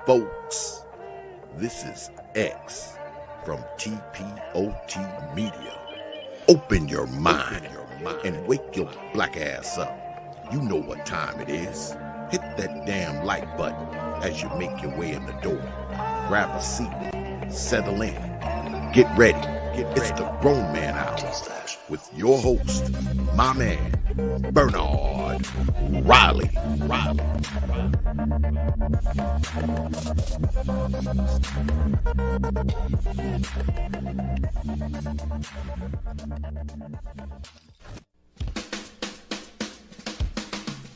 Folks, this is X from TPOT Media. Open your mind and wake your black ass up. You know what time it is. Hit that damn like button as you make your way in the door. Grab a seat, settle in, get ready. It's the Grown Man Hour with your host, my man, Bernard Riley.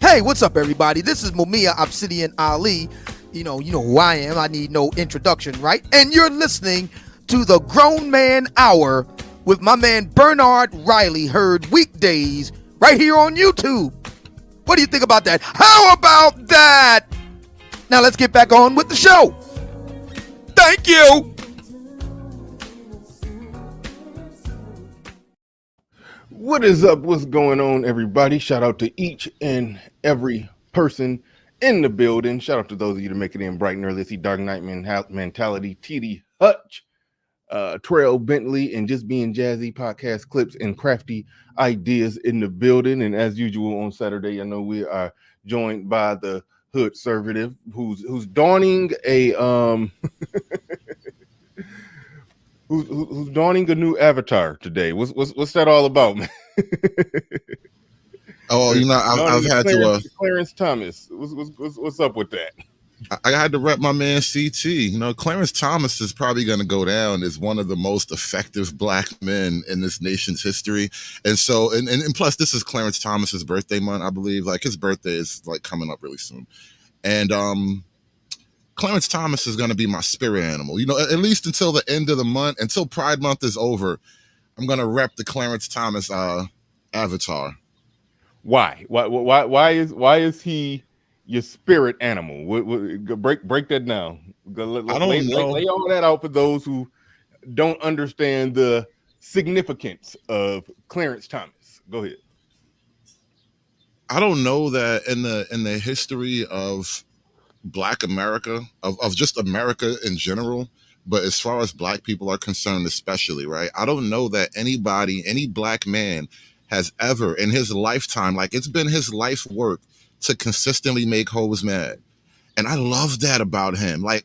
Hey, what's up, everybody? This is Mumia Obsidian Ali. You know who I am. I need no introduction, right? And you're listening to the Grown Man Hour with my man Bernard Riley, heard weekdays right here on YouTube. What do you think about that? How about that? Now let's get back on with the show. Thank you. What is up? What's going on, everybody? Shout out to each and every person in the building. Shout out to those of you that make it in bright and early. See Dark Knight Mentality, TD Hutch, Trail Bentley, and Just Being Jazzy podcast clips and crafty ideas in the building. And as usual on Saturday, I know we are joined by the Hood Conservative, who's donning a who's donning a new avatar today. What's that all about, man? Oh, I've had Clarence Thomas. What's up with that? I had to rep my man CT. Clarence Thomas is probably going to go down as one of the most effective black men in this nation's history. And so, and plus, this is Clarence Thomas's birthday month, I believe. Like, his birthday is like coming up really soon. And Clarence Thomas is going to be my spirit animal. At least until the end of the month, until Pride Month is over, I'm going to rep the Clarence Thomas avatar. Why is he your spirit animal? Break that down. I don't know. Lay all that out for those who don't understand the significance of Clarence Thomas. Go ahead. I don't know that in the history of Black America, of just America in general, but as far as black people are concerned especially, right? I don't know that any black man has ever in his lifetime, like, it's been his life work to consistently make hoes mad. And I love that about him. Like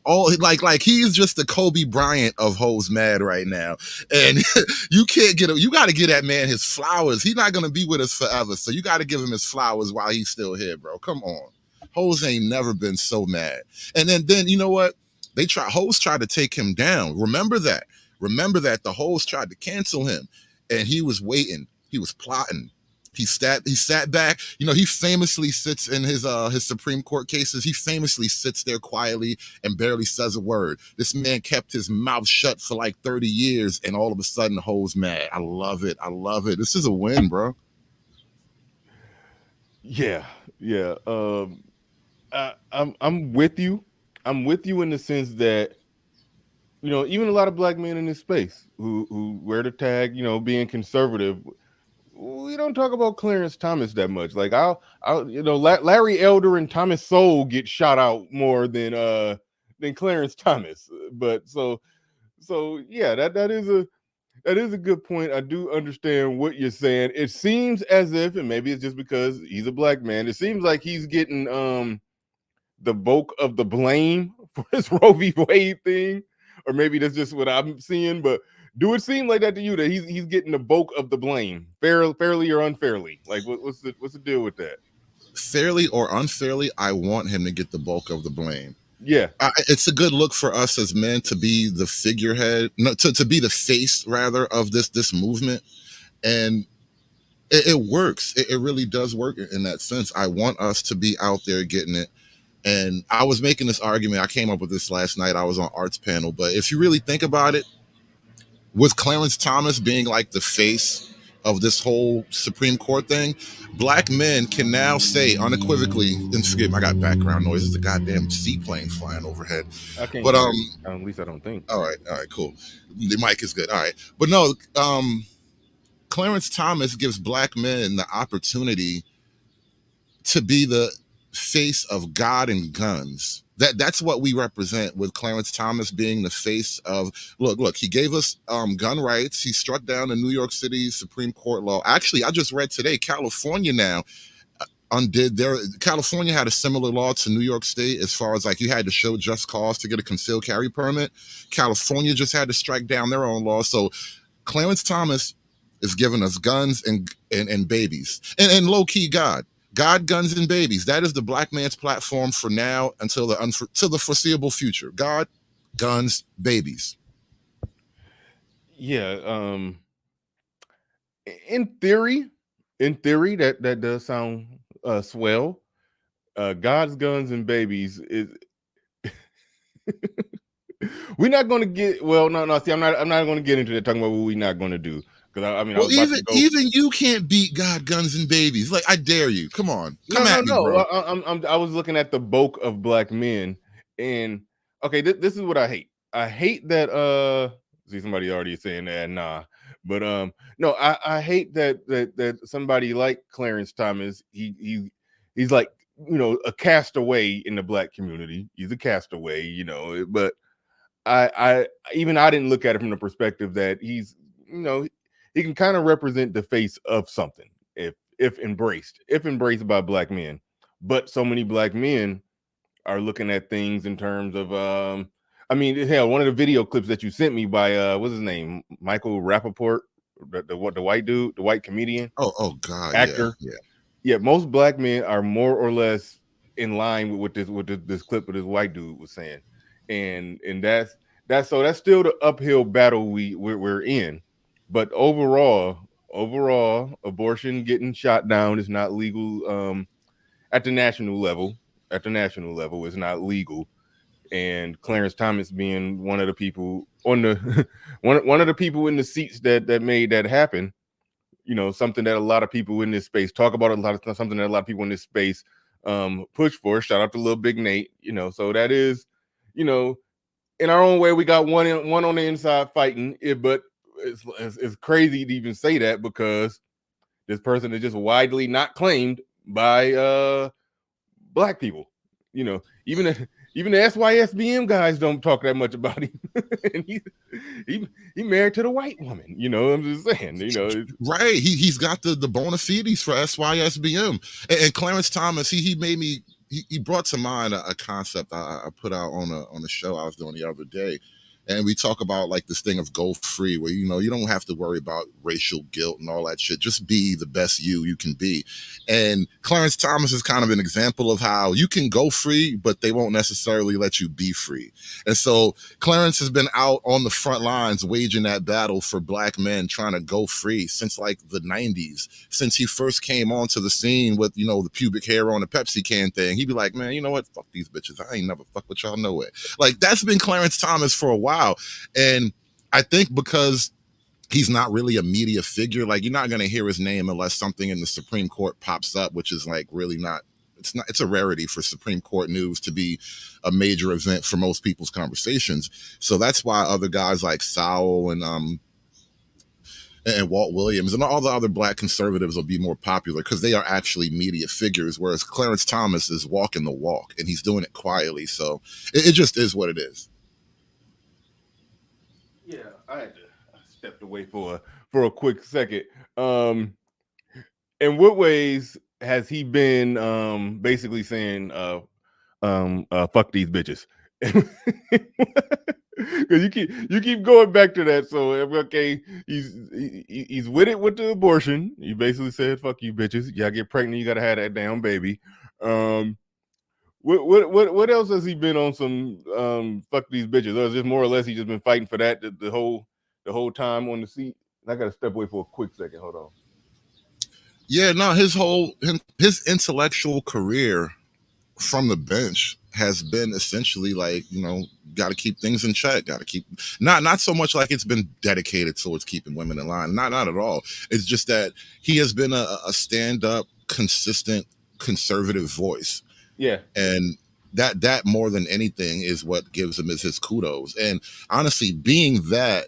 he's just the Kobe Bryant of hoes mad right now. And you got to give that man his flowers. He's not going to be with us forever. So you got to give him his flowers while he's still here, bro. Come on. Hoes ain't never been so mad. And then you know what? Hoes tried to take him down. Remember that the hoes tried to cancel him, and he was waiting. He was plotting. He sat back. He famously sits in his Supreme Court cases. He famously sits there quietly and barely says a word. This man kept his mouth shut for like 30 years, and all of a sudden, hoes mad. I love it. This is a win, bro. Yeah. I'm with you. I'm with you in the sense that, even a lot of black men in this space who wear the tag, being conservative, we don't talk about Clarence Thomas that much. Like Larry Elder and Thomas Sowell get shot out more than Clarence Thomas. But so yeah, that is a good point. I do understand what you're saying. It seems as if, and maybe it's just because he's a black man, it seems like he's getting the bulk of the blame for his Roe v. Wade thing, or maybe that's just what I'm seeing. But do it seem like that to you, that he's getting the bulk of the blame, fairly or unfairly? Like, what's the deal with that? Fairly or unfairly, I want him to get the bulk of the blame. Yeah, it's a good look for us as men to be the figurehead, to be the face rather of this movement, and it works. It really does work in that sense. I want us to be out there getting it. And I was making this argument. I came up with this last night. I was on Arts Panel. But if you really think about it, with Clarence Thomas being like the face of this whole Supreme Court thing, black men can now say unequivocally, and forgive me, I got background noise. It's a goddamn seaplane flying overhead. Okay. But at least I don't think. All right, cool. The mic is good. All right. But no, Clarence Thomas gives black men the opportunity to be the face of God and guns That's what we represent, with Clarence Thomas being the face of look, he gave us gun rights. He struck down the New York City Supreme Court law. Actually, I just read today, California now undid their California had a similar law to New York State as far as like you had to show just cause to get a concealed carry permit. California just had to strike down their own law. So Clarence Thomas is giving us guns and babies and low key God, guns, and babies. That is the black man's platform for now until the foreseeable future. God, guns, babies. Yeah. In theory, that does sound swell. God's guns and babies is. We're not going to get. Well, no. See, I'm not going to get into that talking about what we're not going to do. I mean, well, even you can't beat God, guns, and babies. Like, I dare you. Come on, come at me, bro. I was looking at the bulk of black men, and okay, this is what I hate. I hate that. See, somebody already saying that. Nah, but no, I hate that somebody like Clarence Thomas. He's like, you know, a castaway in the black community. He's a castaway, you know. But I didn't look at it from the perspective that he's, you know, he can kind of represent the face of something if embraced by black men. But so many black men are looking at things in terms of I mean, hell, one of the video clips that you sent me by what's his name, Michael Rappaport, the white dude, the white comedian. Oh God, actor. Yeah. Most black men are more or less in line with this clip of this white dude was saying, and that's still the uphill battle we're in. But overall, abortion getting shot down is not legal at the national level. At the national level, it's not legal. And Clarence Thomas being one of the people on the one of the people in the seats that made that happen, you know, something that a lot of people in this space talk about, something that a lot of people in this space push for. Shout out to Lil Big Nate, you know. So that is, you know, in our own way, we got one on the inside fighting it, but it's crazy to even say that because this person is just widely not claimed by black people. You know, even the SYSBM guys don't talk that much about him. And he married to the white woman. You know, I'm just saying. You know, right? He's got the bona fides for SYSBM. And Clarence Thomas, he made me. He brought to mind a concept I put out on a show I was doing the other day. And we talk about like this thing of go free, where, you know, you don't have to worry about racial guilt and all that shit. Just be the best you can be. And Clarence Thomas is kind of an example of how you can go free, but they won't necessarily let you be free. And so Clarence has been out on the front lines waging that battle for black men trying to go free since like the 90s, since he first came onto the scene with, you know, the pubic hair on the Pepsi can thing. He'd be like, man, you know what? Fuck these bitches. I ain't never fuck with y'all nowhere. Like, that's been Clarence Thomas for a while. And I think because he's not really a media figure, like, you're not going to hear his name unless something in the Supreme Court pops up, which is like really not, it's a rarity for Supreme Court news to be a major event for most people's conversations. So that's why other guys like Sowell and Walt Williams and all the other black conservatives will be more popular because they are actually media figures, whereas Clarence Thomas is walking the walk and he's doing it quietly. So it just is what it is. Yeah, I had to step away for a quick second. In what ways has he been basically saying fuck these bitches? Because you keep going back to that. So okay, he's with it with the abortion. He basically said fuck you bitches. Y'all get pregnant, you gotta have that damn baby. What else has he been on some fuck these bitches? Or is it more or less he just been fighting for that the whole time on the seat? I gotta step away for a quick second. Hold on. Yeah, no, his intellectual career from the bench has been essentially like, you know, got to keep things in check, got to keep not so much like it's been dedicated towards keeping women in line, not at all. It's just that he has been a stand-up, consistent, conservative voice. Yeah, and that more than anything is what gives him his kudos. And honestly, being that,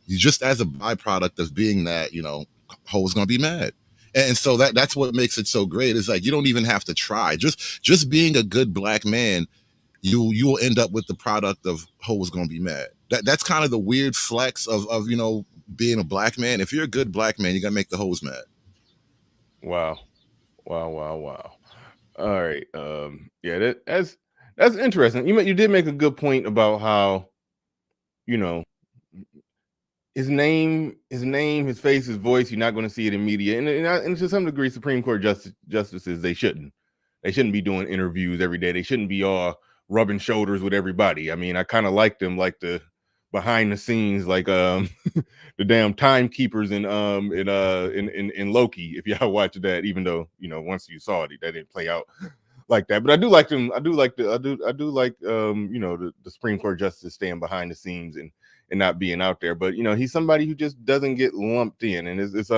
just as a byproduct of being that, you know, hoes gonna be mad. And so that's what makes it so great. Is like you don't even have to try. Just being a good black man you will end up with the product of hoes gonna be mad. That's kind of the weird flex of being a black man. If you're a good black man, you gotta make the hoes mad. Wow. Wow. All right. Yeah, that's interesting. You did make a good point about how, you know, his name, his face, his voice, you're not going to see it in media. And to some degree, Supreme Court justices, they shouldn't be doing interviews every day. They shouldn't be all rubbing shoulders with everybody. I mean, I kind of like them, like the behind the scenes, like the damn timekeepers in Loki. If y'all watched that, even though once you saw it, that didn't play out like that. But I do like them. I do like the Supreme Court justice staying behind the scenes and not being out there. But he's somebody who just doesn't get lumped in, and it's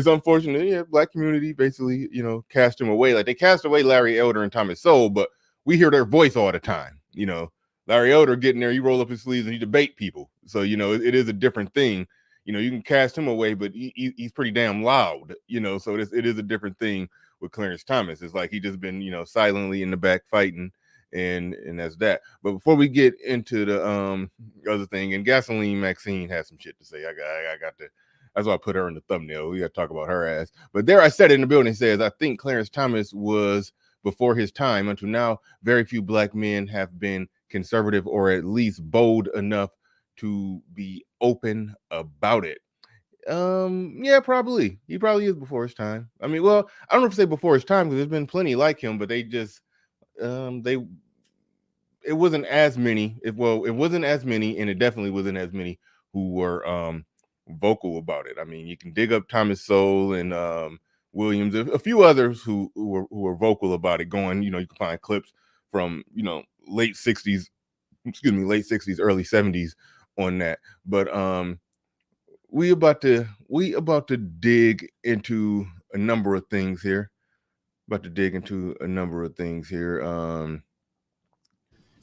unfortunate. Yeah, black community basically cast him away. Like they cast away Larry Elder and Thomas Sowell, but we hear their voice all the time. Larry Elder getting there, you roll up his sleeves and you debate people. So it is a different thing. You can cast him away, but he's pretty damn loud. So it is a different thing with Clarence Thomas. It's like he just been silently in the back fighting. And that's that. But before we get into the other thing, and Gasoline Maxine has some shit to say. I got to. That's why I put her in the thumbnail. We got to talk about her ass. But there, I said it in the building. It says, I think Clarence Thomas was before his time. Until now, very few black men have been conservative or at least bold enough to be open about it. Yeah, probably. He probably is before his time. I mean, well, I don't know if to say before his time because there's been plenty like him, but they just it wasn't as many. It wasn't as many, and it definitely wasn't as many who were vocal about it. I mean, you can dig up Thomas Sowell and Williams, a few others who were vocal about it. Going, you can find clips from late 60s, early 70s on that. But we about to dig into a number of things here.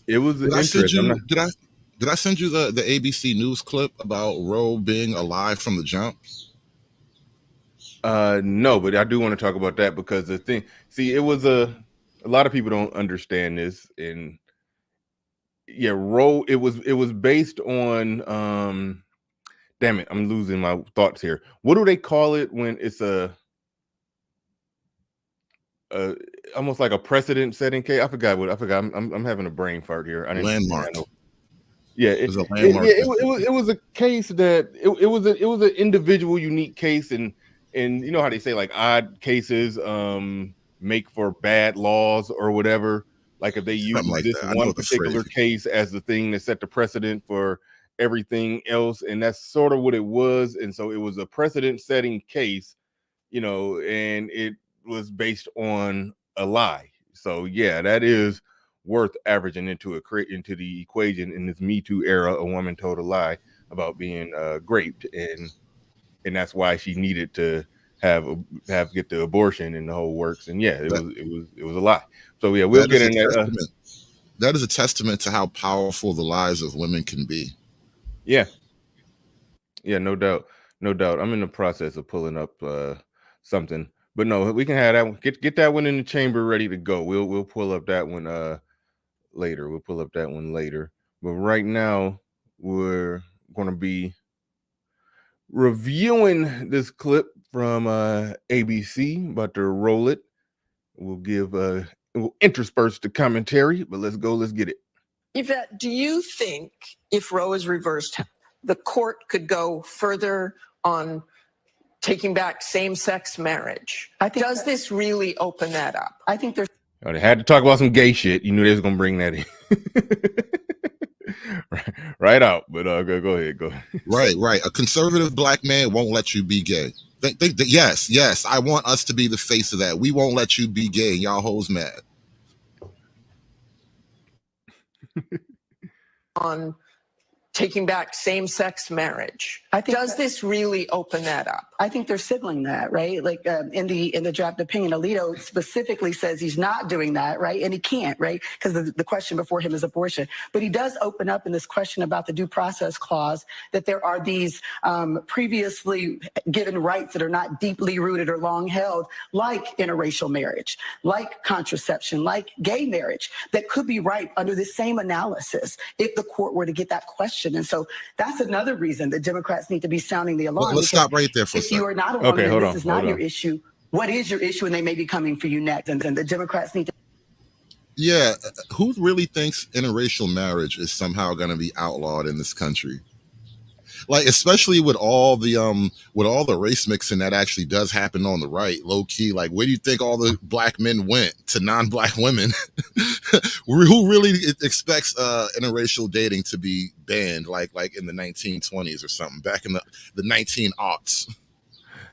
It was interesting. Did I send you the ABC News clip about Roe being alive from the jump? No, but I do want to talk about that because the thing, see, it was a lot of people don't understand this, and yeah, Roe, it was based on damn it, I'm losing my thoughts here. What do they call it when it's almost like a precedent setting case? I forgot. I'm having a brain fart here. I didn't Landmark. Yeah, it was a case that it was an individual, unique case, and you know how they say like odd cases make for bad laws or whatever. Like if they use like this one particular case as the thing that set the precedent for everything else, and that's sort of what it was. And so it was a precedent-setting case, and it was based on a lie. So yeah, that is worth averaging into the equation in this Me Too era. A woman told a lie about being raped, and that's why she needed to get the abortion and the whole works. And yeah, it was a lie. So yeah, we'll get in that. That is a testament to how powerful the lives of women can be. Yeah, no doubt. I'm in the process of pulling up something, but no, we can have that one. Get that one in the chamber ready to go. We'll pull up that one later. But right now we're going to be reviewing this clip from ABC. About to roll it. We'll intersperse the commentary, but let's get it. Yvette, do you think if Roe is reversed, the court could go further on taking back same-sex marriage? Does this really open that up? I think there's... They had to talk about some gay shit. You knew they was going to bring that in. right out, but go ahead. Right. A conservative black man won't let you be gay. Yes, I want us to be the face of that. We won't let you be gay. Y'all hoes mad. On taking back same-sex marriage. Does this really open that up? I think they're signaling that, right? Like in the draft opinion, Alito specifically says he's not doing that, right? And he can't, right? Because the question before him is abortion. But he does open up in this question about the due process clause that there are these previously given rights that are not deeply rooted or long held, like interracial marriage, like contraception, like gay marriage, that could be right under the same analysis if the court were to get that question. And so that's another reason that Democrats need to be sounding the alarm. Let's stop right there for a if second. you are not a woman and this is not your issue, what is your issue? And they may be coming for you next. And the Democrats need to. Yeah, who really thinks interracial marriage is somehow going to be outlawed in this country? Like, especially with all the race mixing that actually does happen on the right, low key. Like, where do you think all the black men went to non-black women? Who really expects interracial dating to be banned, like in the 1920s or something, back in the 1900s?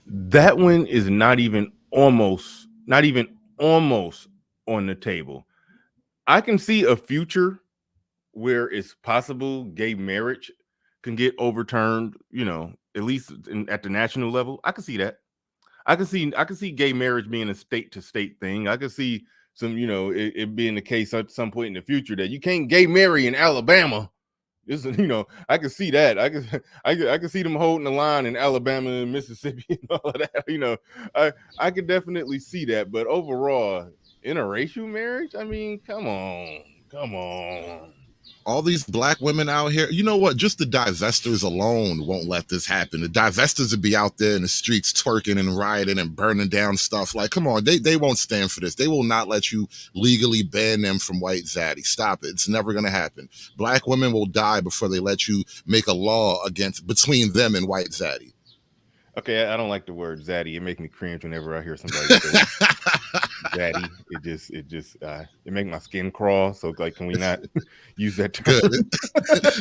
That one is not even almost on the table. I can see a future where it's possible gay marriage can get overturned, at least at the national level. I can see that. I can see gay marriage being a state to state thing. I can see some, it being the case at some point in the future that you can't gay marry in Alabama. This, I can see that. I can see them holding the line in Alabama and Mississippi and all of that. I could definitely see that. But overall, interracial marriage, I mean, come on. All these black women out here, you know what? Just the divestors alone won't let this happen. The divestors would be out there in the streets twerking and rioting and burning down stuff. Like, come on, they won't stand for this. They will not let you legally ban them from white zaddy. Stop it. It's never going to happen. Black women will die before they let you make a law between them and white zaddy. Okay, I don't like the word zaddy. It makes me cringe whenever I hear somebody say zaddy. It makes my skin crawl. So, like, can we not use that term?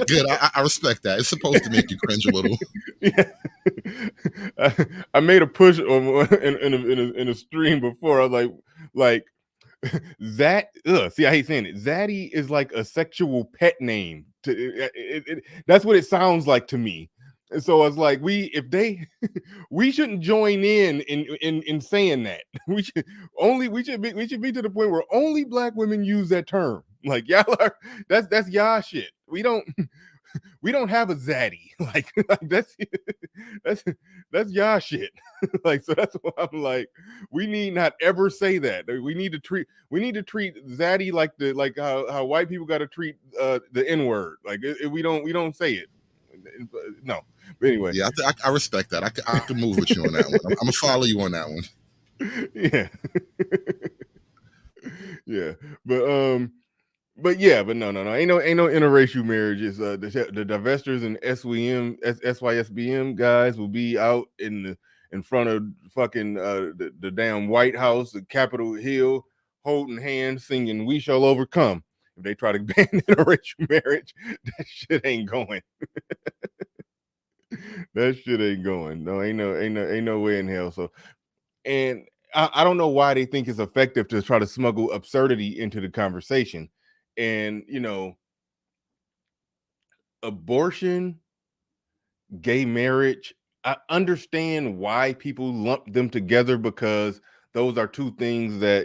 Good. I respect that. It's supposed to make you cringe a little. Yeah. I made a push in a stream before. I was like that. See, I hate saying it. Zaddy is like a sexual pet name. That's what it sounds like to me. And so I was like, we shouldn't join in saying that. We should be to the point where only black women use that term. Like, y'all are, that's y'all shit. We don't have a zaddy. Like that's y'all shit. Like, so that's why I'm like, we need not ever say that. We need to treat zaddy like how white people got to treat the N-word. Like, we don't say it. No. But anyway, yeah, I respect that. I can move with you on that one. I'm gonna follow you on that one. Yeah. Yeah. But no. Ain't no interracial marriages. The divestors and SYSBM guys will be out in front of fucking the damn White House, the Capitol Hill, holding hands, singing "We Shall Overcome." If they try to ban interracial marriage, that shit ain't going. That shit ain't going. No, ain't no way in hell. So, and I don't know why they think it's effective to try to smuggle absurdity into the conversation. And, abortion, gay marriage, I understand why people lump them together, because those are two things that,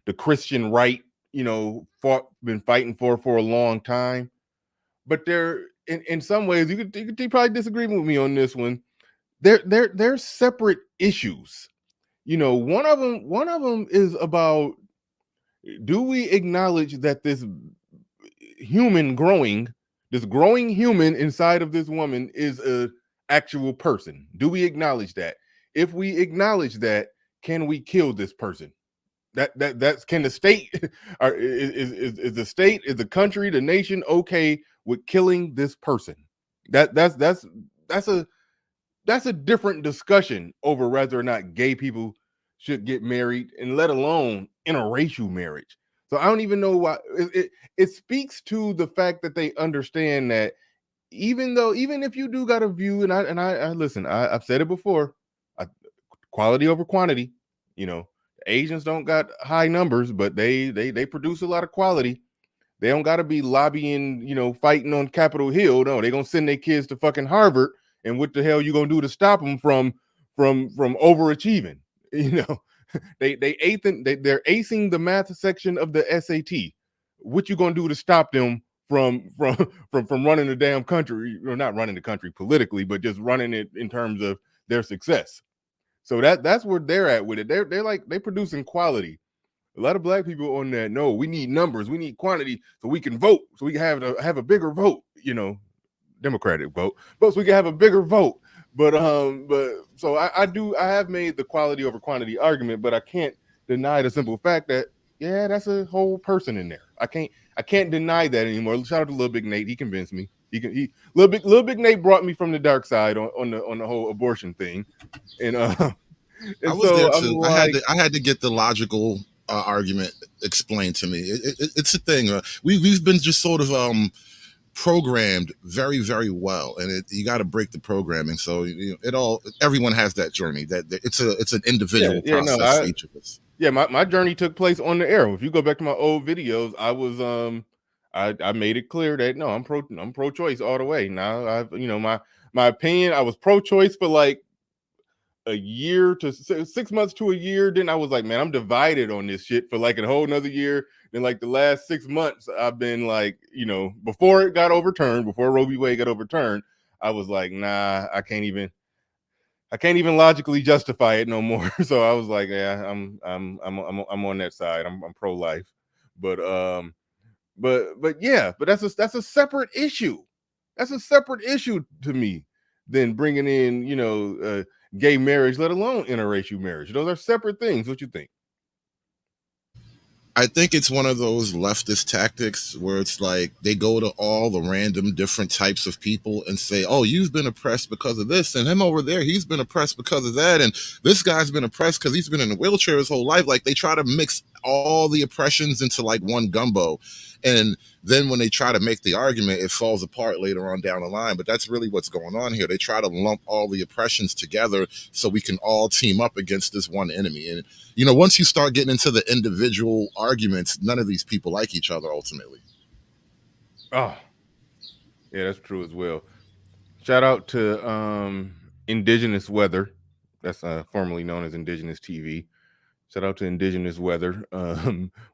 the Christian right, been fighting for a long time. But they're in some ways, you could probably disagree with me on this one. They're separate issues. One of them is about, do we acknowledge that this growing human inside of this woman is a actual person? Do we acknowledge that? If we acknowledge that, can we kill this person? That's can the state or is the state, is the country, the nation okay with killing this person? That's a different discussion over whether or not gay people should get married, and let alone interracial marriage. So I don't even know why. It speaks to the fact that they understand that even if you do got a view, and I listen, I've said it before, quality over quantity. Asians don't got high numbers, but they produce a lot of quality. They don't got to be lobbying, fighting on Capitol Hill. No, they're gonna send their kids to fucking Harvard. And what the hell you gonna do to stop them from overachieving? They're acing the math section of the SAT. What you gonna do to stop them from running the damn country, or not running the country politically, but just running it in terms of their success? So that's where they're at with it. They're producing quality. A lot of black people on that. No, we need numbers, we need quantity, so we can vote, so we can have a bigger vote. Democratic vote, but so we can have a bigger vote. But so I have made the quality over quantity argument, but I can't deny the simple fact that that's a whole person in there. I can't deny that anymore. Shout out to Lil Big Nate. He convinced me. Lil Big Nate brought me from the dark side on the whole abortion thing. And I was there too. I had to get the logical argument explained to me. It's a thing. We've been just sort of programmed very, very well, and you got to break the programming. So everyone has that journey. That it's an individual process for each of us. Yeah, my journey took place on the air. If you go back to my old videos, I was I made it clear that no, I'm pro-choice all the way. Now I've my opinion. I was pro-choice for like a year to 6 months to a year. Then I was like, man, I'm divided on this shit for like a whole nother year. Then like the last 6 months, I've been like, before it got overturned, before Roe v. Wade got overturned, I was like, nah, I can't even logically justify it no more. So I was like, yeah, I'm on that side. I'm pro-life, but that's a separate issue. That's a separate issue to me than bringing in, gay marriage, let alone interracial marriage. Those are separate things. What you think? I think it's one of those leftist tactics where it's like they go to all the random different types of people and say, oh, you've been oppressed because of this, and him over there, he's been oppressed because of that, and this guy's been oppressed because he's been in a wheelchair his whole life. Like they try to mix all the oppressions into like one gumbo. And then when they try to make the argument, it falls apart later on down the line. But that's really what's going on here. They try to lump all the oppressions together so we can all team up against this one enemy. And, once you start getting into the individual arguments, none of these people like each other ultimately. Oh, yeah, that's true as well. Shout out to Indigenous Weather. That's formerly known as Indigenous TV. Shout out to Indigenous Weather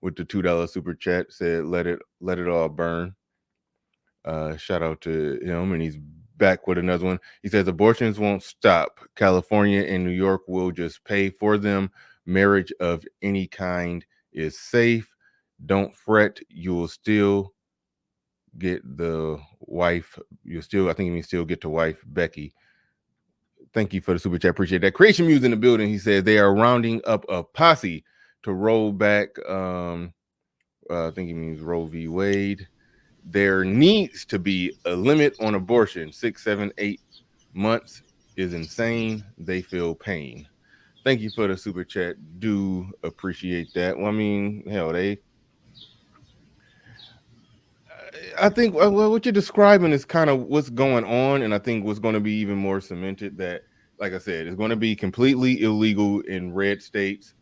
with the $2 super chat. Said let it all burn. Shout out to him, and he's back with another one. He says abortions won't stop. California and New York will just pay for them. Marriage of any kind is safe. Don't fret. You will still get the wife. I think you mean still get to wife Becky. Thank you for the super chat. Appreciate that. Creation Muse in the building. He says they are rounding up a posse to roll back. I think he means Roe v. Wade. There needs to be a limit on abortion. 6, 7, 8 months is insane. They feel pain. Thank you for the super chat. Do appreciate that. Well, I mean, hell, I think what you're describing is kind of what's going on, and I think what's going to be even more cemented that, like I said, it's going to be completely illegal in red states,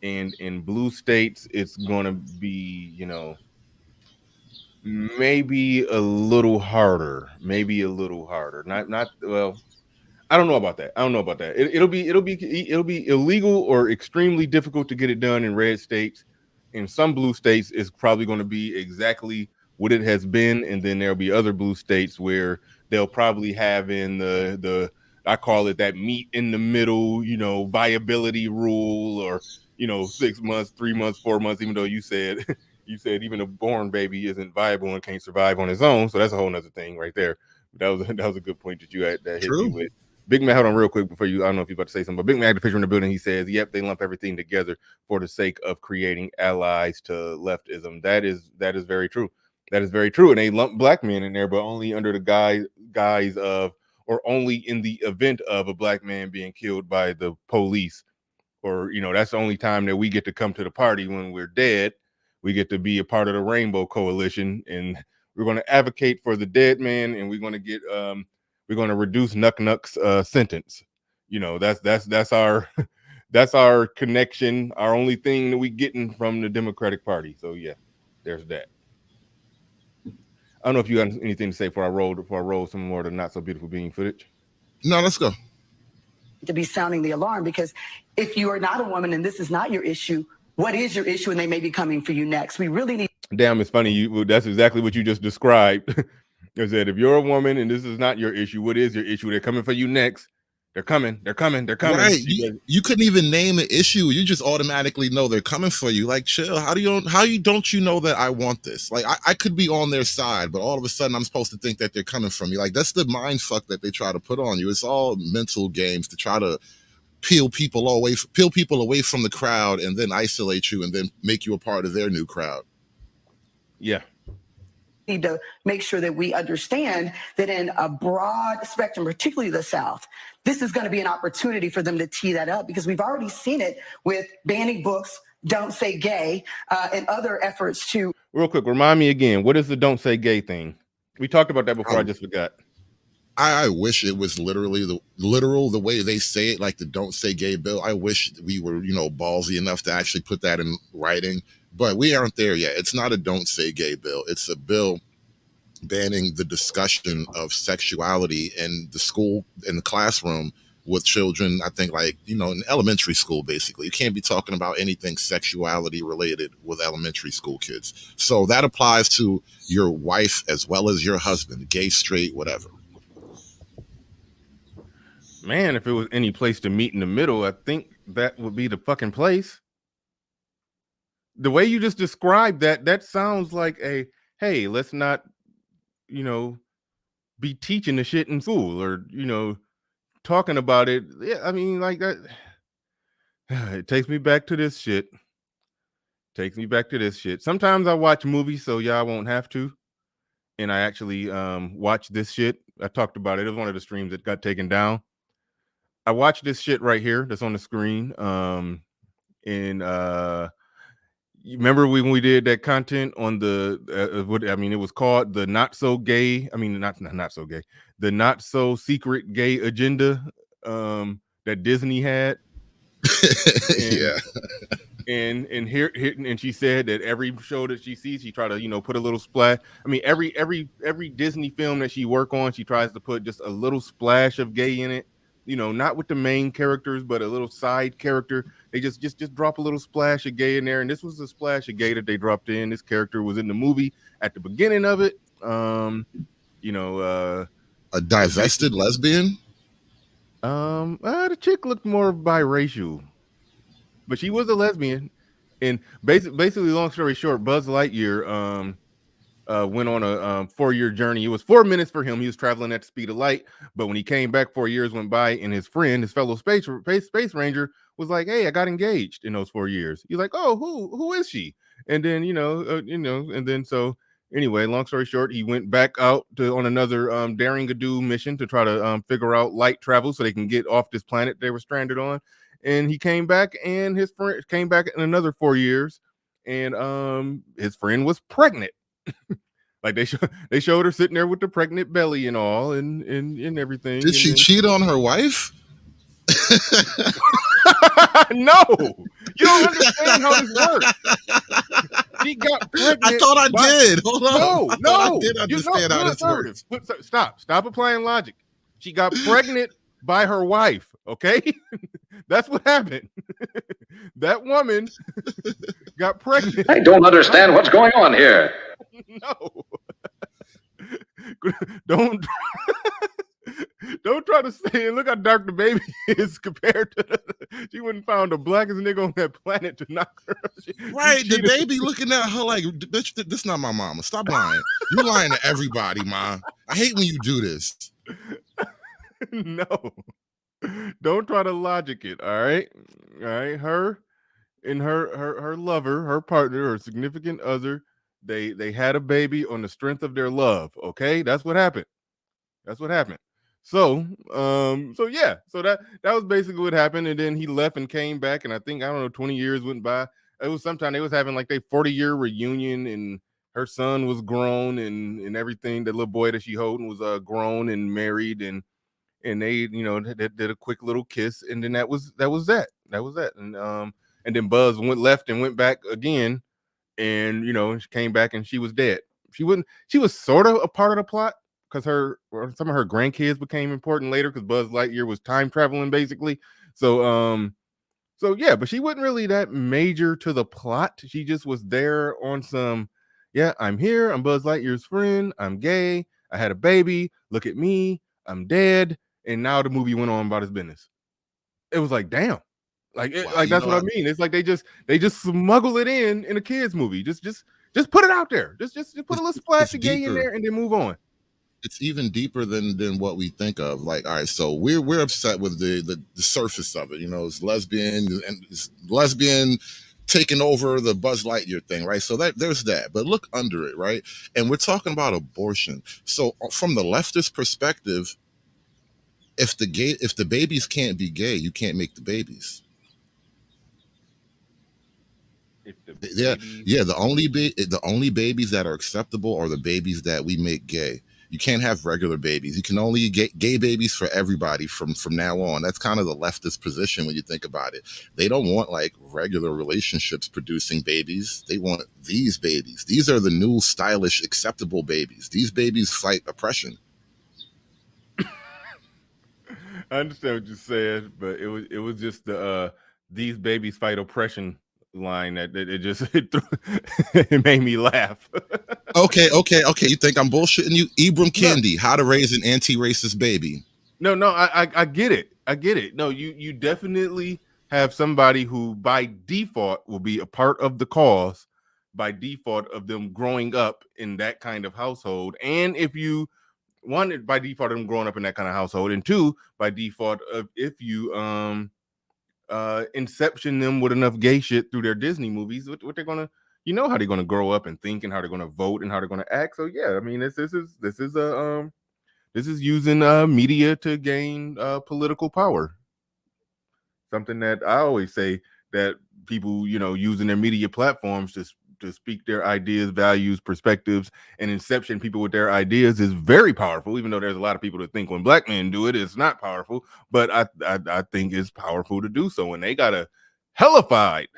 and in blue states, it's going to be, maybe a little harder. Not well. I don't know about that. It'll be illegal or extremely difficult to get it done in red states. In some blue states, it's probably going to be exactly what it has been, and then there'll be other blue states where they'll probably have in the I call it that meet in the middle, viability rule, or 6 months, 3 months, 4 months. Even though you said even a born baby isn't viable and can't survive on his own, so that's a whole nother thing right there. That was a good point that you had that hit me with. Big Man, hold on real quick before you. I don't know if you're about to say something, but Big Man, the picture in the building, he says, "Yep, they lump everything together for the sake of creating allies to leftism." That is very true. That is very true, and they lump black men in there, but only under the guise of, or only in the event of a black man being killed by the police, or that's the only time that we get to come to the party when we're dead. We get to be a part of the Rainbow Coalition, and we're going to advocate for the dead man, and we're going to get we're going to reduce Nuck's sentence. That's our that's our connection, our only thing that we getting from the Democratic Party. So yeah, there's that. I don't know if you got anything to say before I roll some more of the Not So Beautiful Being footage. No, let's go. To be sounding the alarm, because if you are not a woman and this is not your issue, what is your issue? And they may be coming for you next. We really need. Damn, it's funny. That's exactly what you just described. I said, if you're a woman and this is not your issue, what is your issue? They're coming for you next. They're coming. Right. You couldn't even name an issue. You just automatically know they're coming for you. Like, chill. Don't you know that I want this? Like, I could be on their side, but all of a sudden I'm supposed to think that they're coming from me. Like, that's the mind fuck that they try to put on you. It's all mental games to try to peel people away from the crowd and then isolate you and then make you a part of their new crowd. Yeah. Need to make sure that we understand that in a broad spectrum, particularly the South, this is going to be an opportunity for them to tee that up, because we've already seen it with banning books, Don't Say Gay, and other efforts to. Real quick, remind me again, what is the Don't Say Gay thing? We talked about that before. I just forgot. I wish it was literally the way they say it, like the Don't Say Gay bill. I wish we were, ballsy enough to actually put that in writing, but we aren't there yet. It's not a Don't Say Gay bill. It's a bill banning the discussion of sexuality in the classroom with children. I think in elementary school, basically. You can't be talking about anything sexuality related with elementary school kids. So that applies to your wife as well as your husband, gay, straight, whatever. Man, if it was any place to meet in the middle, I think that would be the fucking place. The way you just described that sounds like hey, let's not, be teaching the shit in school or, talking about it. Yeah, I mean, like that. It takes me back to this shit. Sometimes I watch movies so y'all won't have to. And I actually watch this shit. I talked about it. It was one of the streams that got taken down. I watched this shit right here that's on the screen. You remember when we did that content on the it was called the Not So Gay. I mean, not so gay. The Not So Secret Gay Agenda that Disney had. Yeah. And here and she said that every show that she sees, she try to put a little splash. I mean, every Disney film that she work on, she tries to put just a little splash of gay in it. Not with the main characters, but a little side character. They just drop a little splash of gay in there, and this was the splash of gay that they dropped in. This character was in the movie at the beginning of it. A divested lesbian. The chick looked more biracial, but she was a lesbian. And basically, long story short, Buzz Lightyear went on a 4-year journey. It was 4 minutes for him. He was traveling at the speed of light, but when he came back, 4 years went by, and his fellow space ranger was like, "Hey, I got engaged in those 4 years." He's like, "Oh, who is she?" And then and then so anyway, long story short, he went back out on another daring-a-do mission to try to figure out light travel so they can get off this planet they were stranded on. And he came back, and his friend came back in another 4 years, and his friend was pregnant. Like they showed her sitting there with the pregnant belly and all and everything. Did she cheat on her wife? No, you don't understand how this works. She got pregnant. I thought I did. Hold on. No, I did understand how this works. Stop applying logic. She got pregnant by her wife. Okay, that's what happened. That woman got pregnant. I don't understand what's going on here. No, don't try to say. Look how dark the baby is compared to. She wouldn't found the blackest nigga on that planet to knock her. Right, the baby looking at her like, "Bitch, this not my mama. Stop lying. You lying to everybody, ma. I hate when you do this." No, don't try to logic it. All right. Her and her lover, her partner, her significant other. They had a baby on the strength of their love. Okay, that's what happened. So yeah, so that was basically what happened. And then he left and came back, and I think 20 years went by. It was sometime they was having like their 40-year reunion, and her son was grown and everything. The little boy that she holding was grown and married, and they they did a quick little kiss, and then that was that. And then Buzz left and went back again. And she came back and she was dead. She was sort of a part of the plot because some of her grandkids became important later because Buzz Lightyear was time traveling basically. So yeah, but she wasn't really that major to the plot. She just was there on some, yeah, I'm here. I'm Buzz Lightyear's friend. I'm gay. I had a baby. Look at me. I'm dead. And now the movie went on about his business. It was like, damn. Like, Wow, that's what I mean. It's like they just smuggle it in a kids movie. Just put it out there. Just put a little splash of gay in there and then move on. It's even deeper than what we think of. Like, all right, so we're upset with the surface of it. You know, it's lesbian and it's lesbian taking over the Buzz Lightyear thing, right? So there's that. But look under it, right? And we're talking about abortion. So from the leftist perspective, if the babies can't be gay, you can't make the babies. The only babies that are acceptable are the babies that we make gay. You can't have regular babies. You can only get gay babies for everybody from now on. That's kind of the leftist position when you think about it. They don't want like regular relationships producing babies. They want these babies. These are the new stylish acceptable babies. These babies fight oppression. I understand what you said, but it was just the these babies fight oppression line that it just it made me laugh. Okay. You think I'm bullshitting you? Ibram Kendi, How to Raise an Anti-Racist Baby. No, I get it. No, you definitely have somebody who by default will be a part of the cause by default of them growing up in that kind of household. And if you one, by default of them growing up in that kind of household, and two, by default of if you inception them with enough gay shit through their Disney movies, what they're gonna, how they're gonna grow up and think and how they're gonna vote and how they're gonna act. So yeah, I mean this is using media to gain political power. Something that I always say that people, using their media platforms to speak their ideas, values, perspectives, and inception people with their ideas is very powerful, even though there's a lot of people that think when black men do it, it's not powerful. But I think it's powerful to do so. And they got a hellified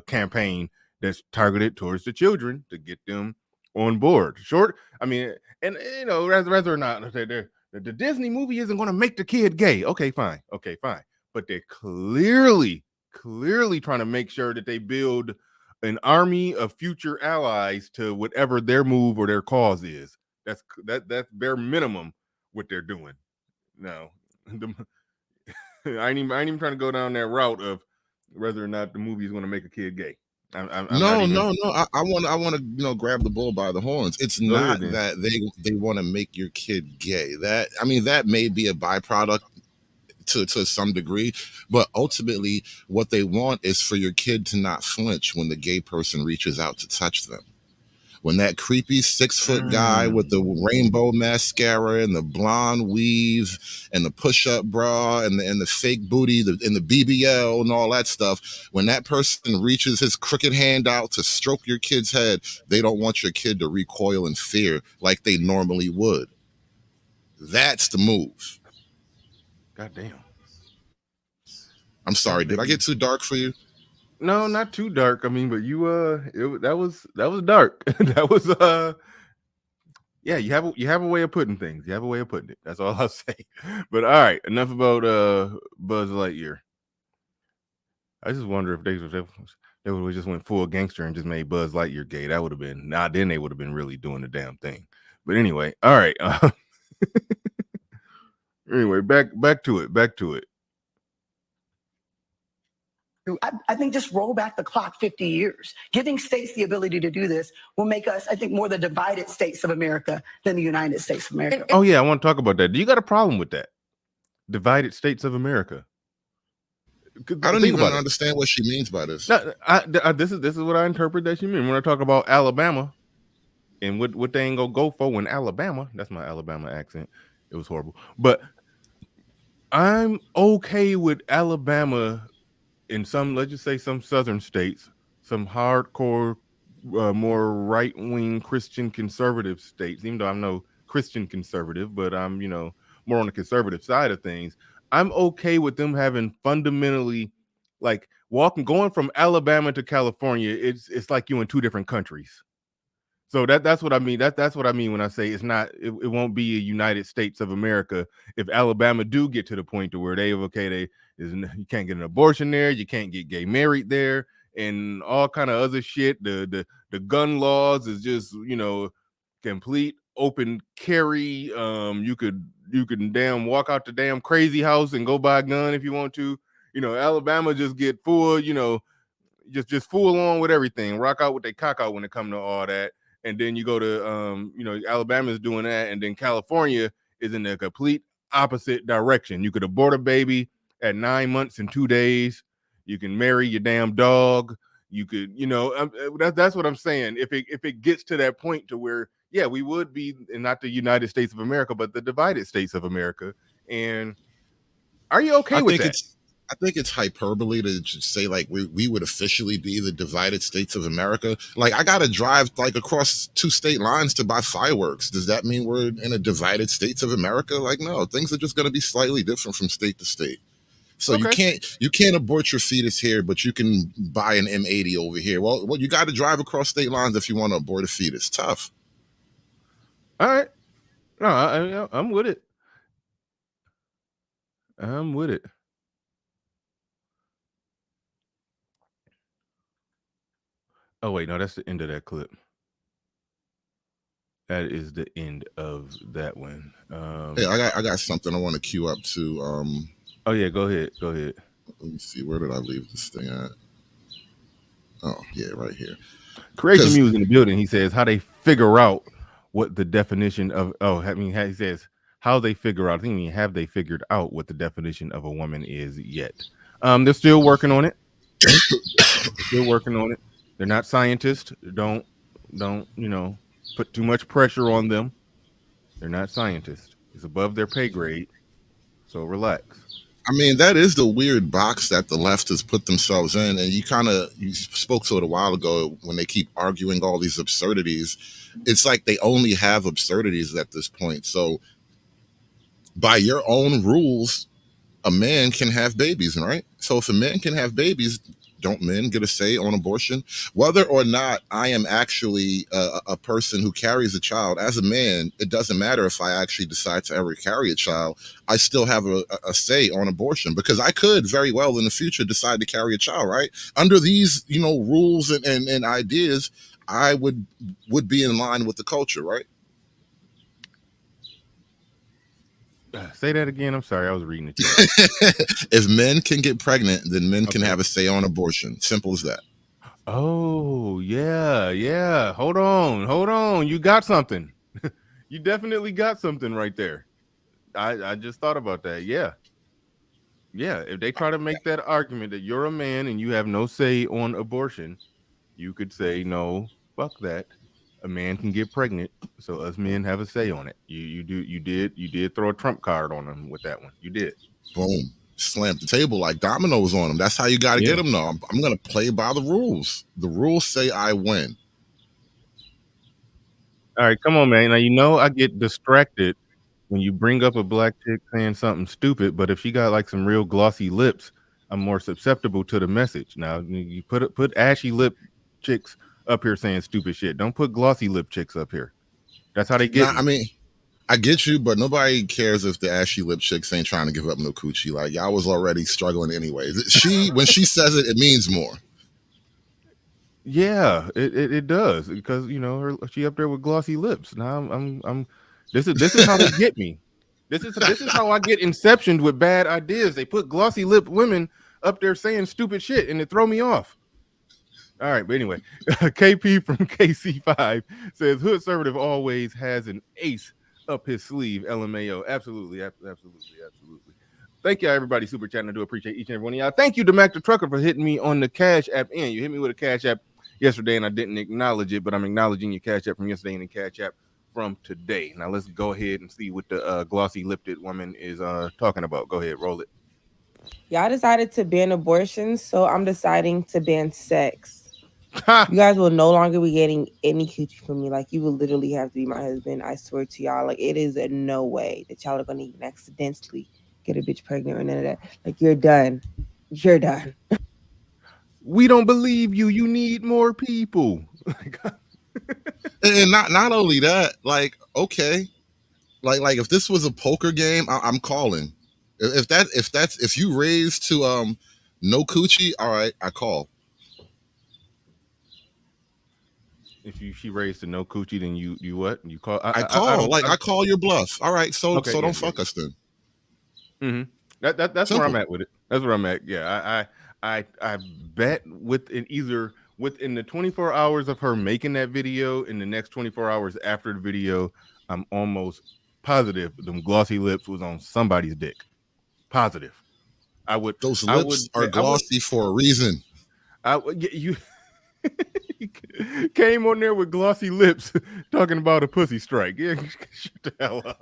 campaign that's targeted towards the children to get them on board. Rather or not, the Disney movie isn't going to make the kid gay. Okay, fine. But they're clearly trying to make sure that they build an army of future allies to whatever their move or their cause is. That's bare minimum what they're doing. No, I ain't even trying to go down that route of whether or not the movie is going to make a kid gay. I'm no. I want to grab the bull by the horns. It's not that they want to make your kid gay. That may be a byproduct to some degree, but ultimately what they want is for your kid to not flinch when the gay person reaches out to touch them. When that creepy 6-foot guy with the rainbow mascara and the blonde weave and the push-up bra and the fake booty and the BBL and all that stuff, when that person reaches his crooked hand out to stroke your kid's head, they don't want your kid to recoil in fear like they normally would. That's the move. God damn. I'm sorry. Did I get too dark for you? No, not too dark. I mean, but you that was dark. That was yeah, you have a way of putting things. You have a way of putting it. That's all I'll say. But all right, enough about Buzz Lightyear. I just wonder if they would have just went full gangster and just made Buzz Lightyear gay. That would have been then they would have been really doing the damn thing. But anyway, all right. Anyway, back to it. I think just roll back the clock 50 years. Giving states the ability to do this will make us, I think, more the divided states of America than the United States of America. Oh, yeah, I want to talk about that. Do you got a problem with that? Divided states of America. I don't even understand what she means by this. No, this is what I interpret that she means. When I talk about Alabama and what they ain't gonna go for in Alabama, that's my Alabama accent. It was horrible. But I'm okay with Alabama in some, let's just say some southern states, some hardcore, more right-wing Christian conservative states, even though I'm no Christian conservative, but I'm, more on the conservative side of things. I'm okay with them having fundamentally, like going from Alabama to California. It's like you in two different countries. So that's what I mean. That's what I mean when I say it's not. It won't be a United States of America if Alabama do get to the point to where you can't get an abortion there, you can't get gay married there, and all kind of other shit. The gun laws is just complete open carry. You can damn walk out the damn crazy house and go buy a gun if you want to. Alabama just get full. Just fool along with everything, rock out with their cock out when it comes to all that. And then you go to Alabama is doing that, and then California is in the complete opposite direction. You could abort a baby at 9 months and 2 days. You can marry your damn dog. You could, that's what I'm saying. If it gets to that point to where, yeah, we would be not the United States of America, but the divided states of America. And are you okay with that? I think it's hyperbole to say like we would officially be the divided states of America. Like I got to drive like across 2 state lines to buy fireworks. Does that mean we're in a divided states of America? Like, no, things are just going to be slightly different from state to state. So okay. you can't abort your fetus here, but you can buy an M80 over here. Well, you got to drive across state lines if you want to abort a fetus. Tough. All right. No, I'm with it. I'm with it. Oh, wait, no, that's the end of that clip. That is the end of that one. Hey, I got something I want to queue up to. Oh, yeah, go ahead. Let me see. Where did I leave this thing at? Oh, yeah, right here. Creation Muse in the building. He says how they figure out what the definition of, he says how they figure out. I think have they figured out what the definition of a woman is yet? They're still working on it. They're not scientists. Don't put too much pressure on them. They're not scientists. It's above their pay grade. So relax. I mean, that is the weird box that the left has put themselves in. And you spoke to it a while ago when they keep arguing all these absurdities. It's like they only have absurdities at this point. So by your own rules, a man can have babies, right? So if a man can have babies, don't men get a say on abortion? Whether or not I am actually a person who carries a child, as a man, it doesn't matter if I actually decide to ever carry a child. I still have a say on abortion because I could very well in the future decide to carry a child, right? Under these, rules and ideas, I would be in line with the culture, right? Say that again. I'm sorry. I was reading it. If men can get pregnant, then men can have a say on abortion. Simple as that. Oh, yeah. Hold on. You got something. You definitely got something right there. I just thought about that. Yeah. If they try to make that argument that you're a man and you have no say on abortion, you could say, no, fuck that. A man can get pregnant, so us men have a say on it. You did throw a trump card on them with that one. You did. Boom. Slammed the table like dominoes on them. That's how you got to get them, though. I'm going to play by the rules. The rules say I win. All right, come on, man. Now, I get distracted when you bring up a black chick saying something stupid, but if she got like some real glossy lips, I'm more susceptible to the message. Now, you put ashy lip chicks up here saying stupid shit. Don't put glossy lip chicks up here. That's how they get. I mean, I get you, but nobody cares if the ashy lip chicks ain't trying to give up no coochie. Like y'all was already struggling anyway. When she says it, it means more. Yeah, it does because she up there with glossy lips. Now I'm this is how they get me. This is how I get inceptioned with bad ideas. They put glossy lip women up there saying stupid shit and it throw me off. All right, but anyway, KP from KC5 says hood conservative always has an ace up his sleeve. LMAO. Absolutely. Thank you, everybody. Super chatting. I do appreciate each and every one of y'all. Thank you to Mac the Trucker for hitting me on the Cash App. And you hit me with a Cash App yesterday, and I didn't acknowledge it, but I'm acknowledging your Cash App from yesterday and the Cash App from today. Now let's go ahead and see what the glossy lipped woman is talking about. Go ahead, roll it. Y'all decided to ban abortion, so I'm deciding to ban sex. You guys will no longer be getting any coochie from me. Like, you will literally have to be my husband. I swear to y'all. Like, it is no way that y'all are going to even accidentally get a bitch pregnant or none of that. Like, you're done. You're done. We don't believe you. You need more people. And not only that, like, okay, like if this was a poker game, I'm calling. If you raise to no coochie, all right, I call. If she raised to no coochie, then you what? You call? I call. I call your bluff. All right, so Okay, don't fuck us then. Mm-hmm. That's Simple. where I'm at with it. That's where I'm at. Yeah, I bet within the 24 hours of her making that video, in the next 24 hours after the video, I'm almost positive them glossy lips was on somebody's dick. Positive. Those lips are glossy for a reason. You came on there with glossy lips talking about a pussy strike. Yeah, shut the hell up.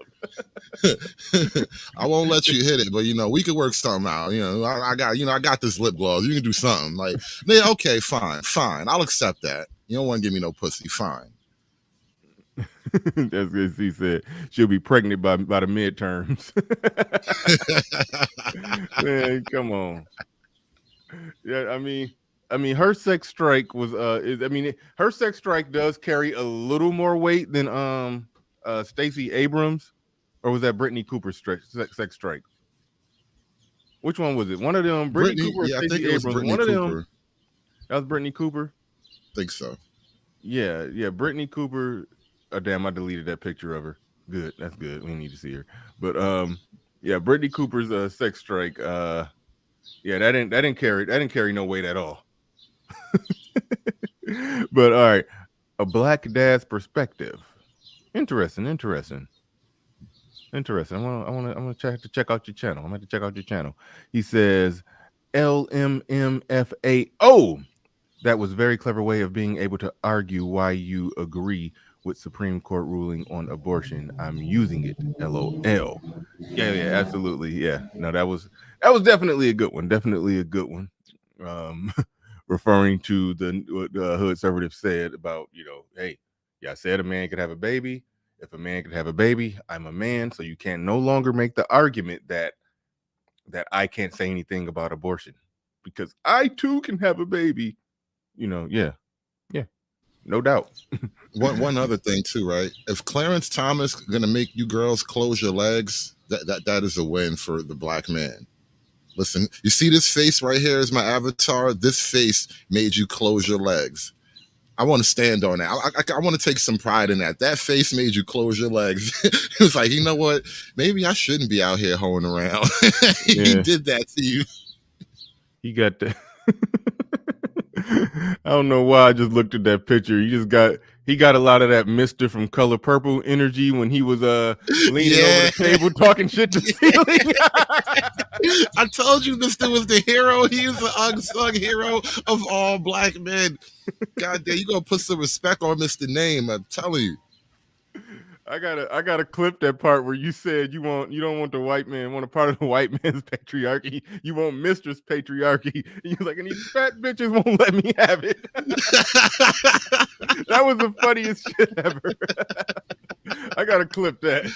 I won't let you hit it, but we could work something out. I got this lip gloss. You can do something. Like, yeah, okay, fine. I'll accept that. You don't want to give me no pussy, fine. That's good. She said she'll be pregnant by the midterms. Man, come on. Yeah, I mean, her sex strike was her sex strike does carry a little more weight than Stacey Abrams, or was that Brittany Cooper's sex strike? Which one was it? One of them, Brittany Cooper or yeah, Stacey I think it was Abrams? Brittany One of Cooper. them. That was Brittany Cooper. Think so. Yeah, Brittany Cooper. Oh, damn, I deleted that picture of her. Good, that's good. We need to see her. But yeah, Brittany Cooper's sex strike. Yeah, that didn't carry no weight at all. But all right, a black dad's perspective. Interesting. I want to check out your channel. I'm going to check out your channel. He says, LMMFAO. That was a very clever way of being able to argue why you agree with Supreme Court ruling on abortion. I'm using it. LOL. Yeah, absolutely. Yeah. No, that was definitely a good one. Referring to what the Hood Conservative said about, hey, I said a man could have a baby. If a man could have a baby, I'm a man. So you can no longer make the argument that I can't say anything about abortion because I too can have a baby. Yeah, no doubt. One other thing too, right? If Clarence Thomas gonna make you girls close your legs, that is a win for the black man. Listen, you see this face right here is my avatar. This face made you close your legs. I want to stand on that. I want to take some pride in that. That face made you close your legs. It was like, you know what? Maybe I shouldn't be out here hoeing around. He did that to you. He got that. I don't know why I just looked at that picture. He got a lot of that Mr. from Color Purple energy when he was leaning over the table talking shit to the ceiling. I told you Mr. was the hero. He is the unsung hero of all black men. God damn, you gonna put some respect on Mr. Name, I'm telling you. I gotta clip that part where you said you don't want the white man, want a part of the white man's patriarchy. You want mistress patriarchy. And you're like, and these fat bitches won't let me have it. That was the funniest shit ever. I gotta clip that.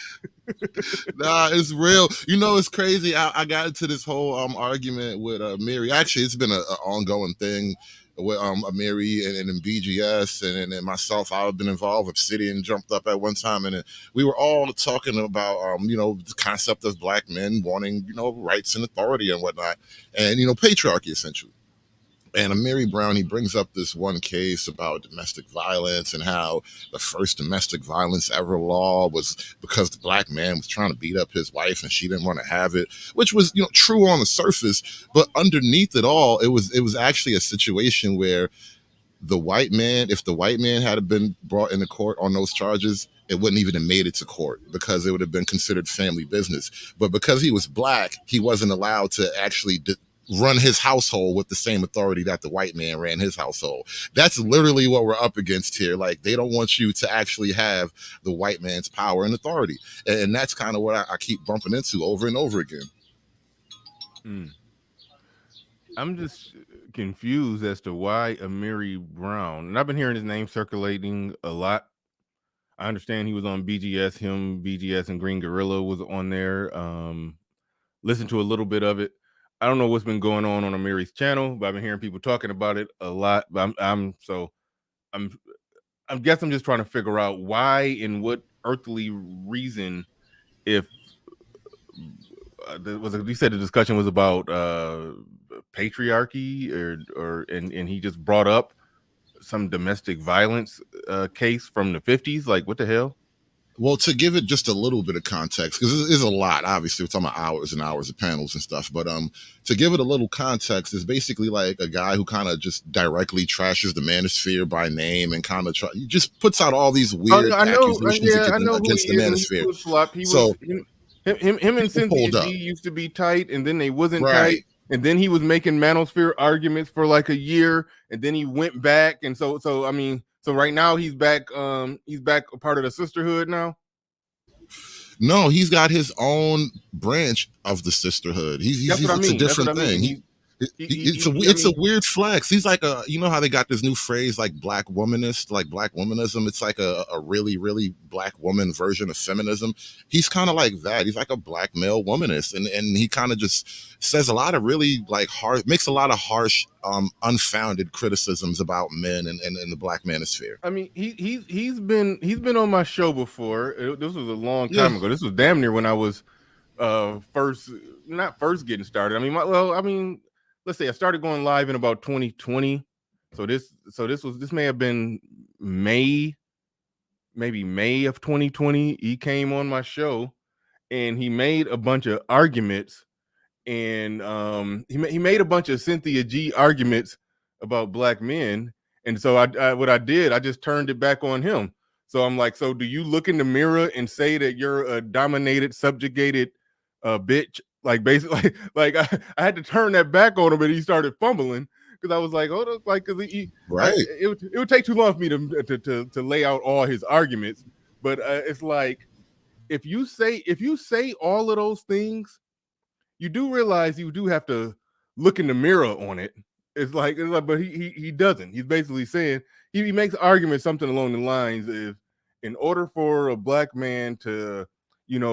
Nah, it's real. It's crazy. I got into this whole argument with Mary. Actually, it's been an ongoing thing with Mary and BGS and myself. I've been involved. Obsidian jumped up at one time, and we were all talking about the concept of black men wanting rights and authority and whatnot, and patriarchy essentially. And Mary Brown, he brings up this one case about domestic violence and how the first domestic violence ever law was because the black man was trying to beat up his wife and she didn't want to have it, which was true on the surface, but underneath it all, it was actually a situation where the white man, if the white man had been brought into court on those charges, it wouldn't even have made it to court because it would have been considered family business. But because he was black, he wasn't allowed to actually run his household with the same authority that the white man ran his household. That's literally what we're up against here. Like, they don't want you to actually have the white man's power and authority. And that's kind of what I keep bumping into over and over again. I'm just confused as to why Mary Brown, and I've been hearing his name circulating a lot. I understand he was on BGS, BGS and Green Gorilla was on there. Listen to a little bit of it. I don't know what's been going on Mary's channel, but I've been hearing people talking about it a lot. But I'm I guess I'm just trying to figure out why and what earthly reason, if you said the discussion was about patriarchy and he just brought up some domestic violence case from the 50s. Like, what the hell? Well, to give it just a little bit of context, because it is a lot, obviously, we're talking about hours and hours of panels and stuff, but to give it a little context, is basically like a guy who kind of just directly trashes the manosphere by name and kind of just puts out all these weird accusations against the manosphere. Him and Cynthia G used to be tight, and then they wasn't tight, and then he was making manosphere arguments for like a year, and then he went back, and so I mean, so right now he's back a part of the sisterhood now. No, he's got his own branch of the sisterhood. It's a different thing. It's a weird flex. He's like you know how they got this new phrase like black womanist, like black womanism. It's like a really, really black woman version of feminism. He's kind of like that. He's like a black male womanist, and he kind of just says a lot of really like makes a lot of harsh, unfounded criticisms about men and the black manosphere. I mean, he's been on my show before. This was a long time ago. This was damn near when I was not first getting started. I mean, let's say I started going live in about 2020. So this may have been maybe May of 2020. He came on my show and he made a bunch of arguments, and he made a bunch of Cynthia G arguments about black men. And so I just turned it back on him. So I'm like, so do you look in the mirror and say that you're a dominated, subjugated bitch? Like, basically, like I had to turn that back on him, and he started fumbling because I was like, oh, like, because it would take too long for me to lay out all his arguments. But it's like, if you say all of those things, you do realize you do have to look in the mirror on it. It's like, but he doesn't. He's basically saying he makes arguments something along the lines of, in order for a black man to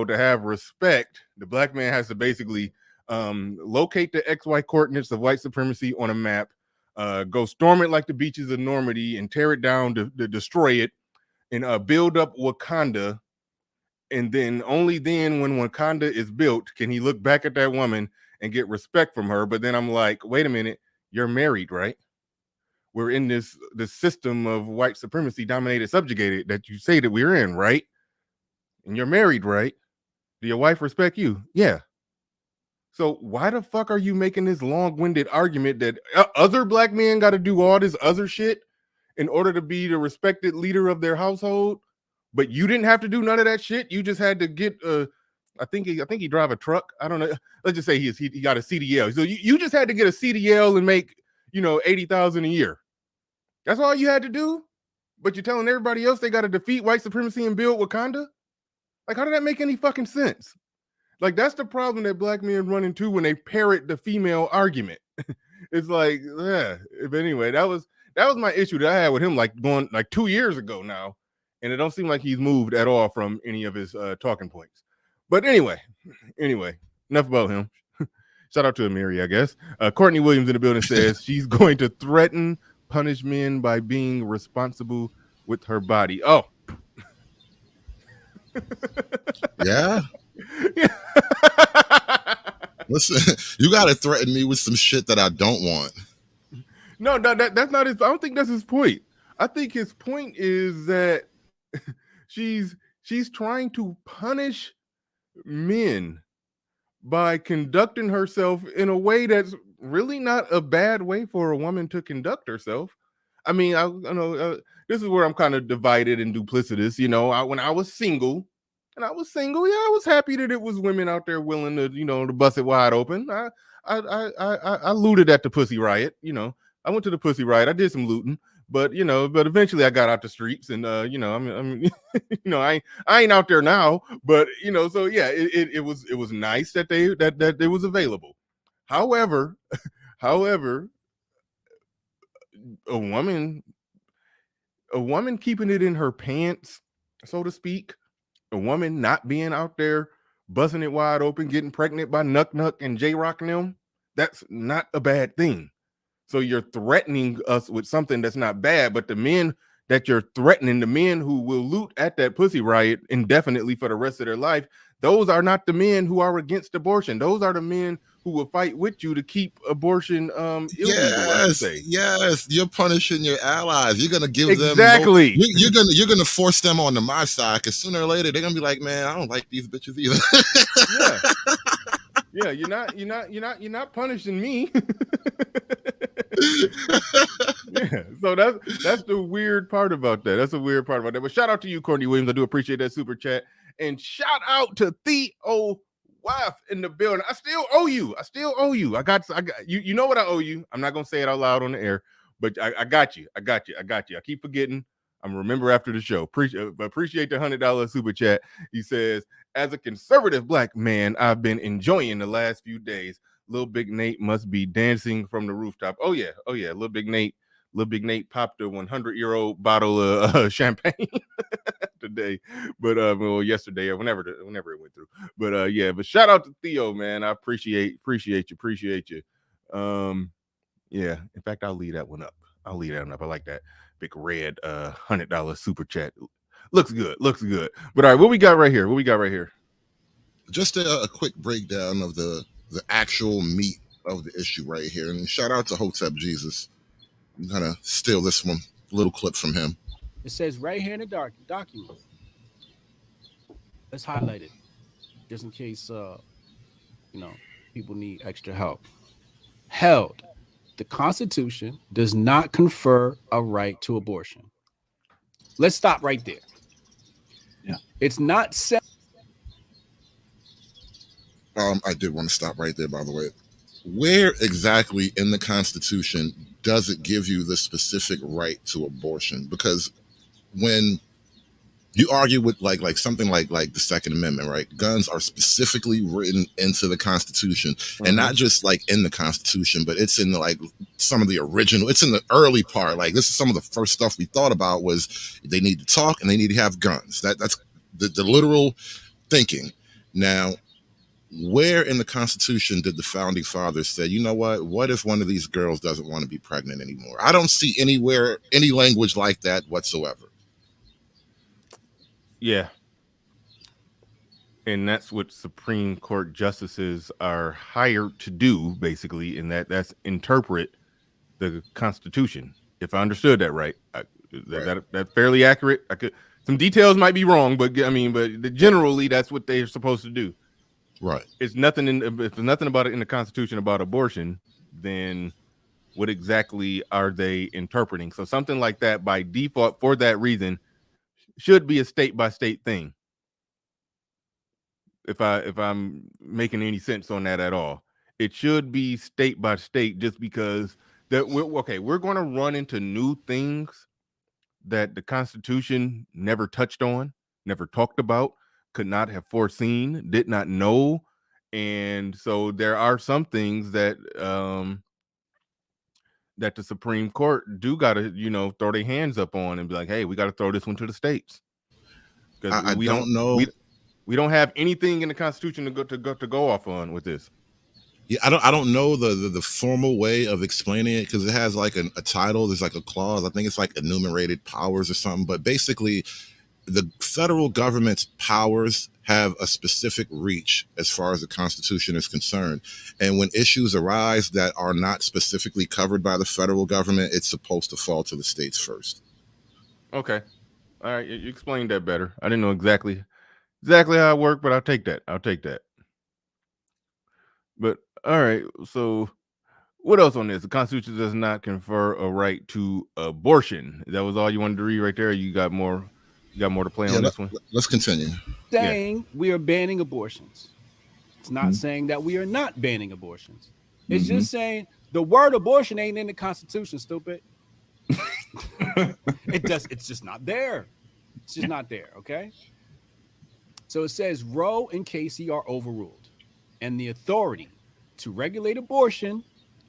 have respect, the black man has to basically locate the XY coordinates of white supremacy on a map, go storm it like the beaches of Normandy and tear it down to destroy it, and build up Wakanda. And then only then, when Wakanda is built, can he look back at that woman and get respect from her. But then I'm like, wait a minute, you're married, right? We're in this system of white supremacy dominated, subjugated that you say that we're in, right? And you're married, right? Do your wife respect you? Yeah. So why the fuck are you making this long-winded argument that other black men got to do all this other shit in order to be the respected leader of their household, but you didn't have to do none of that shit? You just had to get I think he drive a truck. I don't know. Let's just say he got a CDL. So you just had to get a CDL and make $80,000 a year. That's all you had to do. But you're telling everybody else they got to defeat white supremacy and build Wakanda. Like, how did that make any fucking sense? Like, that's the problem that black men run into when they parrot the female argument. It's like, yeah. But anyway, that was my issue that I had with him, like going like 2 years ago now, and it don't seem like he's moved at all from any of his talking points. But anyway, enough about him. Shout out to Amiri, I guess. Courtney Williams in the building says she's going to threaten punish men by being responsible with her body. Oh. Yeah. Listen, you got to threaten me with some shit that I don't want. No, that's not his. I don't think that's his point. I think his point is that she's trying to punish men by conducting herself in a way that's really not a bad way for a woman to conduct herself. I mean, I know this is where I'm kind of divided and duplicitous. When I was single, yeah, I was happy that it was women out there willing to, to bust it wide open. I looted at the Pussy Riot. I went to the Pussy Riot. I did some looting, but eventually I got out the streets, and I ain't out there now. But so yeah, it was nice that it was available. However, a woman keeping it in her pants, so to speak, a woman not being out there buzzing it wide open, getting pregnant by Nuck and J-Rock and them, that's not a bad thing. So you're threatening us with something that's not bad, but the men that you're threatening, the men who will loot at that Pussy Riot indefinitely for the rest of their life, those are not the men who are against abortion. Those are the men who will fight with you to keep abortion illegal, I should say. Yes, you're punishing your allies. You're gonna give exactly. them you're gonna force them onto my side, because sooner or later they're gonna be like, man, I don't like these bitches either. Yeah, you're not punishing me. Yeah, so that's the weird part about that. That's a weird part about that. But shout out to you, Courtney Williams. I do appreciate that super chat. And shout out to Theo Wife in the building. I still owe you. I got you. You know what I owe you. I'm not gonna say it out loud on the air, but I got you. I keep forgetting. I'm gonna remember after the show. Appreciate the $100 super chat. He says, as a conservative black man, I've been enjoying the last few days. Little Big Nate must be dancing from the rooftop. Oh yeah. Little Big Nate popped a 100-year-old bottle of champagne today, but yesterday or whenever it went through. But but shout out to Theo, man. I appreciate you. Yeah. In fact, I'll leave that one up. I like that big red $100 super chat. Looks good. But all right, what we got right here? Just a quick breakdown of the actual meat of the issue right here. And shout out to Hotep Jesus. I'm gonna steal this one, little clip from him. It says right here in the document. Let's highlight it, just in case people need extra help. Held, the Constitution does not confer a right to abortion. Let's stop right there. Yeah, it's not set. I did want to stop right there, by the way. Where exactly in the Constitution does it give you the specific right to abortion? Because when you argue with like something like the Second Amendment, right? Guns are specifically written into the Constitution, and not just like in the Constitution, but it's in like some of the original. It's in the early part. Like this is some of the first stuff we thought about was they need to talk and they need to have guns. That's the literal thinking. Now, where in the Constitution did the founding fathers say, you know what if one of these girls doesn't want to be pregnant anymore? I don't see anywhere any language like that whatsoever. Yeah. And that's what Supreme Court justices are hired to do, basically, and that's interpret the Constitution. If I understood that right, that's fairly accurate. Some details might be wrong, but generally that's what they're supposed to do. Right. If there's nothing about it in the Constitution about abortion, then what exactly are they interpreting? So something like that by default, for that reason, should be a state by state thing. If I'm making any sense on that at all, it should be state by state, just because we're going to run into new things that the Constitution never touched on, never talked about, could not have foreseen, did not know. And so there are some things that that the Supreme Court do got to, throw their hands up on and be like, hey, we got to throw this one to the states. Because we don't know. We don't have anything in the Constitution to go off on with this. Yeah, I don't know the formal way of explaining it, because it has like a title. There's like a clause. I think it's like enumerated powers or something. But basically, the federal government's powers have a specific reach as far as the Constitution is concerned. And when issues arise that are not specifically covered by the federal government, it's supposed to fall to the states first. Okay. All right. You explained that better. I didn't know exactly how it worked, but I'll take that. But all right. So what else on this? The Constitution does not confer a right to abortion. That was all you wanted to read right there? You got more to play on this one? Let's continue. Saying we are banning abortions. It's not saying that we are not banning abortions. It's just saying the word abortion ain't in the Constitution, stupid. It's just not there. It's just not there, okay? So it says Roe and Casey are overruled, and the authority to regulate abortion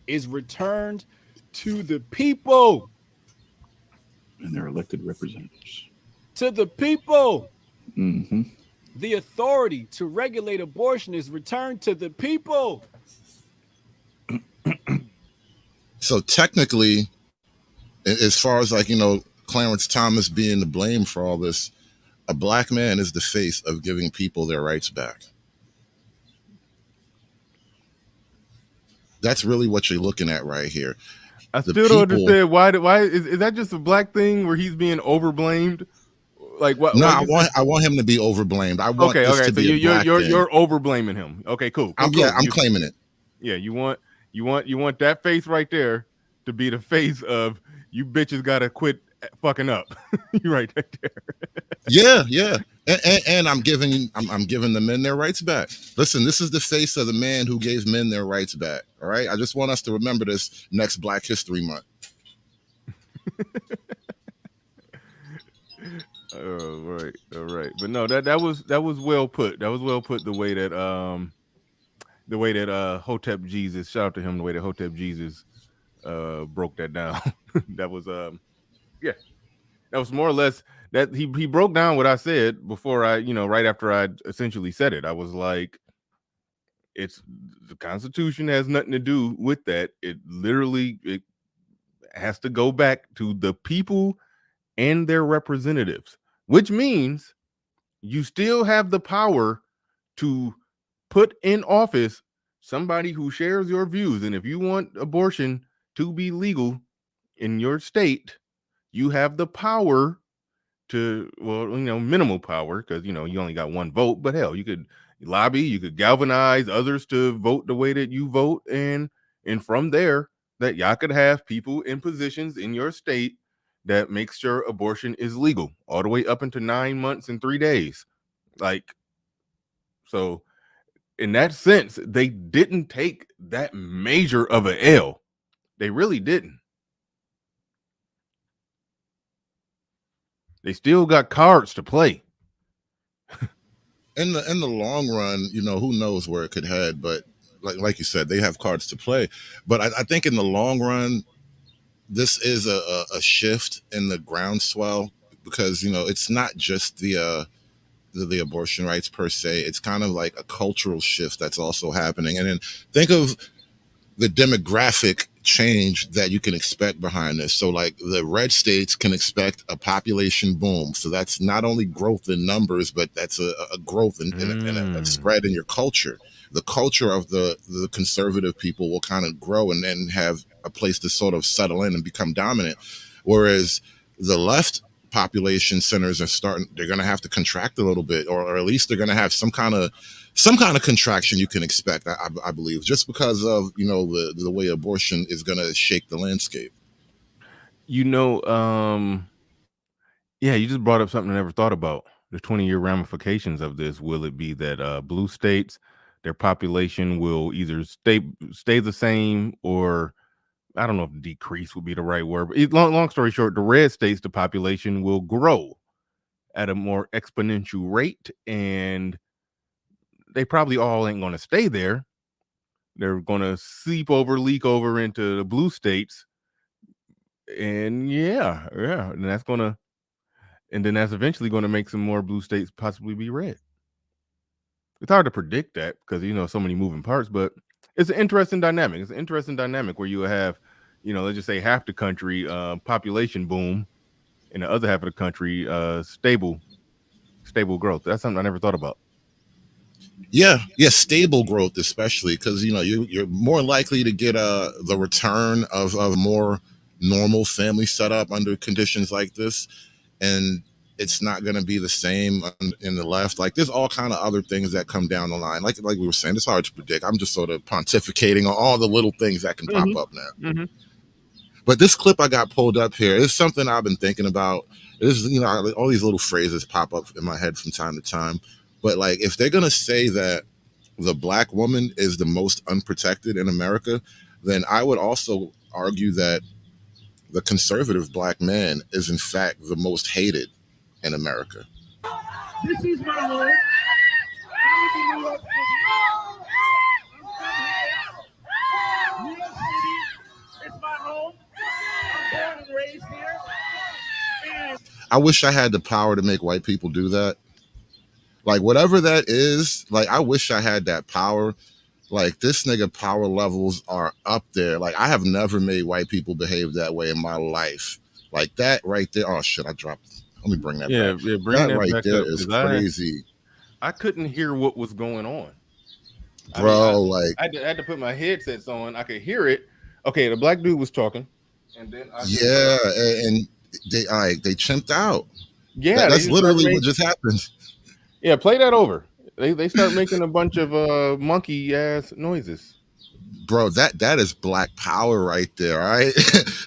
is returned to the people. And their elected representatives. To the people. The authority to regulate abortion is returned to the people. So technically, as far as Clarence Thomas being to blame for all this. A black man is the face of giving people their rights back. That's really what you're looking at right here. I still don't understand why is that just a black thing where he's being overblamed? Like what? No, I want him to be overblamed. I want this to be a black thing. You're overblaming him. Okay, cool. I'm claiming it. Yeah, you want that face right there to be the face of you bitches gotta quit fucking up. You right there. Yeah. And I'm giving the men their rights back. Listen, this is the face of the man who gave men their rights back. All right. I just want us to remember this next Black History Month. All right. But no, that was well put. That was well put the way that Hotep Jesus, shout out to him, the way that Hotep Jesus broke that down. That was that was more or less that he broke down what I said before right after I essentially said it. I was like, it's the Constitution has nothing to do with that. It has to go back to the people and their representatives, which means you still have the power to put in office somebody who shares your views. And if you want abortion to be legal in your state, you have the power to, minimal power, because, you only got one vote, but hell, you could lobby, you could galvanize others to vote the way that you vote. And from there, that y'all could have people in positions in your state that makes sure abortion is legal all the way up into 9 months and 3 days. Like, so in that sense, they didn't take that major of an L. They really didn't. They still got cards to play. In the long run, who knows where it could head, but like you said, they have cards to play. But I think in the long run, this is a shift in the groundswell, because it's not just the abortion rights per se. It's kind of like a cultural shift that's also happening. And then think of the demographic change that you can expect behind this. So like the red states can expect a population boom. So that's not only growth in numbers, but that's a growth in a spread in your culture. The culture of the conservative people will kind of grow and then have a place to sort of settle in and become dominant. Whereas the left population centers they're going to have to contract a little bit, or at least they're going to have some kind of contraction you can expect, I believe, just because of, the way abortion is going to shake the landscape. You just brought up something I never thought about. The 20-year ramifications of this. Will it be that blue states, their population will either stay the same, or I don't know if decrease would be the right word, but long story short, the red states, the population will grow at a more exponential rate, and they probably all ain't going to stay there. They're going to leak over into the blue states. And and that's eventually going to make some more blue states possibly be red. It's hard to predict that because, so many moving parts, but it's an interesting dynamic. It's an interesting dynamic where you have, let's just say half the country population boom, and the other half of the country stable growth. That's something I never thought about. Yeah, stable growth, especially because you're more likely to get the return of a more normal family setup under conditions like this, and it's not going to be the same in the left. Like there's all kind of other things that come down the line. Like we were saying, it's hard to predict. I'm just sort of pontificating on all the little things that can pop up now. Mm-hmm. But this clip I got pulled up here is something I've been thinking about. Is all these little phrases pop up in my head from time to time. But like, if they're going to say that the black woman is the most unprotected in America, then I would also argue that the conservative black man is in fact the most hated in America. This is my home. I live in New York City. New York City is my home. I'm born and raised here. And I wish I had the power to make white people do that. Like whatever that is, like I wish I had that power. Like this nigga power levels are up there. Like I have never made white people behave that way in my life. Like that right there. Oh shit, I dropped. Let me bring that back. Bring that right back there up, is 'cause crazy. I couldn't hear what was going on. Bro, I had to put my headsets on. I could hear it. Okay, the black dude was talking, and then and they chimped out. Yeah, that's literally what just happened. Yeah, play that over. They start making a bunch of monkey ass noises. Bro, that is black power right there, all right?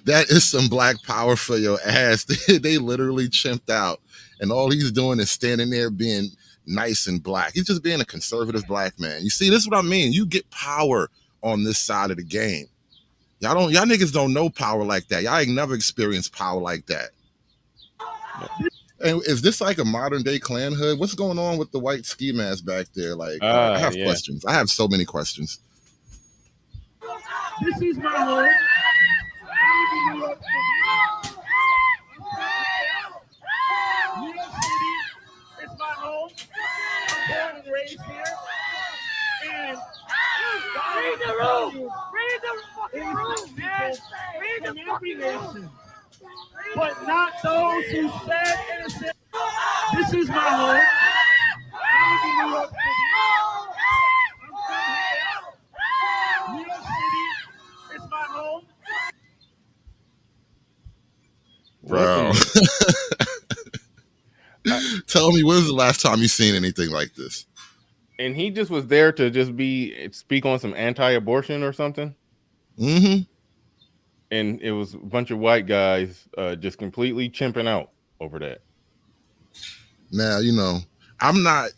That is some black power for your ass. They literally chimped out, and all he's doing is standing there being nice and black. He's just being a conservative black man. You see, this is what I mean. You get power on this side of the game. Y'all niggas don't know power like that. Y'all ain't never experienced power like that. And is this like a modern day Klan hood? What's going on with the white ski mask back there? Like, I have questions. I have so many questions. This is my home. New York City is my home. I'm born and raised here. And read the room. Read the fucking room, man. Read the fucking room. But not those who said innocent. This is my home. I live in New York City. New York City is my home. Bro. Tell me, when was the last time you seen anything like this? And he just was there to just speak on some anti-abortion or something. Mm-hmm. And it was a bunch of white guys just completely chimping out over that. Now, I'm not,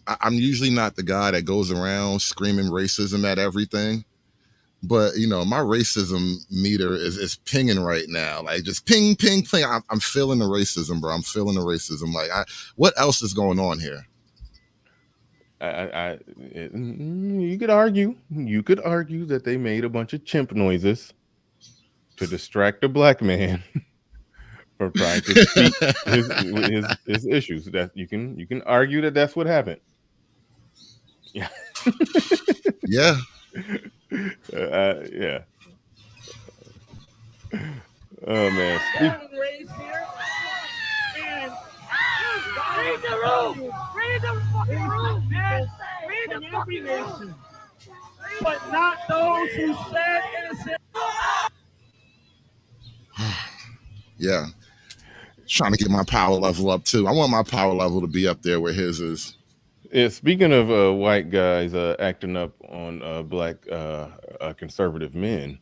I'm usually not the guy that goes around screaming racism at everything. But, my racism meter is pinging right now. Like, just ping, ping, ping. I'm feeling the racism, bro. I'm feeling the racism. Like, what else is going on here? You could argue that they made a bunch of chimp noises to distract a black man from trying to speak his issues. That you can argue that that's what happened. Yeah. Yeah. Yeah. Oh man. Read the room. Read the fucking room, man. Read the fucking room. But not those who said innocent. Yeah. Trying to get my power level up too. I want my power level to be up there where his is. Yeah, speaking of white guys acting up on black conservative men,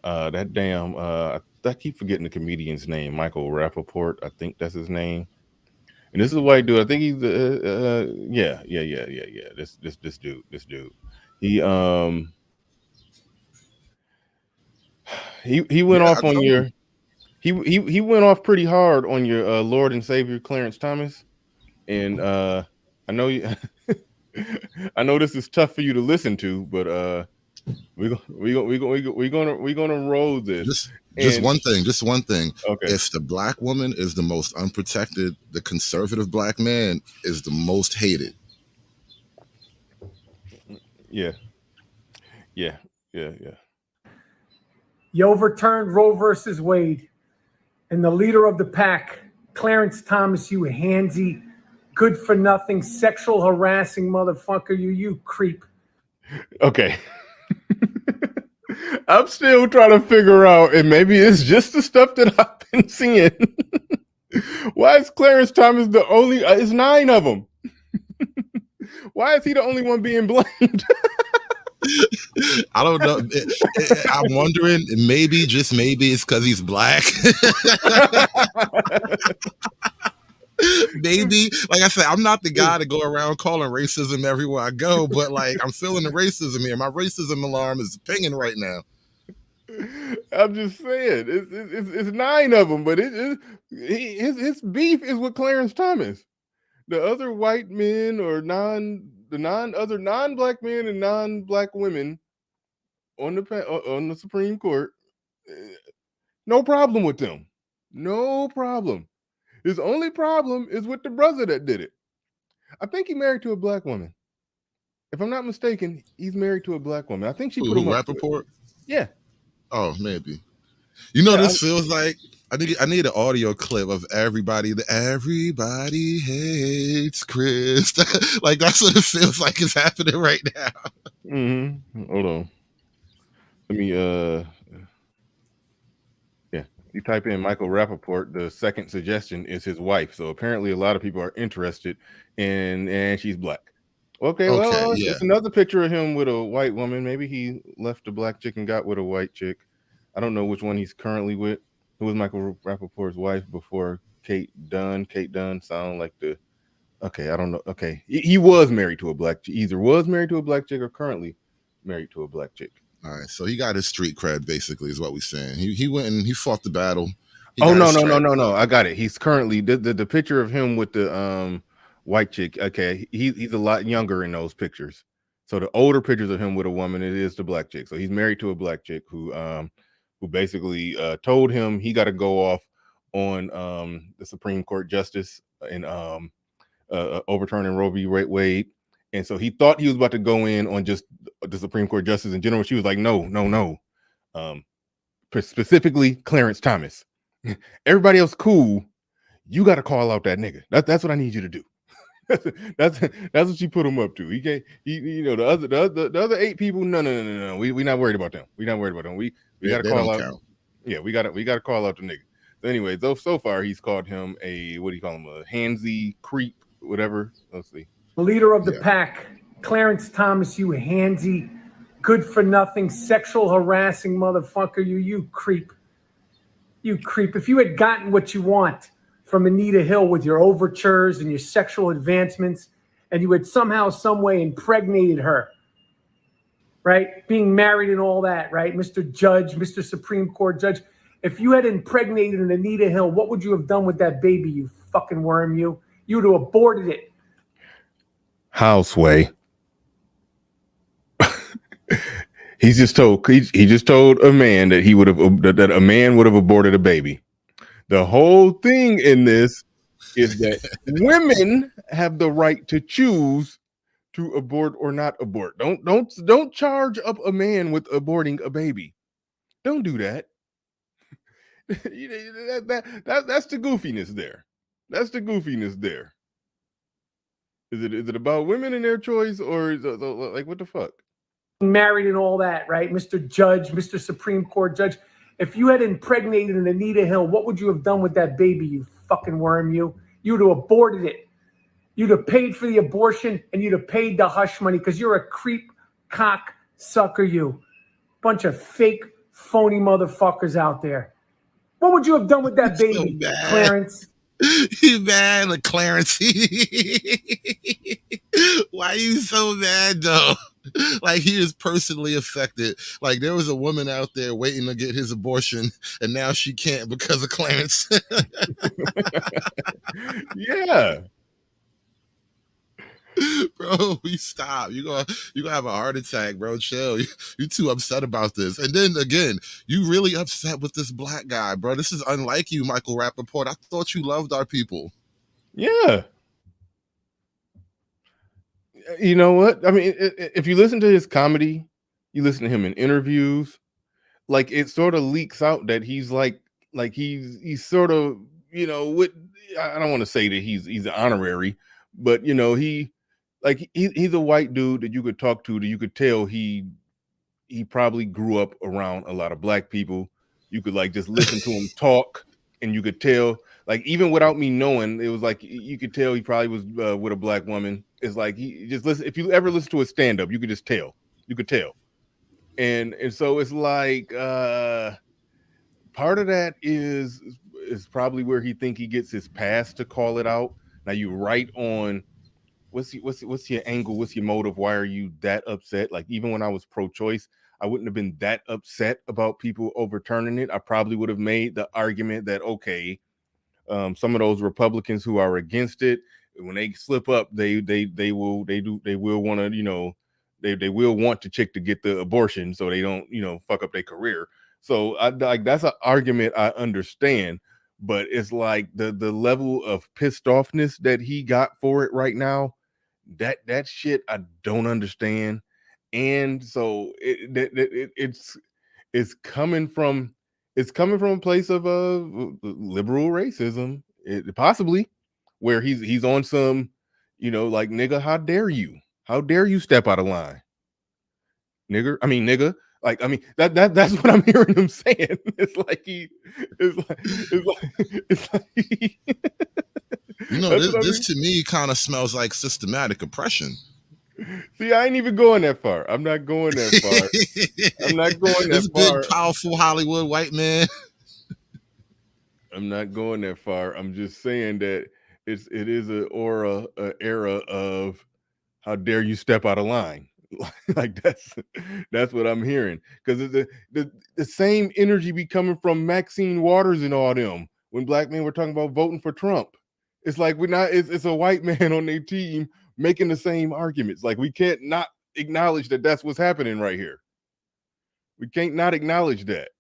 that damn I keep forgetting the comedian's name, Michael Rappaport. I think that's his name. And this is a white dude. I think he's yeah. This dude. He went off on your he went off pretty hard on your Lord and Savior Clarence Thomas, and I know you. I know this is tough for you to listen to, but we're gonna roll this. Just one thing. Okay. If the black woman is the most unprotected, the conservative black man is the most hated. Yeah. You overturned Roe versus Wade, and the leader of the pack, Clarence Thomas, you handsy, good for nothing, sexual harassing motherfucker, you creep. Okay. I'm still trying to figure out, and maybe it's just the stuff that I've been seeing. Why is Clarence Thomas the only? It's 9 of them. Why is he the only one being blamed? I don't know. I'm wondering, maybe, just maybe, it's because he's black. Maybe, like I said, I'm not the guy to go around calling racism everywhere I go, but like I'm feeling the racism here. My racism alarm is pinging right now. I'm just saying, it's 9 of them, but his beef is with Clarence Thomas. The other white men or other non-black men and non-black women on the Supreme Court, no problem with them. No problem. His only problem is with the brother that did it. I think he married to a black woman. If I'm not mistaken, he's married to a black woman. I think she put him up. Rappaport? Yeah. Oh, maybe. This feels like I need an audio clip of everybody hates Chris. Like that's what it feels like is happening right now. Hold on. Let me yeah. You type in Michael Rappaport, the second suggestion is his wife. So apparently a lot of people are interested and she's black. Okay, well, yeah. it's another picture of him with a white woman. Maybe he left a black chick and got with a white chick. I don't know which one he's currently with. Who was Michael Rappaport's wife before Kate Dunn? Kate Dunn sound like the okay, I don't know. Okay. He was married to a black chick. Either was married to a black chick or currently married to a black chick. All right, so he got his street cred, basically, is what we're saying. He went and he fought the battle. No. I got it. He's currently the picture of him with the white chick. Okay, he's a lot younger in those pictures. So the older pictures of him with a woman, it is the black chick. So he's married to a black chick who basically told him he got to go off on the Supreme Court justice and overturning Roe v. Wade. And so he thought he was about to go in on just the Supreme Court justice in general. She was like, no. Specifically, Clarence Thomas. Everybody else cool. You got to call out that nigga. That's what I need you to do. that's what she put him up to. The other 8 people. No. We not worried about them. We not worried about them. We got to call out. Count. Yeah, we got to call out the nigga. So anyway, so far he's called him a what do you call him, a handsy creep, whatever. Let's see. Leader of the pack, Clarence Thomas, you handsy, good for nothing, sexual harassing motherfucker, you creep. You creep. If you had gotten what you want from Anita Hill with your overtures and your sexual advancements, and you had somehow, some way impregnated her, right? Being married and all that, right? Mr. Judge, Mr. Supreme Court Judge. If you had impregnated an Anita Hill, what would you have done with that baby, you fucking worm, you? You would have aborted it. Houseway. He just told a man that he would have that a man would have aborted a baby. The whole thing in this is that women have the right to choose to abort or not abort. Don't charge up a man with aborting a baby. Don't do that. That's the goofiness there. That's the goofiness there. Is it about women and their choice, or is it, like, what the fuck? Married and all that, right? Mr. Judge, Mr. Supreme Court Judge. If you had impregnated an Anita Hill, what would you have done with that baby, you fucking worm, you? You would have aborted it. You'd have paid for the abortion and you'd have paid the hush money because you're a creep cock sucker, you. Bunch of fake, phony motherfuckers out there. What would you have done with that baby, so Clarence? You mad, like Clarence? Why are you so mad, though? Like he is personally affected. Like there was a woman out there waiting to get his abortion, and now she can't because of Clarence. Yeah. Bro, we stop. You gonna have a heart attack, bro. Chill. You too upset about this. And then again, you really upset with this black guy, bro. This is unlike you, Michael Rappaport. I thought you loved our people. Yeah. You know what? I mean, if you listen to his comedy, you listen to him in interviews, like it sort of leaks out that he's like he's sort of, you know, what I don't want to say that he's an honorary, but you know, he's a white dude that you could talk to, that you could tell he probably grew up around a lot of black people. You could like just listen to him talk, and you could tell, like, even without me knowing, it was like you could tell he probably was with a black woman. It's like he just listen. If you ever listen to a stand-up, you could just tell. You could tell, and so it's like part of that is probably where he think he gets his pass to call it out. Now you write on what's your angle? What's your motive? Why are you that upset? Like even when I was pro-choice, I wouldn't have been that upset about people overturning it. I probably would have made the argument that, okay, some of those Republicans who are against it, when they slip up, they will want to, you know, they will want the chick to get the abortion so they don't, you know, fuck up their career. So that's an argument I understand, but it's like the level of pissed offness that he got for it right now, that shit I don't understand. And so it's coming from it's coming from a place of liberal racism, possibly, where he's on some, like, nigga, how dare you step out of line, nigga. Like, that's what I'm hearing him saying. It's like this to me kind of smells like systematic oppression. See, I ain't even going that far. I'm not going that far. I'm not going that far. Big, powerful Hollywood white man. I'm not going that far. I'm just saying that it is an era of how dare you step out of line. Like that's what I'm hearing, because the same energy be coming from Maxine Waters and all them when black men were talking about voting for Trump. It's like it's a white man on their team making the same arguments. Like, we can't not acknowledge that that's what's happening right here. We can't not acknowledge that.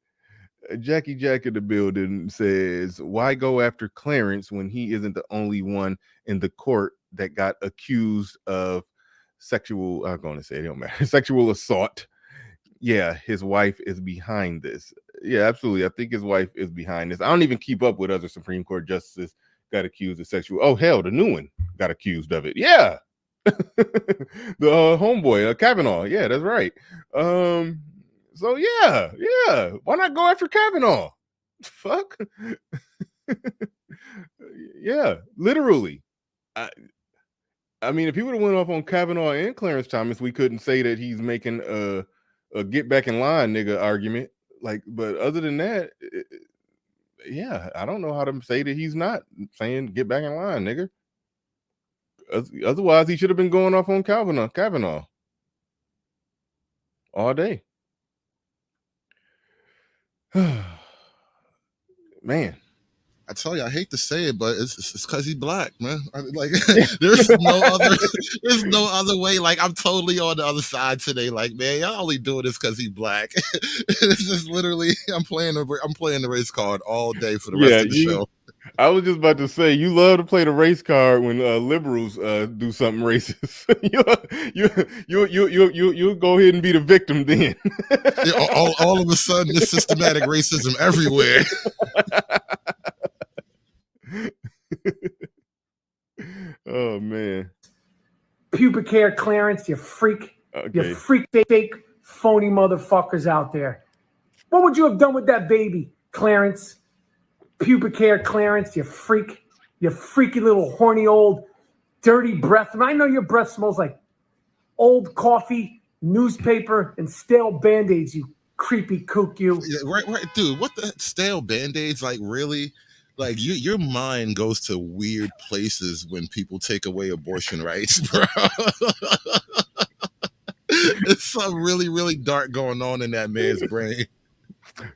Jackie Jack in the building says, why go after Clarence when he isn't the only one in the court that got accused of sexual, I'm going to say it don't matter, sexual assault? Yeah, his wife is behind this. Yeah, absolutely. I think his wife is behind this. I don't even keep up with other Supreme Court justices got accused of sexual. Oh, hell, the new one got accused of it. Yeah. The homeboy, Kavanaugh. Yeah, that's right. So yeah. Why not go after Kavanaugh? Fuck. Yeah, literally. I mean, if he would have went off on Kavanaugh and Clarence Thomas, we couldn't say that he's making a get back in line nigga argument. Like, but other than that, yeah, I don't know how to say that he's not saying get back in line, nigga. Otherwise, he should have been going off on Kavanaugh all day. Man, I tell you, I hate to say it, but it's because he's black, man. Like, there's no other way. Like, I'm totally on the other side today. Like, man, y'all only doing this because he's black. This is literally, I'm playing the race card all day for the rest of the show. I was just about to say, you love to play the race card when liberals do something racist. you go ahead and be the victim then. all of a sudden, there's systematic racism everywhere. Oh man. Pubic hair Clarence, you freak. Okay. You freak fake phony motherfuckers out there. What would you have done with that baby, Clarence? Pubic hair Clarence, you freak. You freaky little horny old dirty breath. I know your breath smells like old coffee, newspaper, and stale Band-Aids, you creepy kook, you. Yeah, right, dude. What the stale Band-Aids? Like, really? Like, your mind goes to weird places when people take away abortion rights, bro. It's something really, really dark going on in that man's brain.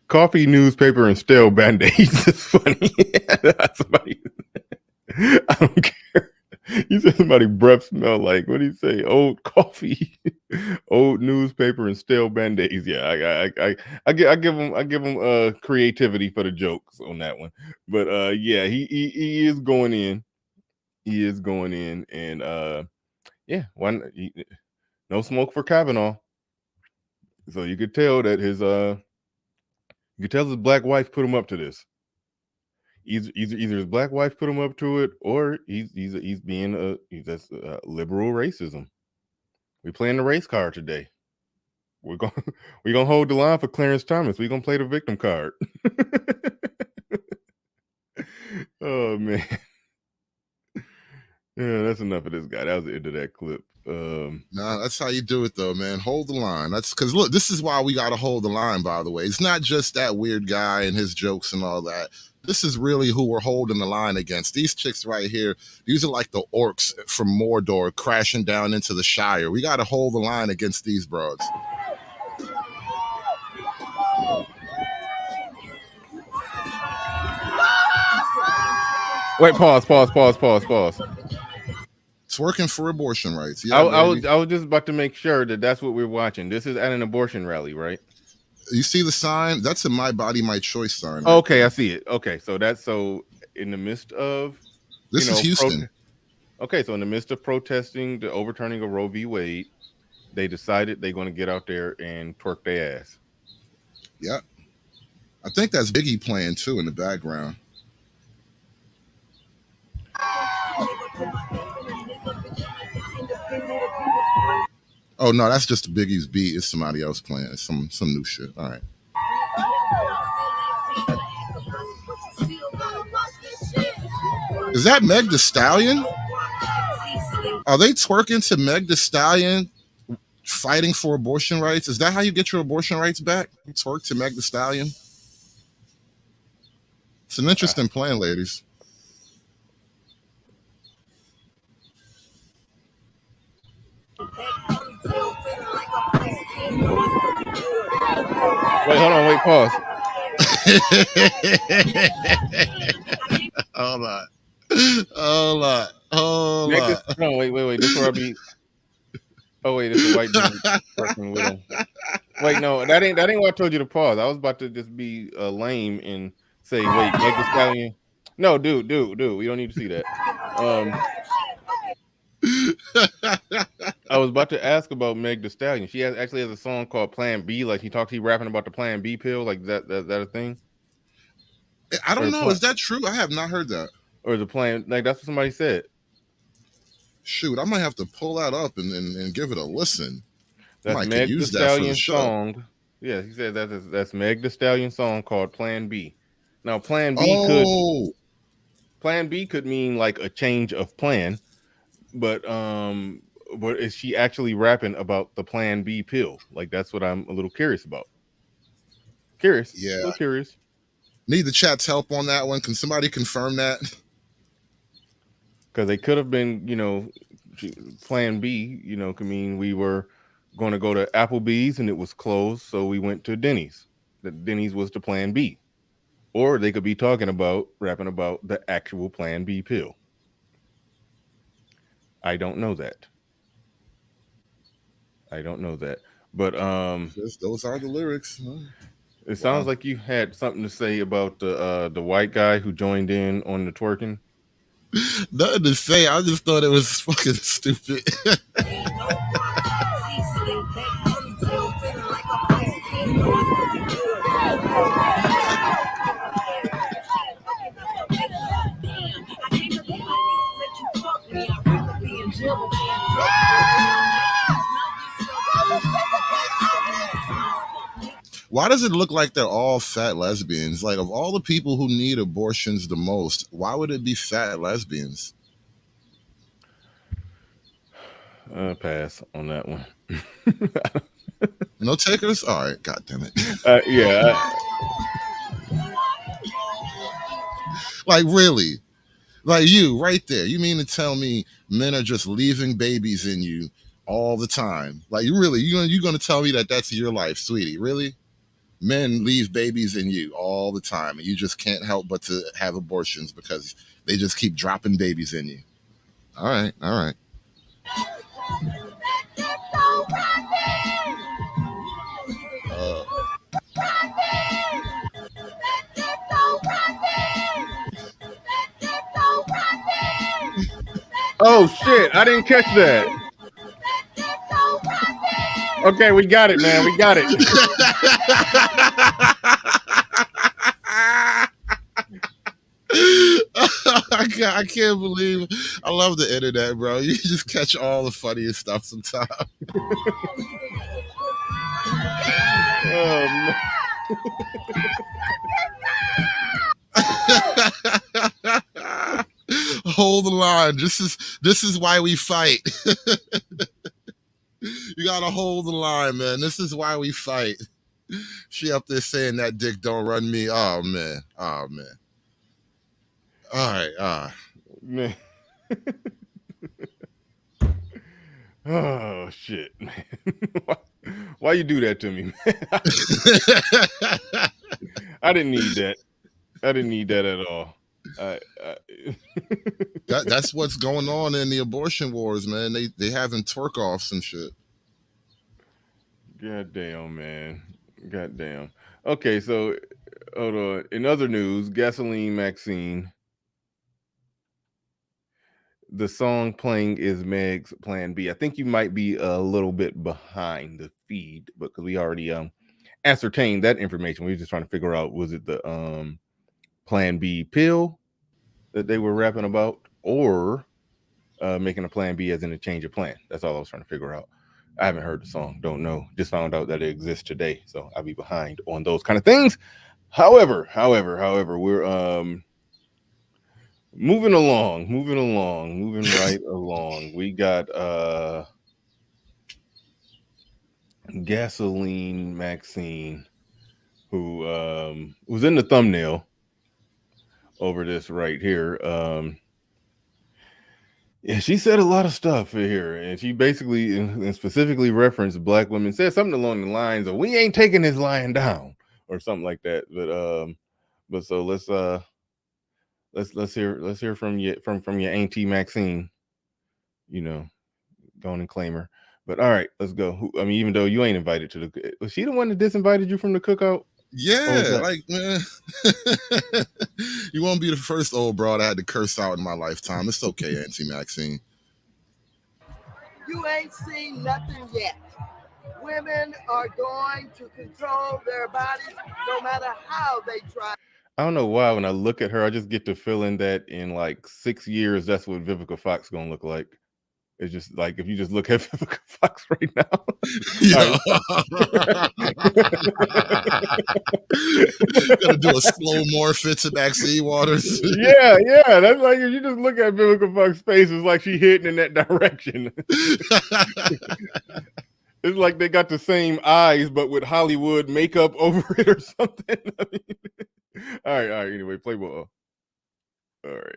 Coffee, newspaper, and stale Band-Aids is funny. Somebody, I don't care. You said somebody's breath smell like, what do you say? Old coffee, old newspaper, and stale Band-Aids. Yeah, I give him creativity for the jokes on that one. But yeah, he is going in. He is going in, and yeah, no smoke for Kavanaugh. So you could tell that his black wife put him up to this. Either his black wife put him up to it, or he's being that's liberal racism. We're playing the race card today. We're gonna hold the line for Clarence Thomas. We're gonna play the victim card. Oh man. Yeah, that's enough of this guy. That was the end of that clip. Nah, that's how you do it, though, man. Hold the line. That's because, look, this is why we got to hold the line, by the way. It's not just that weird guy and his jokes and all that. This is really who we're holding the line against. These chicks right here, these are like the orcs from Mordor crashing down into the Shire. We got to hold the line against these broads. Wait, pause. It's working for abortion rights. Yeah, I was just about to make sure that that's what we're watching. This is at an abortion rally, right? You see the sign? That's a My Body, My Choice sign. Right? Okay, I see it. Okay, so in the midst of this is Houston. Okay, so in the midst of protesting the overturning of Roe v. Wade, they decided they're going to get out there and twerk their ass. Yeah. I think that's Biggie playing too in the background. Oh no, that's just Biggie's beat. It's somebody else playing. It's some new shit. All right. Is that Meg Thee Stallion? Are they twerking to Meg Thee Stallion fighting for abortion rights? Is that how you get your abortion rights back? You twerk to Meg Thee Stallion? It's an interesting plan, ladies. Wait, hold on. Wait, pause. Hold on. Hold on. Hold on. No, wait. This is where I be. Oh wait, it's a white dude working with him. Wait, no, that ain't what I told you to pause. I was about to just be lame and say, wait, Meg Thee Stallion. No, dude, we don't need to see that. I was about to ask about Meg Thee Stallion. She actually has a song called Plan B. Like he rapping about the Plan B pill. Like that a thing? I don't know. Is that true? I have not heard that. Or the plan? Like that's what somebody said. Shoot, I might have to pull that up and give it a listen. That's Meg Thee Stallion song. Yeah, he said that's Meg Thee Stallion song called Plan B. Now Plan B could mean like a change of plan, but is she actually rapping about the Plan B pill? Like that's what I'm a little curious about. Yeah. A little curious. Need the chat's help on that one. Can somebody confirm that? Because they could have been, Plan B, could mean we were going to go to Applebee's and it was closed, so we went to Denny's. That Denny's was the Plan B. Or they could be rapping about the actual Plan B pill. I don't know that. But those are the lyrics. It sounds like you had something to say about the white guy who joined in on the twerking. Nothing to say. I just thought it was fucking stupid. Why does it look like they're all fat lesbians? Like, of all the people who need abortions the most, why would it be fat lesbians? Pass on that one. No takers? All right, God damn it. Yeah. Like, really? Like, you, right there. You mean to tell me men are just leaving babies in you all the time? Like, you're going to tell me that that's your life, sweetie? Really? Men leave babies in you all the time, and you just can't help but to have abortions because they just keep dropping babies in you. All right. Oh shit! I didn't catch that. Okay, we got it, man. We got it. I can't believe I love the internet, bro. You just catch all the funniest stuff sometimes. Hold the line. This is why we fight. You gotta hold the line, man. This is why we fight. She up there saying that dick don't run me. Oh man. All right. Man. Oh shit, man. Why you do that to me, man? I didn't need that. I didn't need that at all. That's what's going on in the abortion wars, man. They having twerk offs and shit. God damn, man. God damn. Okay, so hold on. In other news, Gasoline Maxine. The song playing is Meg's Plan B. I think you might be a little bit behind the feed because we already ascertain that information. We were just trying to figure out, was it the Plan B pill that they were rapping about, or making a Plan B as in a change of plan? That's all I was trying to figure out. I haven't heard the song, don't know. Just found out that it exists today, so I'll be behind on those kind of things. However, we're moving right along. We got Gasoline Maxine, who was in the thumbnail over this right here. Yeah, she said a lot of stuff here, and she basically and specifically referenced black women. Said something along the lines of "We ain't taking this lying down" or something like that. But so let's hear from your auntie Maxine. You know, go on and claim her. But all right, let's go. I mean, even though you ain't invited to the, was she the one that disinvited you from the cookout? Yeah, like, man, you won't be the first old broad I had to curse out in my lifetime. It's okay, Auntie Maxine. You ain't seen nothing yet. Women are going to control their bodies no matter how they try. I don't know why when I look at her, I just get the feeling that in like 6 years, that's what Vivica Fox gonna look like. It's just like, if you just look at Vivica Fox right now. Gotta do a slow morph to Maxine Waters. Yeah. That's like, if you just look at Vivica Fox's face, it's like she heading in that direction. It's like they got the same eyes, but with Hollywood makeup over it or something. I mean, all right. Anyway, play ball. All right.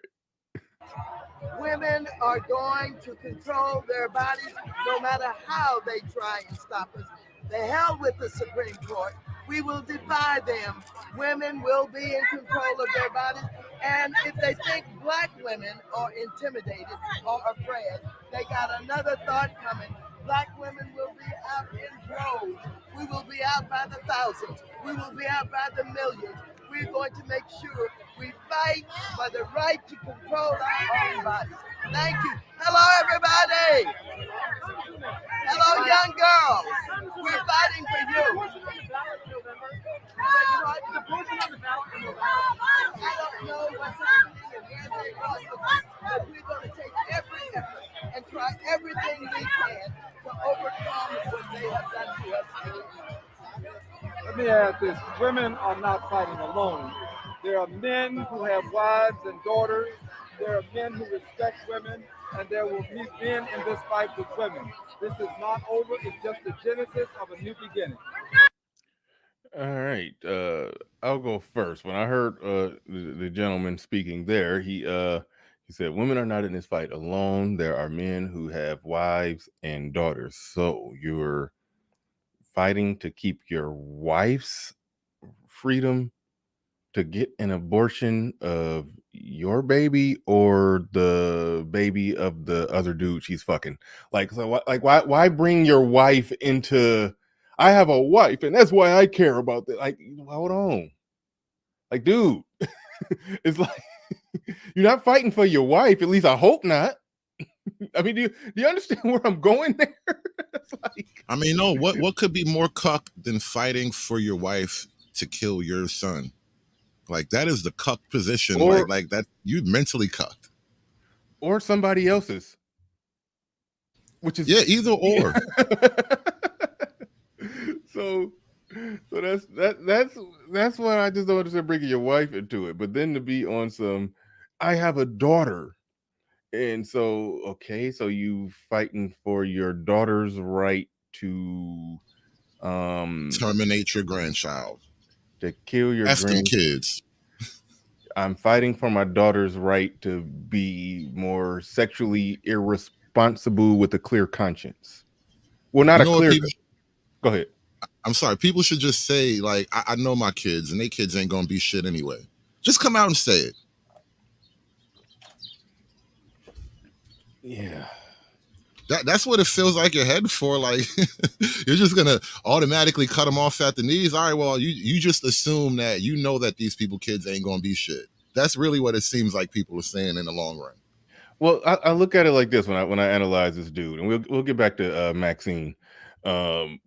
Women are going to control their bodies no matter how they try and stop us. The hell with the Supreme Court. We will defy them. Women will be in control of their bodies. And if they think black women are intimidated or afraid, they got another thought coming. Black women will be out in droves. We will be out by the thousands. We will be out by the millions. We're going to make sure we fight for the right to control our own bodies. Thank you. Hello, everybody. Hello, young girls. We're fighting for you. I don't know what's happening and where they are, but we're going to take every effort and try everything we can to overcome what they have done to us. Let me add this. Women are not fighting alone. There are men who have wives and daughters. There are men who respect women, and there will be men in this fight with women. This is not over. It's just the genesis of a new beginning. All right. I'll go first. When I heard the gentleman speaking there, he said, women are not in this fight alone. There are men who have wives and daughters. So you're fighting to keep your wife's freedom to get an abortion of your baby or the baby of the other dude she's fucking. Like, so why bring your wife into, I have a wife and that's why I care about that. Like, hold on. Like, dude, it's like, you're not fighting for your wife. At least I hope not. I mean, do you understand where I'm going there? Like, I mean, no, what could be more cuck than fighting for your wife to kill your son? Like, that is the cuck position. Or, like that, you mentally cucked. Or somebody else's. Which is, yeah, either or. So that's why I just don't understand bringing your wife into it. But then to be on some, I have a daughter. And so, okay, so you fighting for your daughter's right to terminate your grandchild, to kill your kids. I'm fighting for my daughter's right to be more sexually irresponsible with a clear conscience. Well, not a clear. Go ahead. I'm sorry. People should just say, like, I know my kids, and they kids ain't gonna be shit anyway. Just come out and say it. Yeah. That's what it feels like you're heading for. Like, you're just gonna automatically cut them off at the knees. All right, well, you just assume that you know that these kids ain't gonna be shit. That's really what it seems like people are saying in the long run. Well, I look at it like this when I analyze this dude, and we'll get back to Maxine. When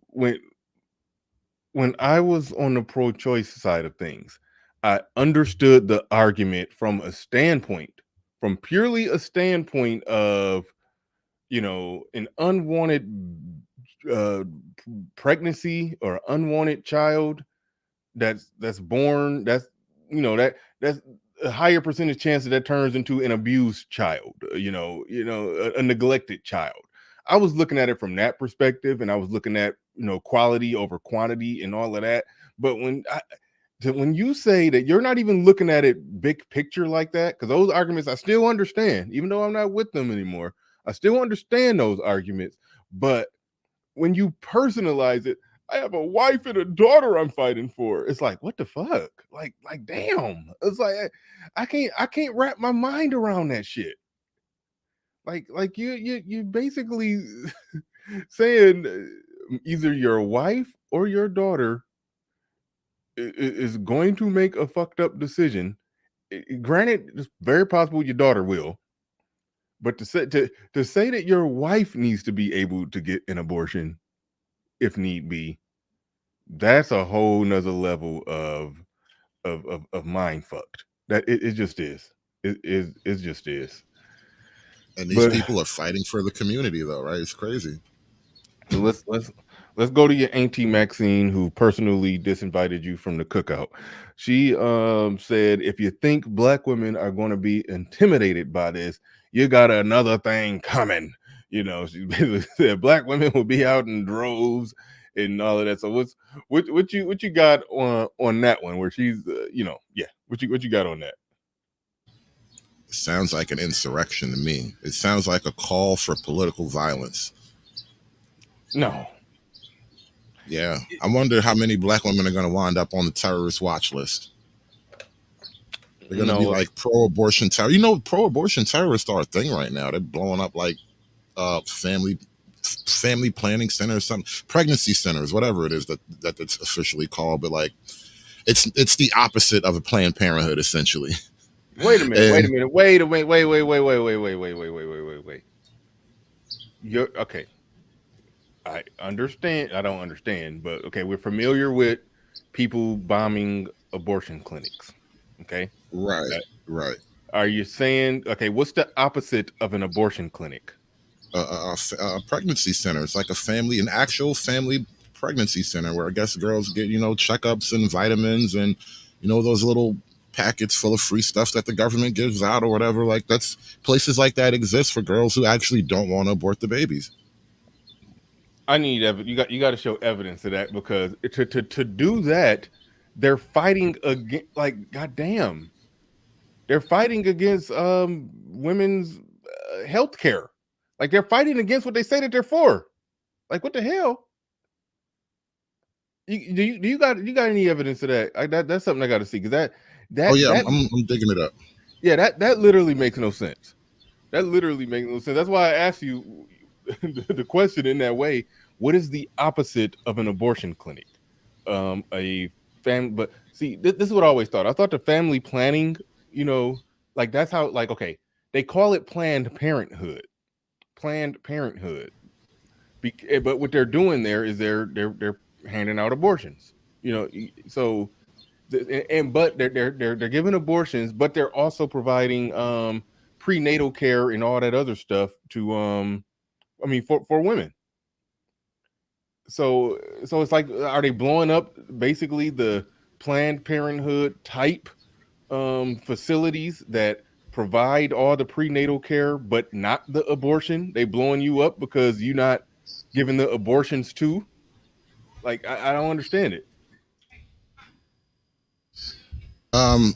when I was on the pro-choice side of things, I understood the argument from purely a standpoint of, an unwanted pregnancy or unwanted child that's born. That's that's a higher percentage chance that turns into an abused child. A neglected child. I was looking at it from that perspective, and I was looking at quality over quantity and all of that. But when you say that you're not even looking at it big picture like that, because those arguments I still understand, even though I'm not with them anymore, I still understand those arguments. But when you personalize it, I have a wife and a daughter I'm fighting for. It's like, what the fuck? Like damn. It's like I can't wrap my mind around that shit. Like you basically saying either your wife or your daughter is going to make a fucked up decision. Granted, it's very possible your daughter will, but to say that your wife needs to be able to get an abortion if need be, that's a whole nother level of mind fucked. That it just is. It just is. And these people are fighting for the community, though, right? It's crazy. Let's go to your auntie Maxine, who personally disinvited you from the cookout. She said, if you think black women are going to be intimidated by this, you got another thing coming. She basically said black women will be out in droves and all of that. So what you got on that one? Where she's what you got on that? Sounds like an insurrection to me. It sounds like a call for political violence. No. Yeah. I wonder how many black women are going to wind up on the terrorist watch list. They're going to be like pro-abortion terror. Pro-abortion terrorists are a thing right now. They're blowing up like family planning centers, pregnancy centers, whatever it is that it's officially called. But like, it's the opposite of a Planned Parenthood, essentially. Wait a minute. You're okay. I understand. I don't understand, but okay, we're familiar with people bombing abortion clinics. Okay. Right. Are you saying, okay, what's the opposite of an abortion clinic? A pregnancy center. It's like an actual family pregnancy center where I guess girls get, checkups and vitamins and, those little packets full of free stuff that the government gives out or whatever. Like that's places like that exist for girls who actually don't want to abort the babies. I need evidence. You got to show evidence of that, because to do that, they're fighting against, like, goddamn, they're fighting against women's health care. Like they're fighting against what they say that they're for. Like what the hell? Do you got any evidence of that? That's something I got to see, because I'm digging it up. Yeah, that literally makes no sense. That literally makes no sense. That's why I asked you the question in that way. What is the opposite of an abortion clinic? A family, but see, this is what I always thought. I thought the family planning, like that's how, like, okay, they call it Planned Parenthood. Planned Parenthood. But what they're doing there is they're handing out abortions. So but they're giving abortions, but they're also providing prenatal care and all that other stuff to for women. So it's like, are they blowing up basically the Planned Parenthood type facilities that provide all the prenatal care but not the abortion? They blowing you up because you're not giving the abortions too? Like I don't understand it.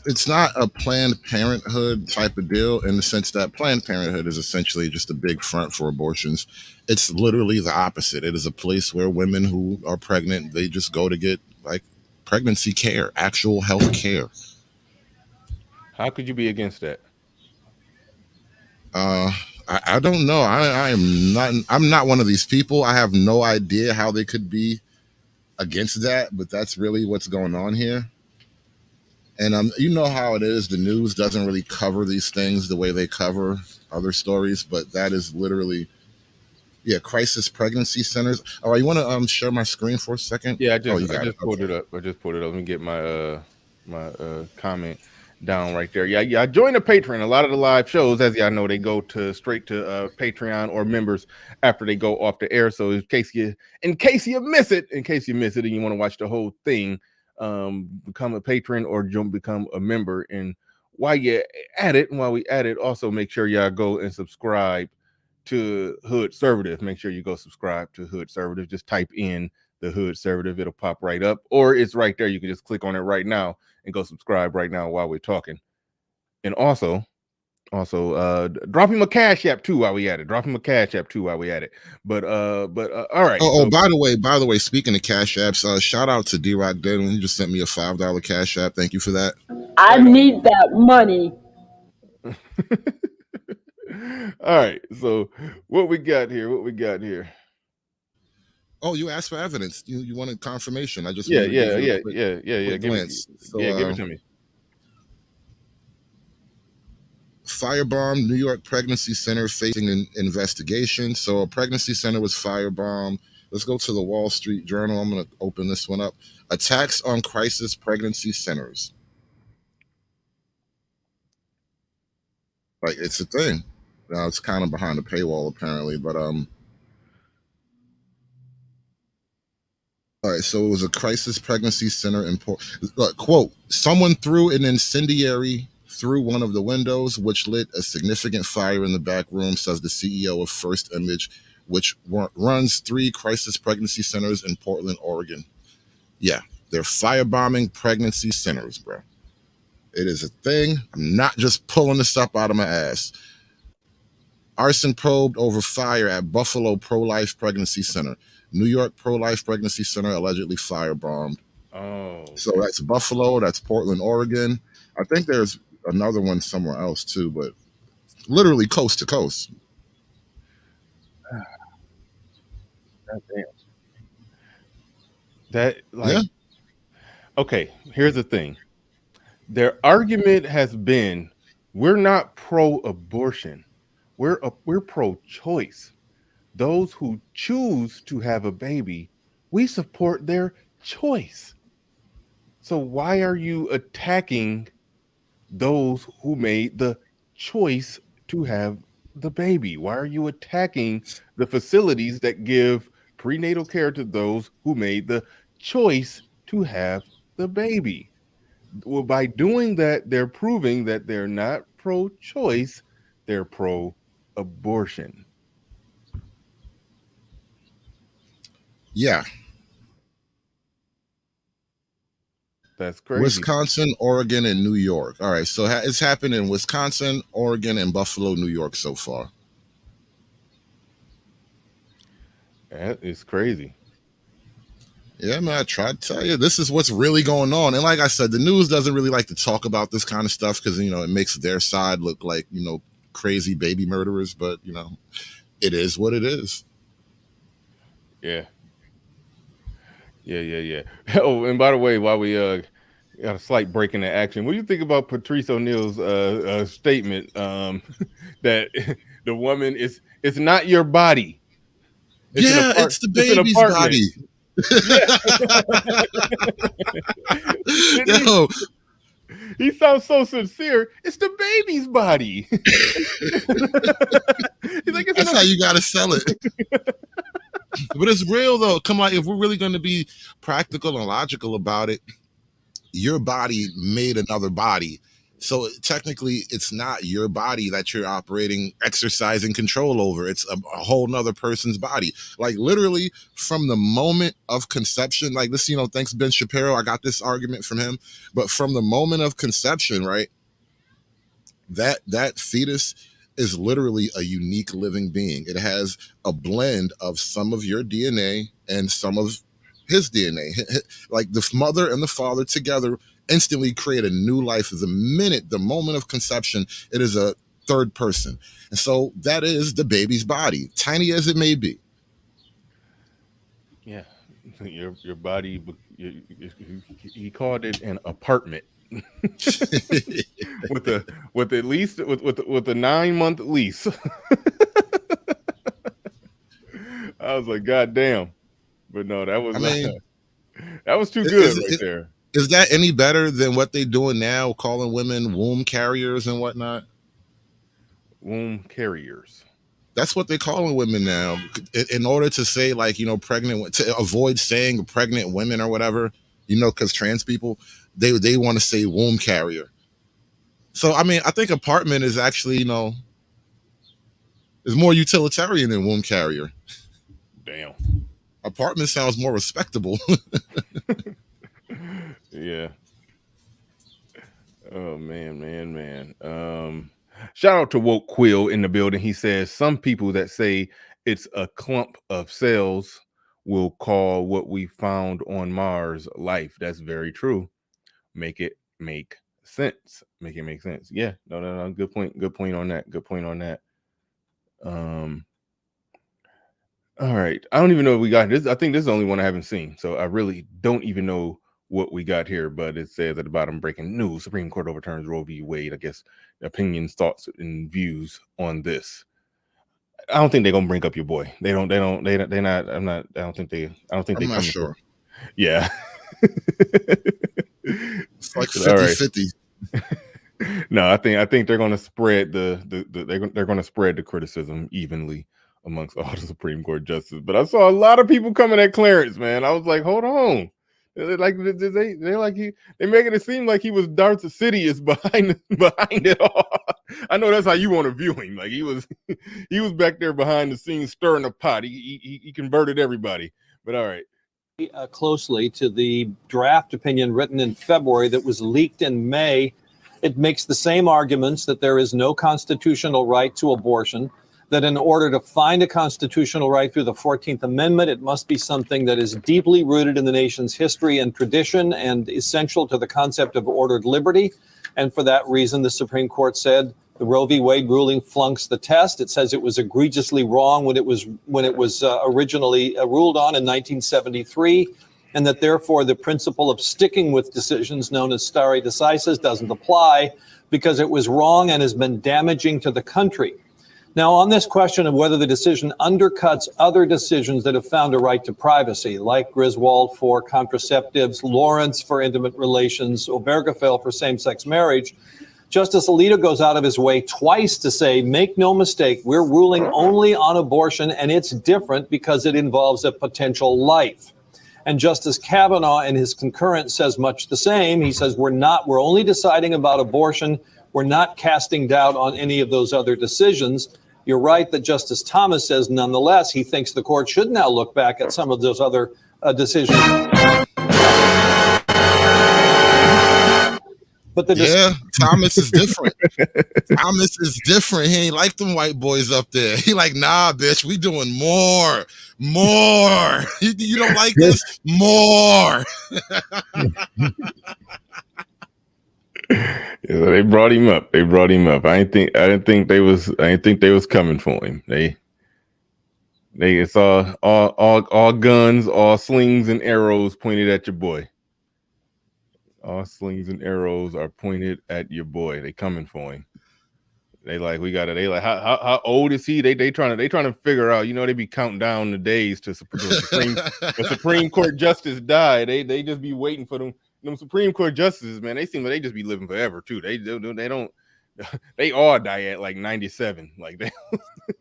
It's not a Planned Parenthood type of deal, in the sense that Planned Parenthood is essentially just a big front for abortions. It's literally the opposite. It is a place where women who are pregnant, they just go to get like pregnancy care, actual health care. How could you be against that? I don't know. I'm not one of these people. I have no idea how they could be against that, but that's really what's going on here. And you know how it is. The news doesn't really cover these things the way they cover other stories, but that is literally, Yeah, crisis pregnancy centers. All right, you want to share my screen for a second? Yeah, I You got just pulled it up. I just pulled it up. Let me get my comment down right there. Yeah. I joined a Patreon. A lot of the live shows, as y'all know, they go to straight to Patreon or members after they go off the air. So in case you miss it, and you want to watch the whole thing, become a patron or become a member. And while we at it, also make sure y'all go and subscribe to Hood Servative. Make sure you go subscribe to Hood Servative. Just type in the Hood Servative, it'll pop right up, or it's right there. You can just click on it right now and go subscribe right now while we're talking. And also drop him a Cash App too while we at it. But all right. By the way, speaking of Cash Apps, shout out to D-Rock Denton. He just sent me a $5 Cash App. Thank you for that. I need that money. All right, so what we got here? Oh, you asked for evidence. You wanted confirmation. I just yeah. Give it to me. Firebombed New York Pregnancy Center facing an investigation. So a pregnancy center was firebombed. Let's go to the Wall Street Journal. I'm going to open this one up. Attacks on crisis pregnancy centers. Like, it's a thing. Now it's kind of behind the paywall apparently, but all right, so it was a crisis pregnancy center in quote, someone threw an incendiary through one of the windows, which lit a significant fire in the back room, says the CEO of First Image, which runs 3 crisis pregnancy centers in Portland, Oregon. Yeah, they're firebombing pregnancy centers, bro. It is a thing. I'm not just pulling this up out of my ass. Arson probed over fire at Buffalo Pro-Life Pregnancy Center. New York Pro-Life Pregnancy Center allegedly firebombed. Oh. Okay. So that's Buffalo. That's Portland, Oregon. I think there's another one somewhere else too, but literally coast to coast. God damn. Okay, here's the thing. Their argument has been, we're not pro-abortion. We're pro-choice. Those who choose to have a baby, we support their choice. So why are you attacking those who made the choice to have the baby? Why are you attacking the facilities that give prenatal care to those who made the choice to have the baby? Well, by doing that, they're proving that they're not pro-choice, they're pro-abortion. Yeah. That's crazy. Wisconsin, Oregon, and New York. All right, so it's happened in Wisconsin, Oregon, and Buffalo, New York so far. That is crazy. Yeah, man, I tried to tell you, this is what's really going on. And like I said, the news doesn't really like to talk about this kind of stuff because, it makes their side look like, crazy baby murderers. But, it is what it is. Yeah. Oh, and by the way, while we got a slight break in the action, what do you think about Patrice O'Neal's statement that the woman it's not your body? It's the baby's body. Yo. He sounds so sincere. It's the baby's body. He's like, that's how you gotta sell it. But it's real though. Come on, if we're really going to be practical and logical about it, your body made another body. So technically it's not your body that you're exercising control over. It's a whole nother person's body. Like literally from the moment of conception, like this, thanks Ben Shapiro, I got this argument from him, but from the moment of conception, right? That fetus is literally a unique living being. It has a blend of some of your DNA and some of his DNA. Like the mother and the father together instantly create a new life. The moment of conception, it is a third person. And so that is the baby's body, tiny as it may be. Yeah, your body, he called it an apartment. with a 9-month lease. I was like, God damn. But no, that was I mean, that was too good right there. Is that any better than what they're doing now, calling women womb carriers and whatnot? Womb carriers. That's what they're calling women now. In order to say, like, pregnant, to avoid saying pregnant women or whatever, because trans people, they want to say womb carrier. So, I mean, I think apartment is actually, is more utilitarian than womb carrier. Damn. Apartment sounds more respectable. Yeah. Oh, man. Shout out to Woke Quill in the building. He says some people that say it's a clump of cells will call what we found on Mars life. That's very true. Make it make sense. Make it make sense. Yeah. No. Good point. Good point on that. All right. I don't even know if we got this. I think this is the only one I haven't seen. So I really don't even know what we got here, but it says at the bottom, breaking news: Supreme Court overturns Roe v. Wade. I guess opinions, thoughts, and views on this. I don't think they're gonna bring up your boy. They're not. I don't think they. I'm not sure. Yeah. It's like 50-50. No, I think they're gonna spread they're gonna spread the criticism evenly amongst all the Supreme Court justices. But I saw a lot of people coming at Clarence, man. I was like, hold on. Like they making it seem like he was Darth Sidious behind it all. I know that's how you want to view him. Like he was back there behind the scenes stirring the pot. He converted everybody. But all right. Closely to the draft opinion written in February that was leaked in May. It makes the same arguments that there is no constitutional right to abortion, that in order to find a constitutional right through the 14th Amendment, it must be something that is deeply rooted in the nation's history and tradition and essential to the concept of ordered liberty. And for that reason, the Supreme Court said the Roe v. Wade ruling flunks the test. It says it was egregiously wrong when it was originally ruled on in 1973, and that therefore the principle of sticking with decisions known as stare decisis doesn't apply because it was wrong and has been damaging to the country. Now, on this question of whether the decision undercuts other decisions that have found a right to privacy, like Griswold for contraceptives, Lawrence for intimate relations, Obergefell for same-sex marriage, Justice Alito goes out of his way twice to say, make no mistake, we're ruling only on abortion, and it's different because it involves a potential life. And Justice Kavanaugh in his concurrence says much the same. He says, we're only deciding about abortion. We're not casting doubt on any of those other decisions. You're right that Justice Thomas says, nonetheless, he thinks the court should now look back at some of those other decisions. But Thomas is different. Thomas is different. He ain't like them white boys up there. He like, nah, bitch, we doing more. You don't like this? More. Yeah, they brought him up. I didn't think they was coming for him. It's all guns, all slings and arrows pointed at your boy. All slings and arrows are pointed at your boy. They coming for him. They like, how old is he? They trying to figure out. They be counting down the days to the Supreme Court justice die. They just be waiting for them Supreme Court justices, man. They seem like they just be living forever too. They all die at like 97. Like they.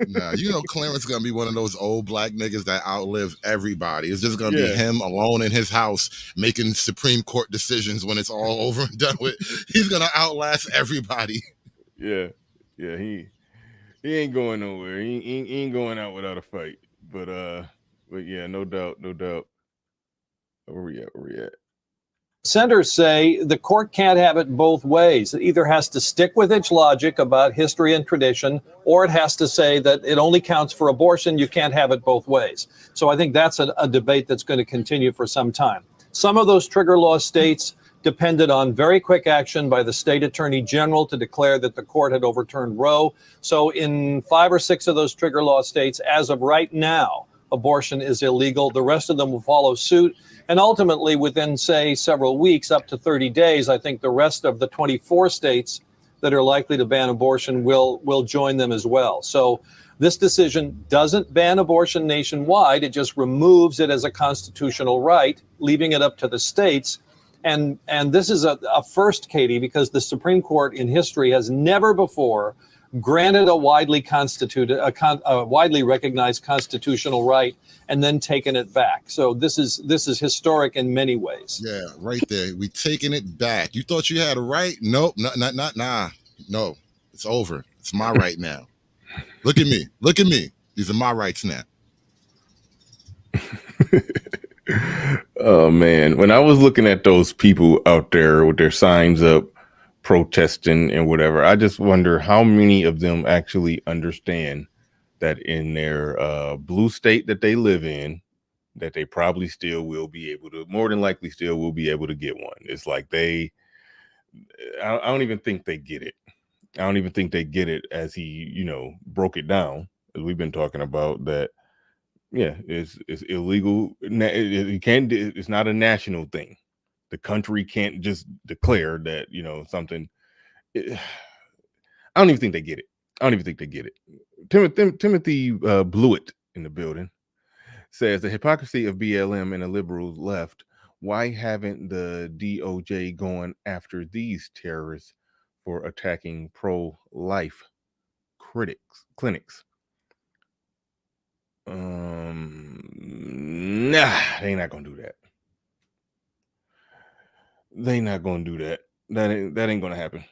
Nah, Clarence gonna be one of those old black niggas that outlive everybody. It's just gonna be him alone in his house making Supreme Court decisions when it's all over and done with. He's gonna outlast everybody. Yeah, he ain't going nowhere. He ain't going out without a fight. But yeah, no doubt. Where we at? Senators say the court can't have it both ways. It either has to stick with its logic about history and tradition, or it has to say that it only counts for abortion. You can't have it both ways. So I think that's a debate that's going to continue for some time. Some of those trigger law states depended on very quick action by the state attorney general to declare that the court had overturned Roe. So in 5 or 6 of those trigger law states, as of right now, abortion is illegal. The rest of them will follow suit. And ultimately, within, say, several weeks, up to 30 days, I think the rest of the 24 states that are likely to ban abortion will join them as well. So this decision doesn't ban abortion nationwide. It just removes it as a constitutional right, leaving it up to the states. And this is a first, Katie, because the Supreme Court in history has never before granted a widely recognized constitutional right and then taken it back. So this is historic in many ways. Yeah, right there. We taking it back. You thought you had a right? Nope, nah. No, it's over. It's my right now. Look at me. Look at me. These are my rights now. Oh man, when I was looking at those people out there with their signs up protesting and whatever, I just wonder how many of them actually understand that in their blue state that they live in, that they probably still will be able to, more than likely still will be able to get one. It's like I don't even think they get it. I don't even think they get it as he, broke it down, as we've been talking about, that yeah, it's illegal. It can't. It's not a national thing. The country can't just declare that something. I don't even think they get it. Timothy Blewett in the building says the hypocrisy of BLM and the liberals left. Why haven't the DOJ gone after these terrorists for attacking pro-life clinics? Nah, they ain't not gonna do that. They not gonna do that. That ain't gonna happen.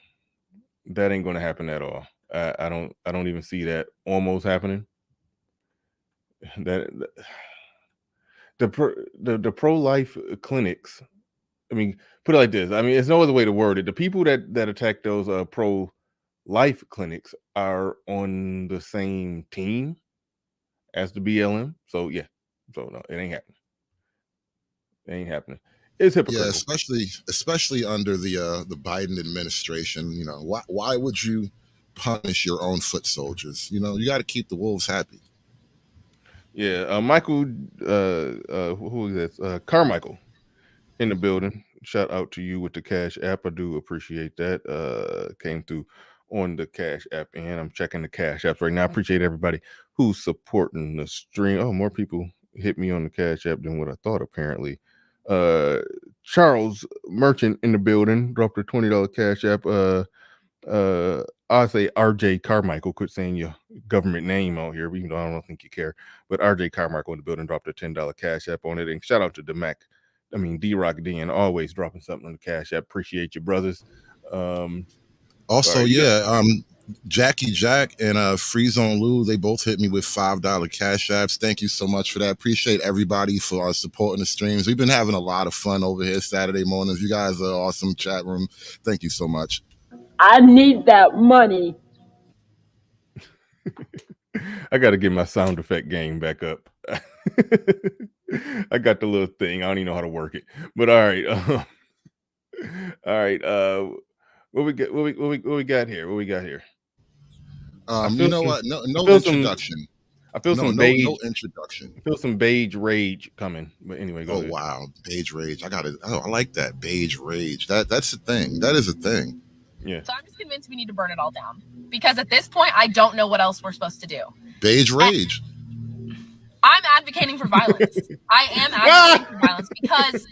That ain't gonna happen at all. I don't even see that almost happening. The pro-life clinics. I mean, put it like this. I mean, there's no other way to word it. The people that attack those pro-life clinics are on the same team as the BLM. So yeah. So no, it ain't happening. It ain't happening. It's hypocritical. Yeah, especially under the Biden administration. Why would you punish your own foot soldiers? You got to keep the wolves happy. Yeah, Michael, who is that? Carmichael in the building. Shout out to you with the Cash App. I do appreciate that. Came through on the Cash App, and I'm checking the Cash Apps right now. I appreciate everybody who's supporting the stream. Oh, more people hit me on the Cash App than what I thought, apparently. Charles Merchant in the building dropped a $20 Cash App. I'll say RJ Carmichael. Quit saying your government name out here, even though I don't think you care. But RJ Carmichael in the building dropped a $10 Cash App on it. And shout out to D-Rock Dan, always dropping something on the Cash App. Appreciate you, brothers. Also, Jackie Jack and Free Zone Lou, they both hit me with $5 Cash Apps. Thank you so much for that. Appreciate everybody for supporting the streams. We've been having a lot of fun over here Saturday mornings. You guys are awesome chat room. Thank you so much. I need that money. I got to get my sound effect game back up. I got the little thing. I don't even know how to work it. But all right. All right. What we got here? You know what? No introduction. I feel some beige. No introduction. I feel some beige rage coming. But anyway, go ahead. Wow, beige rage. I like that beige rage. That's a thing. That is a thing. Yeah. So I'm just convinced we need to burn it all down, because at this point I don't know what else we're supposed to do. Beige rage. I'm advocating for violence. I am advocating for violence because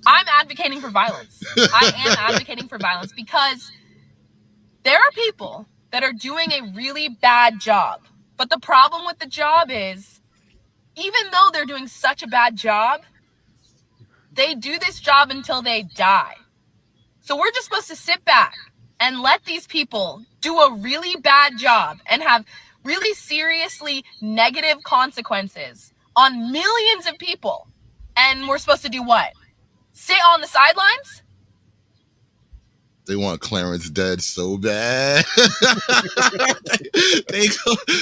I'm advocating for violence. I am advocating for violence because there are people that are doing a really bad job. But the problem with the job is, even though they're doing such a bad job, they do this job until they die. So we're just supposed to sit back and let these people do a really bad job and have really seriously negative consequences on millions of people. And we're supposed to do what? Sit on the sidelines? They want Clarence dead so bad.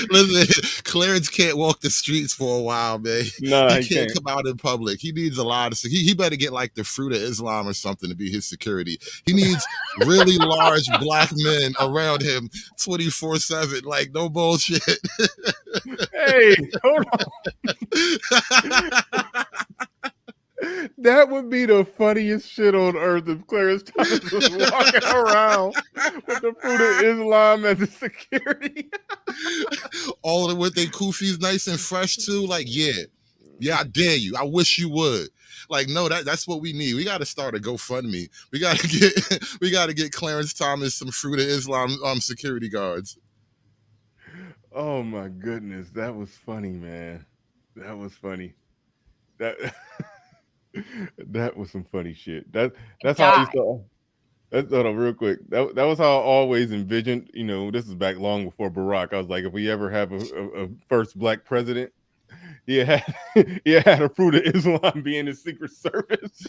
Listen, Clarence can't walk the streets for a while, man. No, he can't come out in public. He needs a lot of. He better get like the Fruit of Islam or something to be his security. He needs really large black men around him 24/7. Like, no bullshit. Hey, hold on. That would be the funniest shit on earth if Clarence Thomas was walking around with the Fruit of Islam as a security. All of it with their kufis nice and fresh too. Like, yeah, I dare you. I wish you would. Like, no, that's what we need. We got to start a GoFundMe. We got to get Clarence Thomas some Fruit of Islam security guards. Oh my goodness, that was funny, man. That was funny. That was some funny shit. That's how I used to. Hold on, real quick. That was how I always envisioned. You know, this is back long before Barack. I was like, if we ever have a first black president, he had a Fruit of Islam be in the Secret Service.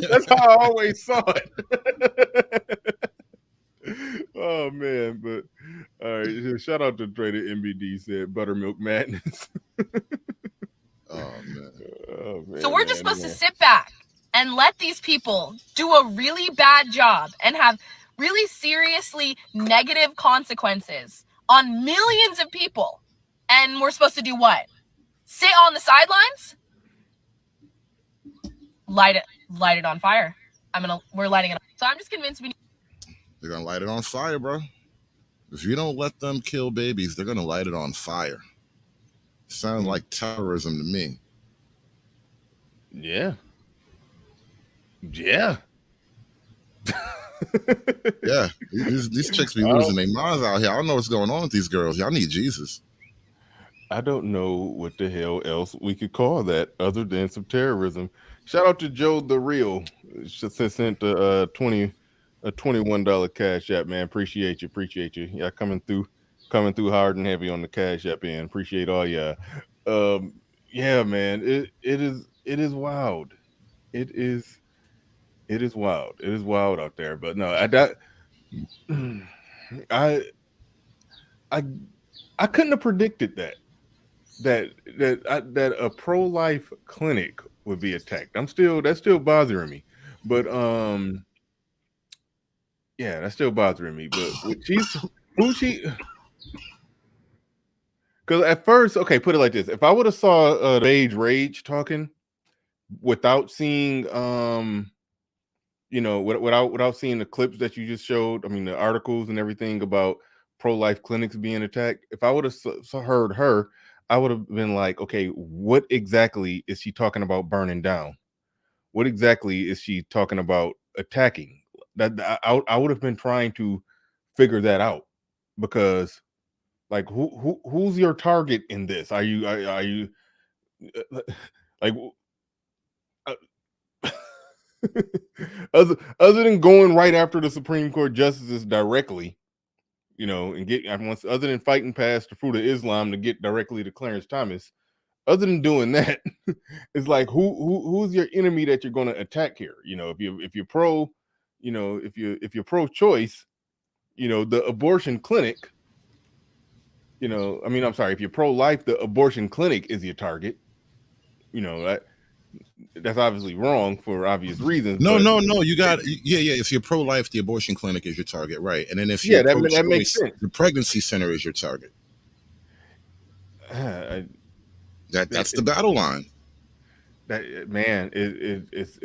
That's how I always saw it. Oh man, but all right. Shout out to Dre. The MBD said buttermilk madness. Oh man. So we're just supposed to sit back and let these people do a really bad job and have really seriously negative consequences on millions of people. And we're supposed to do what? Sit on the sidelines? Light it on fire. We're lighting it on. So I'm just convinced they're gonna light it on fire, bro. If you don't let them kill babies, they're gonna light it on fire. Sounds like terrorism to me. Yeah. Yeah, these chicks be losing their minds out here. I don't know what's going on with these girls. Y'all need Jesus. I don't know what the hell else we could call that other than some terrorism. Shout out to Joe the Real. She sent a $21 Cash App, man. Appreciate you. Yeah, coming through hard and heavy on the Cash App, man. Appreciate all y'all. Yeah, man. It is wild. It is wild. It is wild out there. But no, I couldn't have predicted that a pro-life clinic would be attacked. That's still bothering me. But yeah, that's still bothering me. But who's she? Because at first, okay, put it like this: if I would have saw Beige Rage talking without seeing without seeing the clips that you just showed, I mean the articles and everything about pro-life clinics being attacked, if I would have heard her, I would have been like, okay, what exactly is she talking about burning down? What exactly is she talking about attacking? That I would have been trying to figure that out, because like who's your target in this? Are you like other than going right after the Supreme Court justices directly, and other than fighting past the Fruit of Islam to get directly to Clarence Thomas, other than doing that, it's like who's your enemy that you're going to attack here? If you're pro, if you're pro-choice, the abortion clinic, if you're pro-life, the abortion clinic is your target. That's obviously wrong for obvious reasons. No. You got if you're pro-life, the abortion clinic is your target, right? And then if you're that makes sense. The pregnancy center is your target. That's the battle line. That man, it's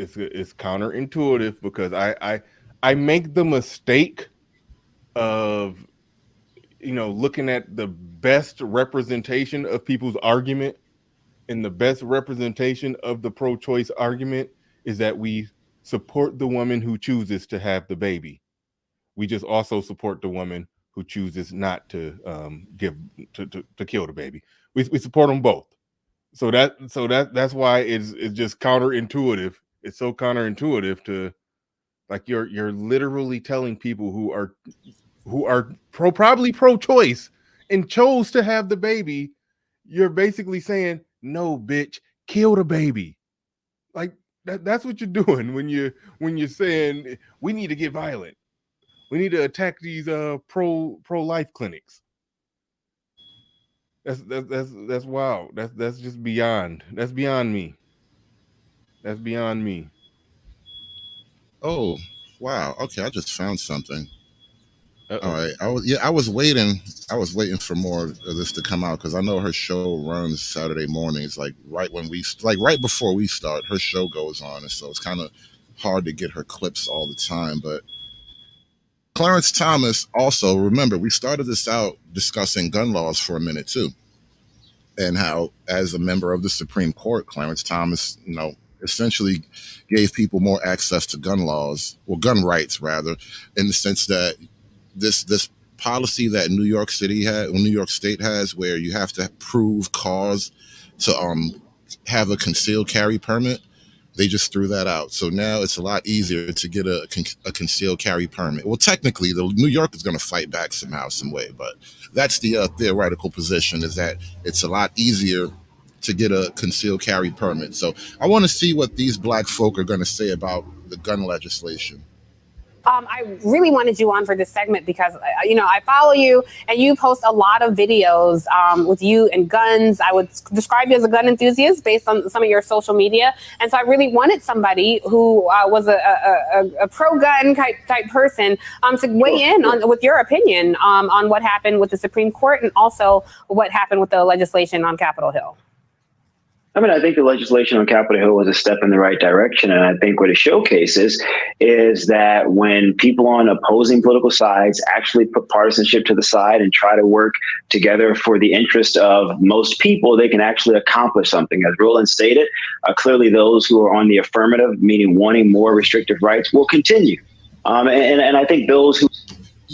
counterintuitive, because I make the mistake of looking at the best representation of people's argument, and the best representation of the pro-choice argument is that we support the woman who chooses to have the baby. We just also support the woman who chooses not to to kill the baby. We support them both. So that's why it's just counterintuitive. It's so counterintuitive to, like, you're literally telling people who are probably pro-choice and chose to have the baby, you're basically saying, no, bitch, kill the baby. Like that's what you're doing when you're saying we need to get violent. We need to attack these pro-life clinics. That's wild. That's just beyond. That's beyond me. That's beyond me. Oh, wow. Okay, I just found something. All right. I was waiting for more of this to come out because I know her show runs Saturday mornings, like right before we start, her show goes on, and so it's kind of hard to get her clips all the time. But Clarence Thomas also, remember, we started this out discussing gun laws for a minute too, and how as a member of the Supreme Court, Clarence Thomas, essentially gave people more access to gun rights rather, in the sense that this policy that New York State has, where you have to prove cause to have a concealed carry permit. They just threw that out. So now it's a lot easier to get a concealed carry permit. Well, technically, New York is going to fight back somehow, some way, but that's the theoretical position, is that it's a lot easier to get a concealed carry permit. So I want to see what these black folk are going to say about the gun legislation. I really wanted you on for this segment because, I follow you and you post a lot of videos with you and guns. I would describe you as a gun enthusiast based on some of your social media. And so I really wanted somebody who was a pro-gun type person to weigh in with your opinion on what happened with the Supreme Court and also what happened with the legislation on Capitol Hill. I think the legislation on Capitol Hill was a step in the right direction. And I think what it showcases is that when people on opposing political sides actually put partisanship to the side and try to work together for the interest of most people, they can actually accomplish something. As Roland stated, clearly those who are on the affirmative, meaning wanting more restrictive rights, will continue. And I think those who...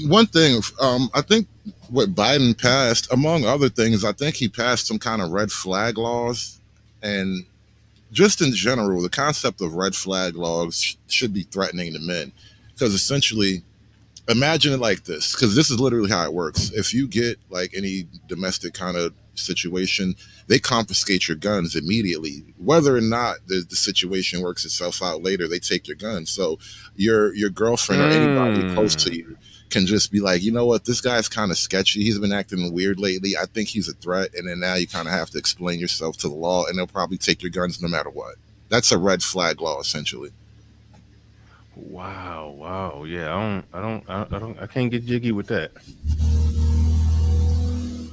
One thing, I think what Biden passed, among other things, I think he passed some kind of red flag laws. And just in general, the concept of red flag laws should be threatening to men, because essentially, imagine it like this, because this is literally how it works. If you get like any domestic kind of situation, they confiscate your guns immediately. Whether or not the situation works itself out later, they take your guns. So your girlfriend or anybody close to you can just be like, you know what, this guy's kind of sketchy. He's been acting weird lately. I think he's a threat. And then now you kind of have to explain yourself to the law, and they'll probably take your guns no matter what. That's a red flag law, essentially. Wow. Yeah, I can't get jiggy with that.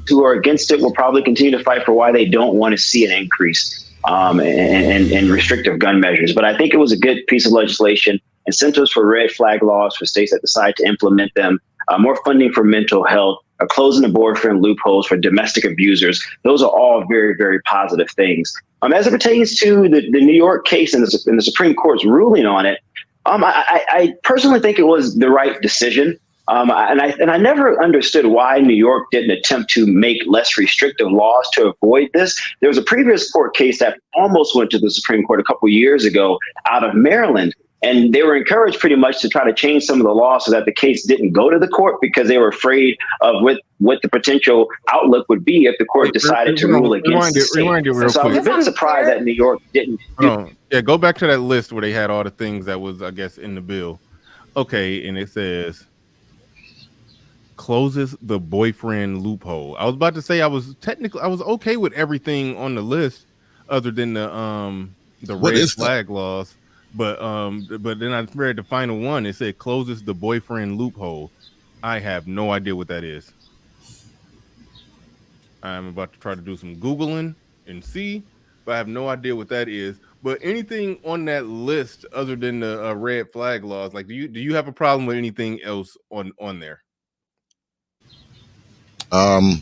Who are against it will probably continue to fight for why they don't want to see an increase in restrictive gun measures. But I think it was a good piece of legislation. Incentives for red flag laws for states that decide to implement them, more funding for mental health, closing the boyfriend loopholes for domestic abusers. Those are all very, very positive things. As it pertains to the New York case and the Supreme Court's ruling on it, I personally think it was the right decision. And I never understood why New York didn't attempt to make less restrictive laws to avoid this. There was a previous court case that almost went to the Supreme Court a couple of years ago out of Maryland. And they were encouraged pretty much to try to change some of the law so that the case didn't go to the court, because they were afraid of what the potential outlook would be if the court decided to rule against the state. So I was a bit surprised that New York didn't. Yeah, go back to that list where they had all the things that was, I guess, in the bill. Okay, and it says closes the boyfriend loophole. I was about to say I was okay with everything on the list other than the red flag laws. But then I read the final one. It said closes the boyfriend loophole. I have no idea what that is. I'm about to try to do some Googling and see, but I have no idea what that is. But anything on that list other than the red flag laws, like do you have a problem with anything else on there? I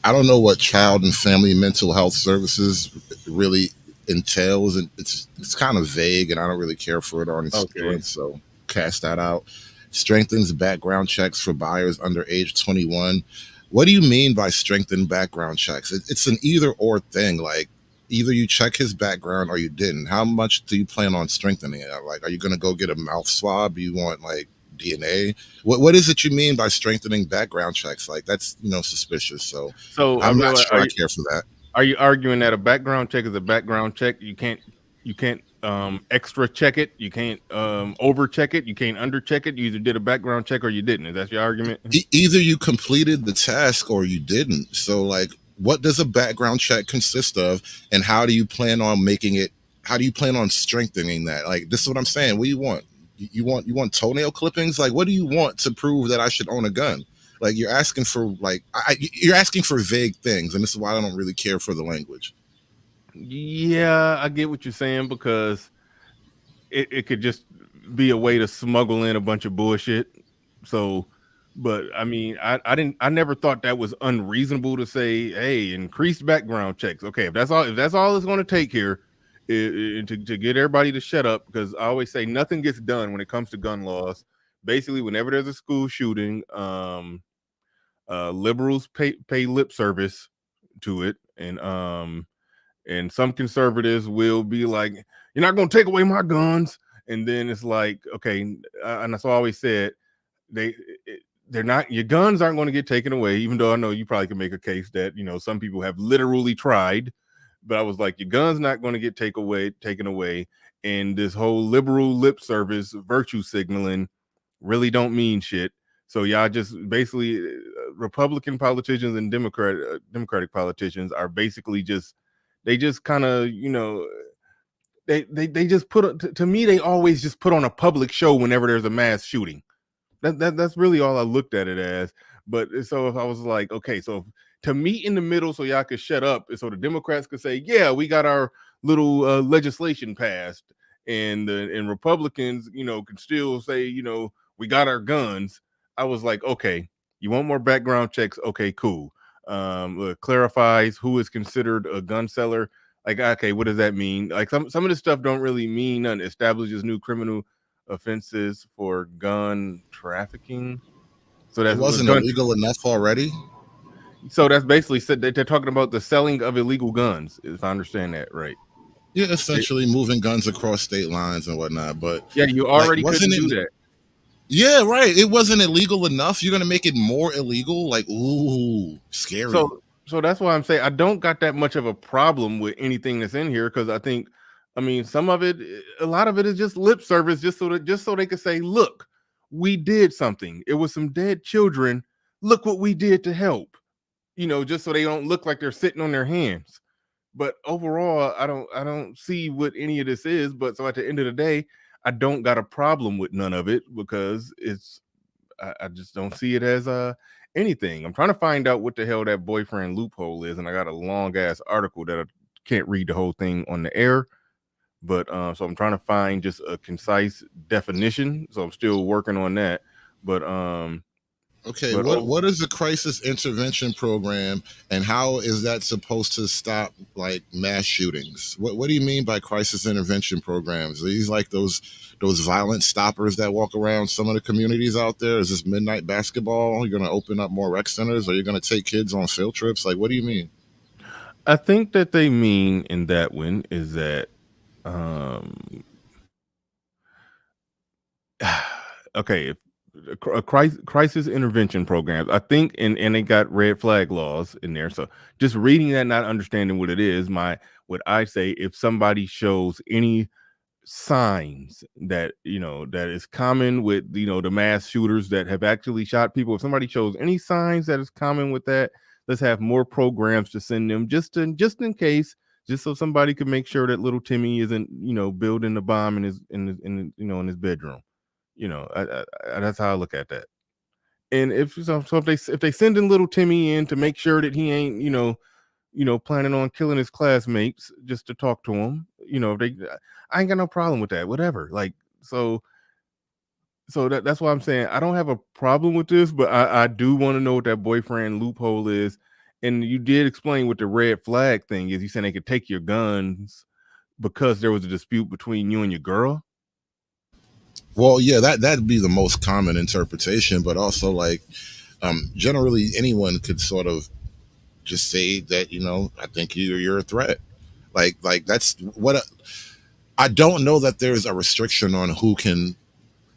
don't know what child and family mental health services really entails, and it's kind of vague, and I don't really care for it on its own, so cast that out. Strengthens background checks for buyers under age 21. What do you mean by strengthened background checks? It's an either or thing. Like, either you check his background or you didn't. How much do you plan on strengthening it? Like, are you going to go get a mouth swab? Do you want like DNA? What is it you mean by strengthening background checks? Like, that's suspicious. So I'm not sure I care for that. Are you arguing that a background check is a background check? You can't extra check it. You can't over check it. You can't under check it. You either did a background check or you didn't. Is that your argument? Either you completed the task or you didn't. So like, what does a background check consist of, and how do you plan on making it? How do you plan on strengthening that? Like, this is what I'm saying. What do you want? you want toenail clippings? Like, what do you want to prove that I should own a gun? Like, you're asking for you're asking for vague things, and this is why I don't really care for the language. Yeah, I get what you're saying, because it could just be a way to smuggle in a bunch of bullshit. So, but I mean, I never thought that was unreasonable to say, hey, increased background checks. Okay, if that's all it's going to take here, to get everybody to shut up, because I always say nothing gets done when it comes to gun laws. Basically, whenever there's a school shooting, liberals pay lip service to it, and some conservatives will be like, you're not going to take away my guns. And then it's like, okay. And that's what I always said. They're not, your guns aren't going to get taken away, even though I know you probably can make a case that, some people have literally tried, but I was like, your gun's not going to get taken away. And this whole liberal lip service virtue signaling really don't mean shit. So y'all just basically, Republican politicians and Democratic politicians are basically they just kind of, they just to me, they always just put on a public show whenever there's a mass shooting. That's really all I looked at it as. But so if I was like, okay, so to meet in the middle so y'all could shut up, so the Democrats could say, yeah, we got our little legislation passed, and Republicans, can still say, we got our guns. I was like, okay, you want more background checks? Okay, cool. Clarifies who is considered a gun seller. Like, okay, what does that mean? Like, some of this stuff don't really mean nothing. Establishes new criminal offenses for gun trafficking. So that wasn't illegal enough already. So that's basically said that they're talking about the selling of illegal guns, if I understand that right. Yeah, essentially moving guns across state lines and whatnot. But yeah, you already couldn't do that. Yeah, right. It wasn't illegal enough. You're gonna make it more illegal? Like, ooh, scary. So that's why I'm saying I don't got that much of a problem with anything that's in here, because I think, some of it, a lot of it is just lip service, just so they could say, look, we did something. It was some dead children. Look what we did to help. Just so they don't look like they're sitting on their hands. But overall, I don't see what any of this is. But so at the end of the day, I don't got a problem with none of it, because I just don't see it as anything. I'm trying to find out what the hell that boyfriend loophole is, and I got a long ass article that I can't read the whole thing on the air. But so I'm trying to find just a concise definition. So I'm still working on that. But okay, what is a crisis intervention program, and how is that supposed to stop like mass shootings? What do you mean by crisis intervention programs? Are these like those violent stoppers that walk around some of the communities out there? Is this midnight basketball? You're going to open up more rec centers? Or you're going to take kids on field trips? Like, what do you mean? I think that they mean in that one is that okay, a crisis intervention programs, I think, and they got red flag laws in there. So just reading that, not understanding what it is, what I say, if somebody shows any signs that that is common with the mass shooters that have actually shot people, if somebody shows any signs that is common with that, let's have more programs to send them just in case, just so somebody could make sure that little Timmy isn't building a bomb in his bedroom. That's how I look at that. And if they sending little Timmy in to make sure that he ain't planning on killing his classmates just to talk to him, I ain't got no problem with that. Whatever. Like, so that's why I'm saying I don't have a problem with this, but I do want to know what that boyfriend loophole is. And you did explain what the red flag thing is. You saying they could take your guns because there was a dispute between you and your girl? Well, yeah, that'd be the most common interpretation, but also like generally anyone could sort of just say that, I think you're a threat. Like that's what I don't know that there's a restriction on who can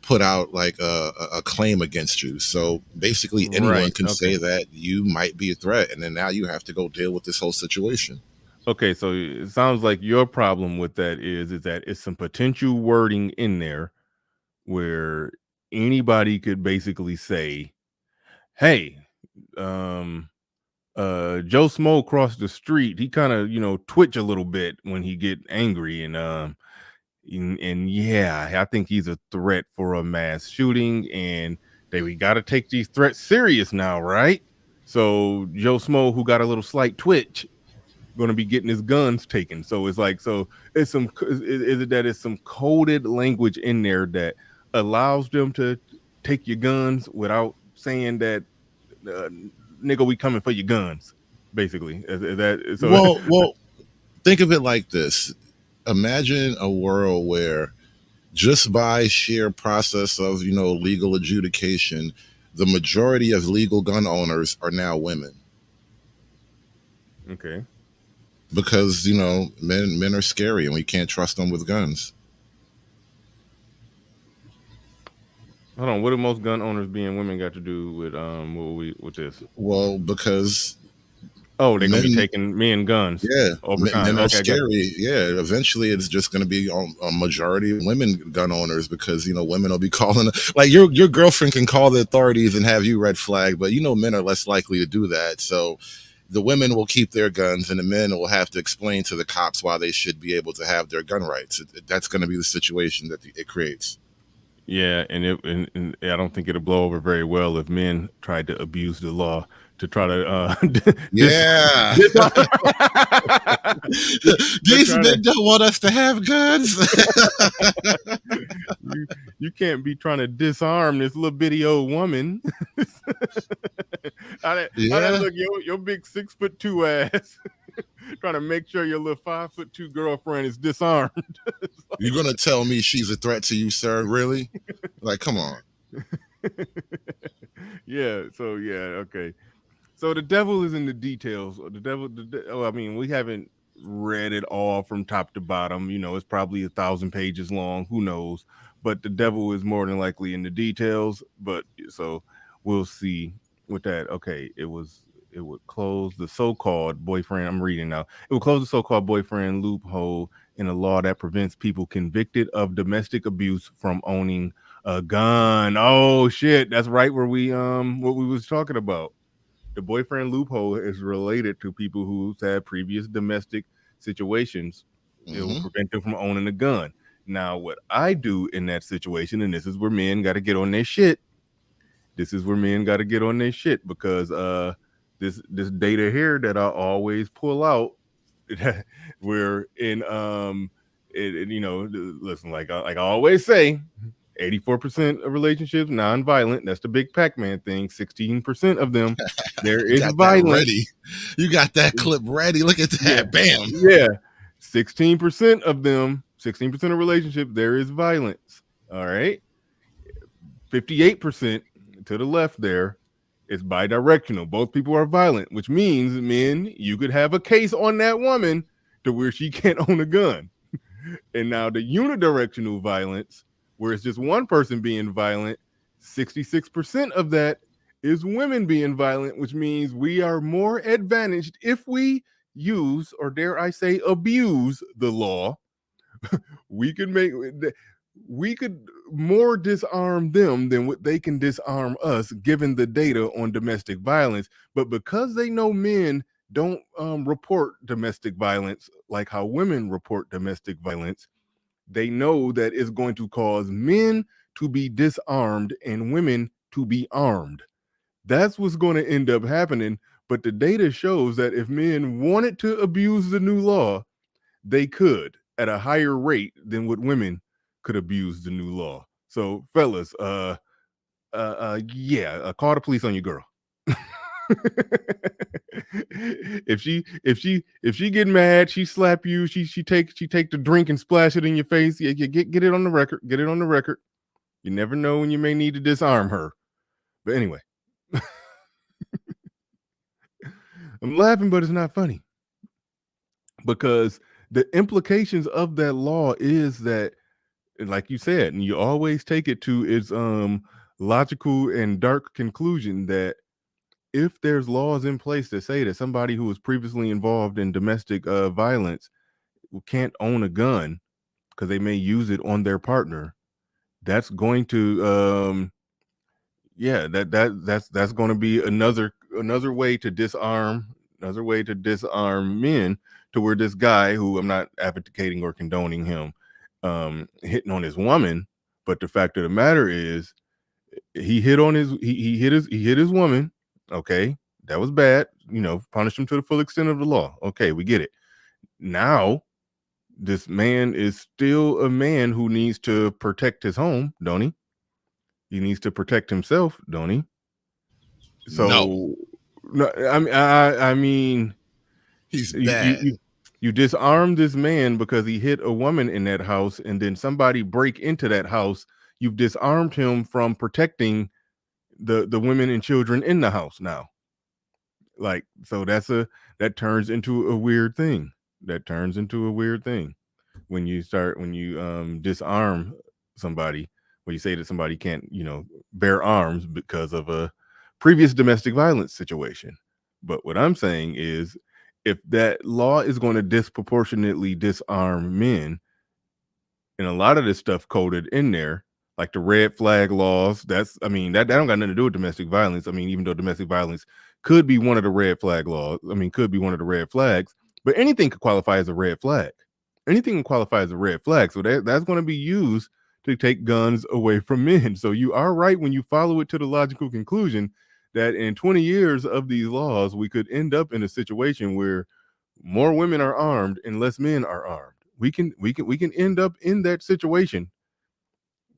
put out like a claim against you. So basically anyone can say that you might be a threat, and then now you have to go deal with this whole situation. Okay, so it sounds like your problem with that is that it's some potential wording in there where anybody could basically say, hey, Joe Smo crossed the street. He kind of, twitch a little bit when he get angry, and And yeah, I think he's a threat for a mass shooting, and we got to take these threats serious now, right? So Joe Smo, who got a little slight twitch, going to be getting his guns taken. So it's like, so it's some, is it that it's some coded language in there that allows them to take your guns without saying that, nigga, we coming for your guns, basically. Is that so? Well, think of it like this. Imagine a world where just by sheer process of, legal adjudication, the majority of legal gun owners are now women. Okay. Because, men are scary and we can't trust them with guns. Hold on, what do most gun owners being women got to do with with this? Well, because they're gonna be taking men guns. Yeah, over time. men are Okay, scary. Yeah, eventually it's just going to be a majority of women gun owners because women will be calling. Like your girlfriend can call the authorities and have you red flag, but men are less likely to do that. So the women will keep their guns, and the men will have to explain to the cops why they should be able to have their gun rights. That's going to be the situation that it creates. Yeah, and I don't think it'll blow over very well if men tried to abuse the law to try to yeah. These men don't want us to have guns. you can't be trying to disarm this little bitty old woman. How that look, your big 6'2" ass trying to make sure your little 5'2" girlfriend is disarmed. You're gonna tell me she's a threat to you, sir? Really? Like, come on. Yeah. So yeah. Okay. So the devil is in the details. We haven't read it all from top to bottom. It's probably 1,000 pages long. Who knows? But the devil is more than likely in the details. But so we'll see with that. Okay, it would close the so-called boyfriend. I'm reading now. It would close the so-called boyfriend loophole in a law that prevents people convicted of domestic abuse from owning a gun. Oh shit, that's right where we what we was talking about. The boyfriend loophole is related to people who've had previous domestic situations. Mm-hmm. It will prevent them from owning a gun. Now, what I do in that situation, and this is where men got to get on their shit. This is where men got to get on their shit because this data here that I always pull out, we're in listen, like I always say. 84% of relationships non-violent. That's the big Pac-Man thing. 16% of them there is violence. You got that clip ready. Look at that. Yeah. Bam. Yeah. 16% of them, 16% of relationships, there is violence. All right. 58% to the left there is bidirectional. Both people are violent, which means, men, you could have a case on that woman to where she can't own a gun. And now the unidirectional violence, where it's just one person being violent, 66% of that is women being violent, which means we are more advantaged if we use, or dare I say, abuse the law. we could more disarm them than what they can disarm us, given the data on domestic violence. But because they know men don't report domestic violence like how women report domestic violence, they know that it's going to cause men to be disarmed and women to be armed. That's what's going to end up happening. But the data shows that if men wanted to abuse the new law, they could at a higher rate than what women could abuse the new law. So, fellas, call the police on your girl. if she get mad, she slap you, she take the drink and splash it in your face. Yeah, get it on the record. Get it on the record. You never know when you may need to disarm her. But anyway, I'm laughing, but it's not funny because the implications of that law is that, like you said, and you always take it to its logical and dark conclusion that if there's laws in place that say that somebody who was previously involved in domestic violence can't own a gun because they may use it on their partner, that's going to that's going to be another way to disarm men, to where this guy, who I'm not advocating or condoning him, hitting on his woman, but the fact of the matter is he hit his woman. Okay, that was bad. Punish him to the full extent of the law. Okay, we get it. Now this man is still a man who needs to protect his home, don't he? He needs to protect himself, don't he? So no, I mean he's bad. You disarm this man because he hit a woman in that house, and then somebody break into that house. You've disarmed him from protecting the women and children in the house now. Like, so that turns into a weird thing. When you disarm somebody, when you say that somebody can't, bear arms because of a previous domestic violence situation. But what I'm saying is, if that law is going to disproportionately disarm men, and a lot of this stuff coded in there, like the red flag laws, that don't got nothing to do with domestic violence. Even though domestic violence could be one of the red flag laws, could be one of the red flags, but anything could qualify as a red flag. Anything can qualify as a red flag. So that's going to be used to take guns away from men. So you are right when you follow it to the logical conclusion that in 20 years of these laws, we could end up in a situation where more women are armed and less men are armed. We can end up in that situation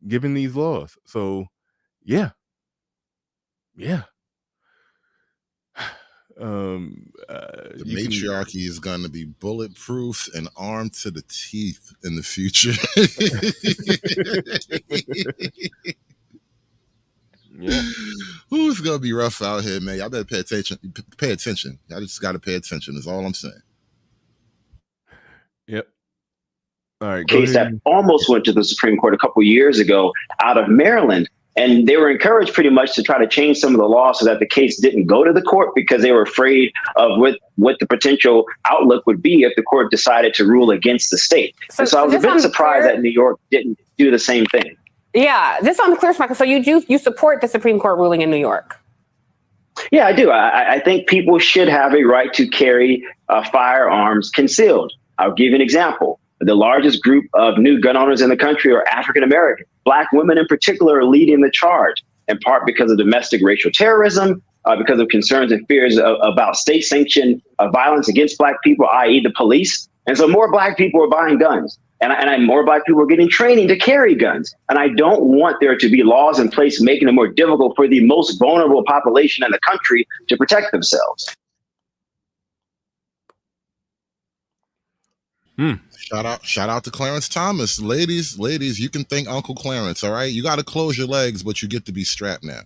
given these laws. So yeah. The matriarchy is going to be bulletproof and armed to the teeth in the future. Yeah. Who's going to be rough out here, man? Y'all better pay attention. Y'all just got to pay attention is all I'm saying. Yep. All right. Case that almost went to the Supreme Court a couple years ago out of Maryland. And they were encouraged pretty much to try to change some of the law so that the case didn't go to the court because they were afraid of what the potential outlook would be if the court decided to rule against the state. So I was a bit surprised that New York didn't do the same thing. Yeah, this on the clear, Michael. So you support the Supreme Court ruling in New York? Yeah, I do. I think people should have a right to carry firearms concealed. I'll give you an example. The largest group of new gun owners in the country are African American. Black women in particular are leading the charge, in part because of domestic racial terrorism, because of concerns and fears about state-sanctioned violence against Black people, i.e. the police. And so more Black people are buying guns, and more Black people are getting training to carry guns. And I don't want there to be laws in place making it more difficult for the most vulnerable population in the country to protect themselves. Shout out to Clarence Thomas. Ladies, you can thank Uncle Clarence, all right? You got to close your legs, but you get to be strapped now.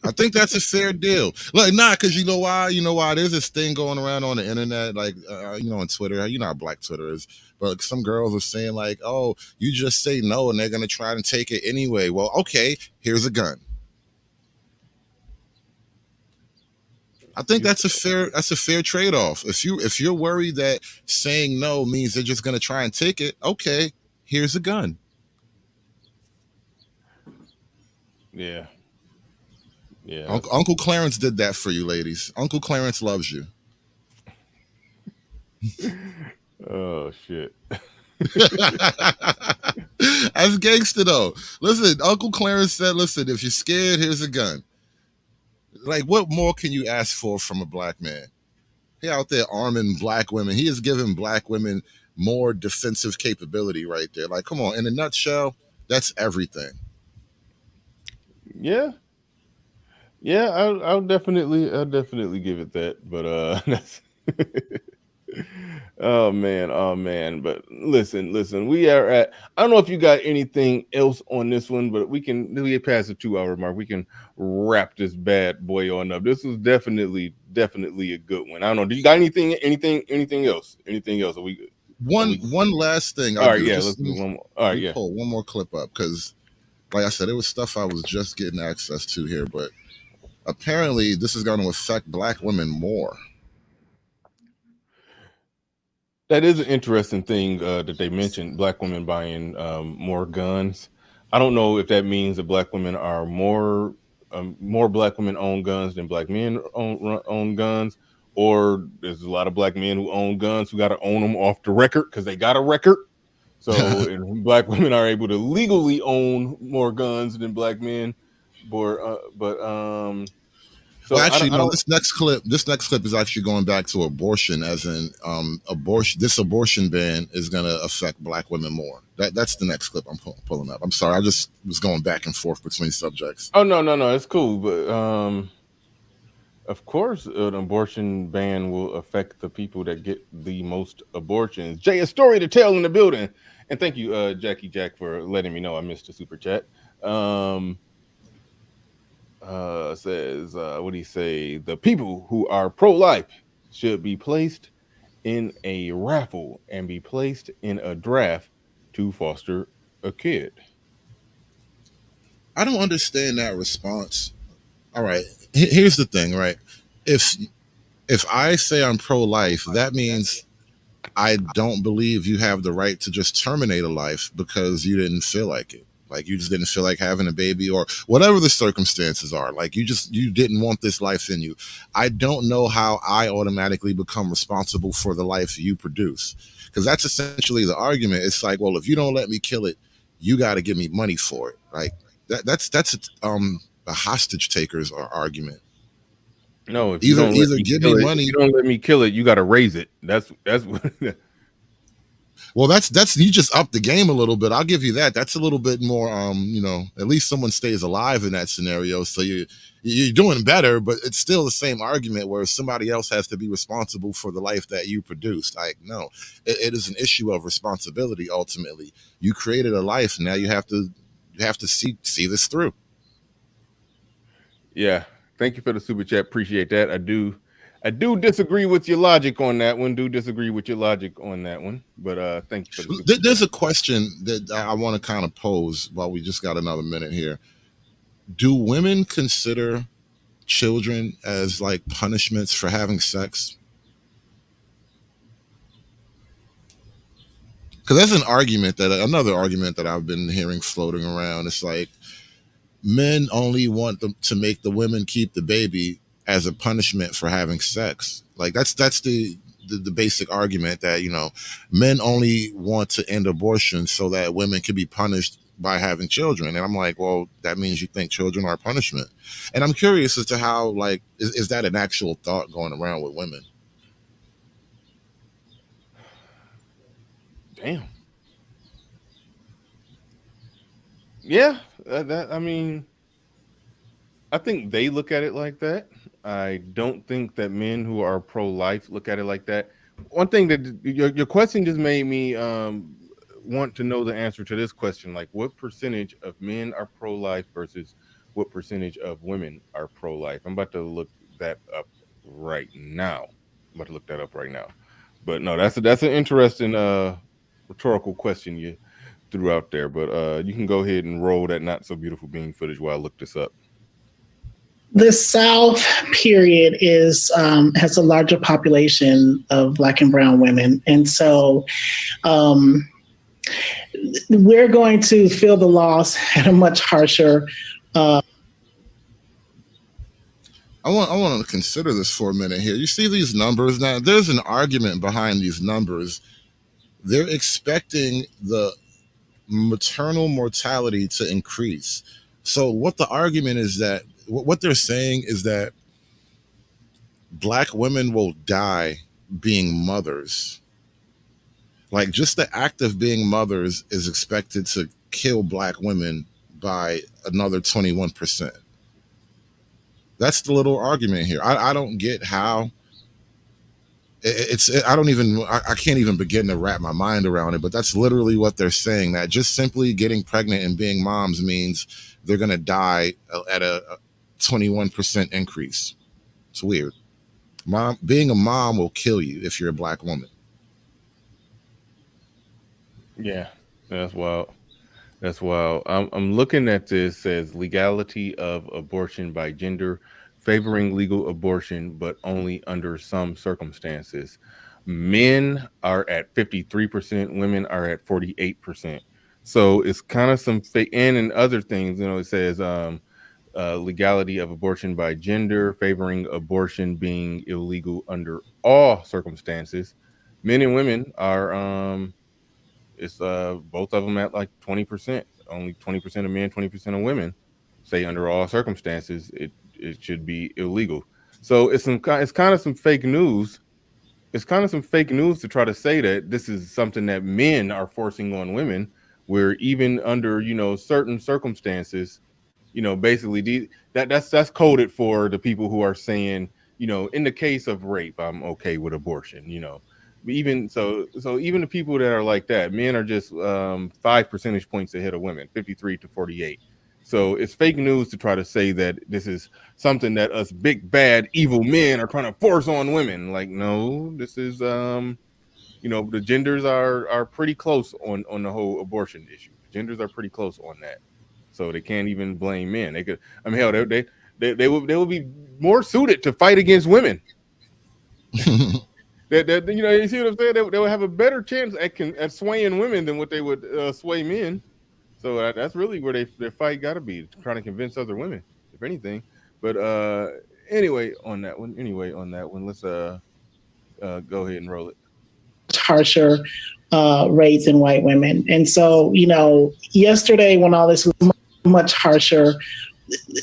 I think that's a fair deal. Because you know why? There's this thing going around on the internet, on Twitter. You know how Black Twitter is. But some girls are saying like, oh, you just say no and they're going to try and take it anyway. Well, okay, here's a gun. I think that's a fair trade-off. If you're worried that saying no means they're just going to try and take it, okay, here's a gun. Yeah. Uncle Clarence did that for you, ladies. Uncle Clarence loves you. Oh shit. That's gangster though. Listen, Uncle Clarence said, "Listen, if you're scared, here's a gun." Like, what more can you ask for from a Black man? He out there arming Black women. He is giving Black women more defensive capability right there. Like, come on, in a nutshell, that's everything. Yeah. I'll definitely give it that. But that's oh man. But listen, we are at, I don't know if you got anything else on this one, but we get past the 2-hour mark. We can wrap this bad boy on up. This was definitely a good one. I don't know. Do you got anything else? Are we good? One last thing. All right, yeah, let's do one more. All right, yeah. Pull one more clip up because, like I said, it was stuff I was just getting access to here, but apparently this is going to affect Black women more. That is an interesting thing that they mentioned, Black women buying more guns. I don't know if that means that Black women are more Black women own guns than Black men own guns, or there's a lot of Black men who own guns who got to own them off the record because they got a record. So and black women are able to legally own more guns than black men. So well, actually, I no. don't. This next clip is actually going back to abortion, as in abortion. This abortion ban is going to affect black women more. That's the next clip I'm pulling up. I'm sorry, I just was going back and forth between subjects. Oh no, it's cool. But of course, an abortion ban will affect the people that get the most abortions. Jay, a story to tell in the building. And thank you, Jackie Jack, for letting me know I missed the super chat. Says, what do you say? The people who are pro-life should be placed in a raffle and be placed in a draft to foster a kid. I don't understand that response. All right, here's the thing, right? If I say I'm pro-life, that means I don't believe you have the right to just terminate a life because you didn't feel like it. Like you just didn't feel like having a baby or whatever the circumstances are. Like you didn't want this life in you. I don't know how I automatically become responsible for the life you produce. Because that's essentially the argument. It's like, well, if you don't let me kill it, you got to give me money for it. Like that's a hostage taker's argument. No, if you Either don't let me give kill me it, money. if you don't let me kill it, you got to raise it. That's what. Well, that's you just up the game a little bit. I'll give you that. That's a little bit more, at least someone stays alive in that scenario. So you're doing better, but it's still the same argument where somebody else has to be responsible for the life that you produced. Like, no, it is an issue of responsibility. Ultimately, you created a life. Now you have to see this through. Yeah, thank you for the super chat. Appreciate that. I do disagree with your logic on that one. But thank you for the super chat. There's a question that I want to kind of pose while we just got another minute here. Do women consider children as like punishments for having sex? Because that's another argument that I've been hearing floating around. It's like men only want them to make the women keep the baby as a punishment for having sex. Like that's the basic argument that, men only want to end abortion so that women can be punished by having children. And I'm like, well, that means you think children are punishment. And I'm curious as to how, like, is that an actual thought going around with women? Damn. Yeah, I mean, I think they look at it like that. I don't think that men who are pro-life look at it like that. One thing that your question just made me want to know the answer to this question, like what percentage of men are pro-life versus what percentage of women are pro-life. I'm about to look that up right now. But no, that's an interesting rhetorical question you threw out there. But you can go ahead and roll that not so beautiful being footage while I look this up. The South, period, has a larger population of Black and brown women. And so we're going to feel the loss at a much harsher. I want to consider this for a minute here. You see these numbers now. There's an argument behind these numbers. They're expecting the maternal mortality to increase. So what the argument is that what they're saying is that Black women will die being mothers. Like just the act of being mothers is expected to kill Black women by another 21%. That's the little argument here. I don't get how I can't even begin to wrap my mind around it, but that's literally what they're saying, that just simply getting pregnant and being moms means they're going to die at a 21% increase. It's weird. Being a mom will kill you if you're a Black woman. Yeah, that's wild. I'm looking at this as legality of abortion by gender, favoring legal abortion, but only under some circumstances. Men are at 53%, women are at 48%. So it's kind of some and other things, it says legality of abortion by gender, favoring abortion being illegal under all circumstances. Men and women are It's both of them at like 20%. Only 20% of men, 20% of women say under all circumstances it should be illegal. So it's kind of some fake news. It's kind of some fake news to try to say that this is something that men are forcing on women, where even under certain circumstances, basically that's coded for the people who are saying, in the case of rape, I'm okay with abortion. Even so even the people that are like that, men are just 5 percentage points ahead of women, 53 to 48. So it's fake news to try to say that this is something that us big bad evil men are trying to force on women. Like, no, this is the genders are pretty close on the whole abortion issue. The genders are pretty close on that, so they can't even blame men. They could, I mean, hell, they will be more suited to fight against women. You see what I'm saying? They would have a better chance at swaying women than what they would sway men. So that's really where their fight got to be, trying to convince other women, if anything. But anyway, on that one, let's go ahead and roll it. Harsher rates in white women. And so, yesterday when all this was much harsher,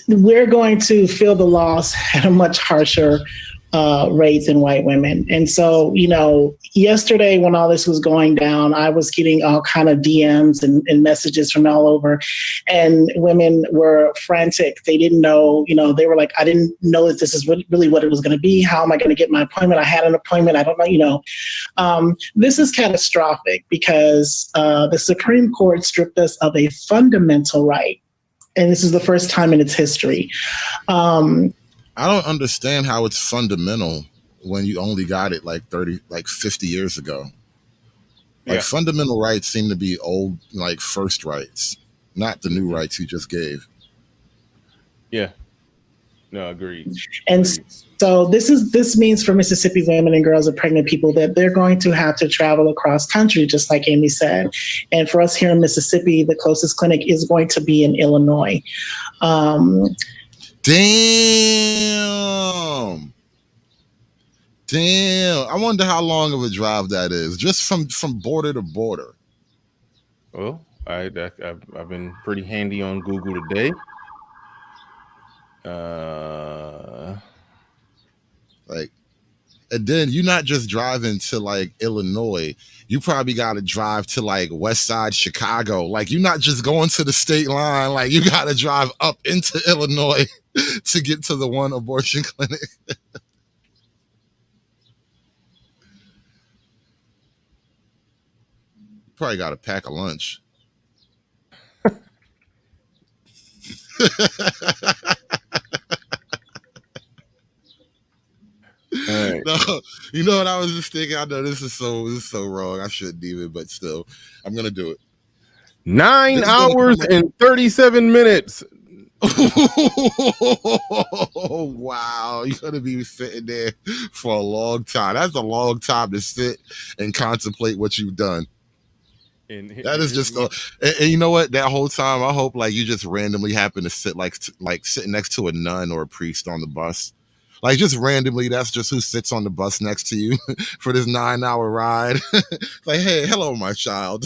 we're going to feel the loss at a much harsher rates in white women. And so, yesterday when all this was going down, I was getting all kind of DMs and messages from all over, and women were frantic. They didn't know, they were like, I didn't know that this is really what it was going to be. How am I going to get my appointment? I had an appointment. I don't know, this is catastrophic because the Supreme Court stripped us of a fundamental right. And this is the first time in its history. I don't understand how it's fundamental when you only got it like 50 years ago. Like fundamental rights seem to be old, like first rights, not the new rights you just gave. Yeah. No, agreed. And so this means for Mississippi women and girls and pregnant people that they're going to have to travel across country, just like Amy said. And for us here in Mississippi, the closest clinic is going to be in Illinois. Damn. I wonder how long of a drive that is, just from border to border. Well, I've been pretty handy on Google today. And then you're not just driving to like Illinois, you probably got to drive to like West Side Chicago. Like, you're not just going to the state line, like you got to drive up into Illinois to get to the one abortion clinic. Probably got to pack a lunch. Right. No, you know what I was just thinking? I know this is so wrong. I shouldn't even, but still, I'm gonna do it. 9 hours and 37 minutes. Oh, wow. You're going to be sitting there for a long time. That's a long time to sit and contemplate what you've done. That is just, and you know what? That whole time, I hope like you just randomly happen to sit like sitting next to a nun or a priest on the bus. Like, just randomly, that's just who sits on the bus next to you for this 9-hour ride. Like, hey, hello, my child.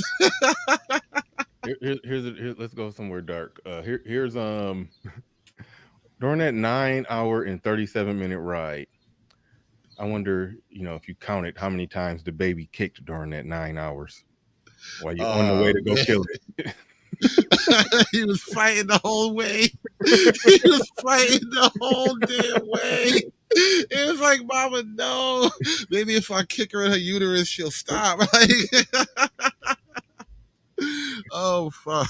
Here's let's go somewhere dark. Here's during that 9-hour and 37-minute ride, I wonder, if you counted how many times the baby kicked during that 9 hours while you're on the way to go kill it. He was fighting the whole way. He was fighting the whole damn way. It was like, Mama, no. Maybe if I kick her in her uterus, she'll stop. Like, oh fuck.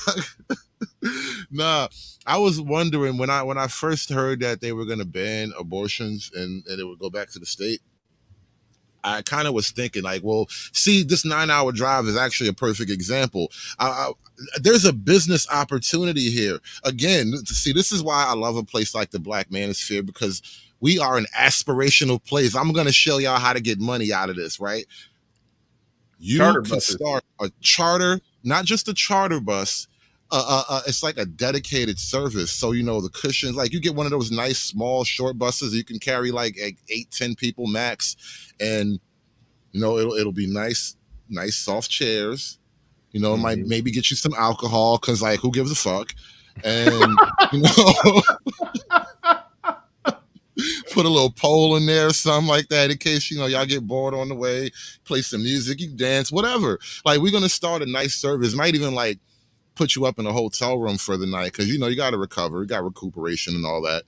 Nah, I was wondering when I first heard that they were gonna ban abortions and it would go back to the state. I kind of was thinking like, well, see, this 9-hour drive is actually a perfect example. There's a business opportunity here. Again, see, this is why I love a place like the Black Manosphere, because we are an aspirational place. I'm going to show y'all how to get money out of this, right? You could start a charter, not just a charter bus. It's like a dedicated service. So, the cushions, like you get one of those nice, small, short buses. You can carry like 8-10 people max. And, it'll be nice, soft chairs. You know, might maybe get you some alcohol because, like, who gives a fuck? And you know, put a little pole in there or something like that in case, you know, y'all get bored on the way. Play some music, you dance, whatever. Like, we're gonna start a nice service. Might even like put you up in a hotel room for the night because, you know, you got to recover, you got recuperation and all that.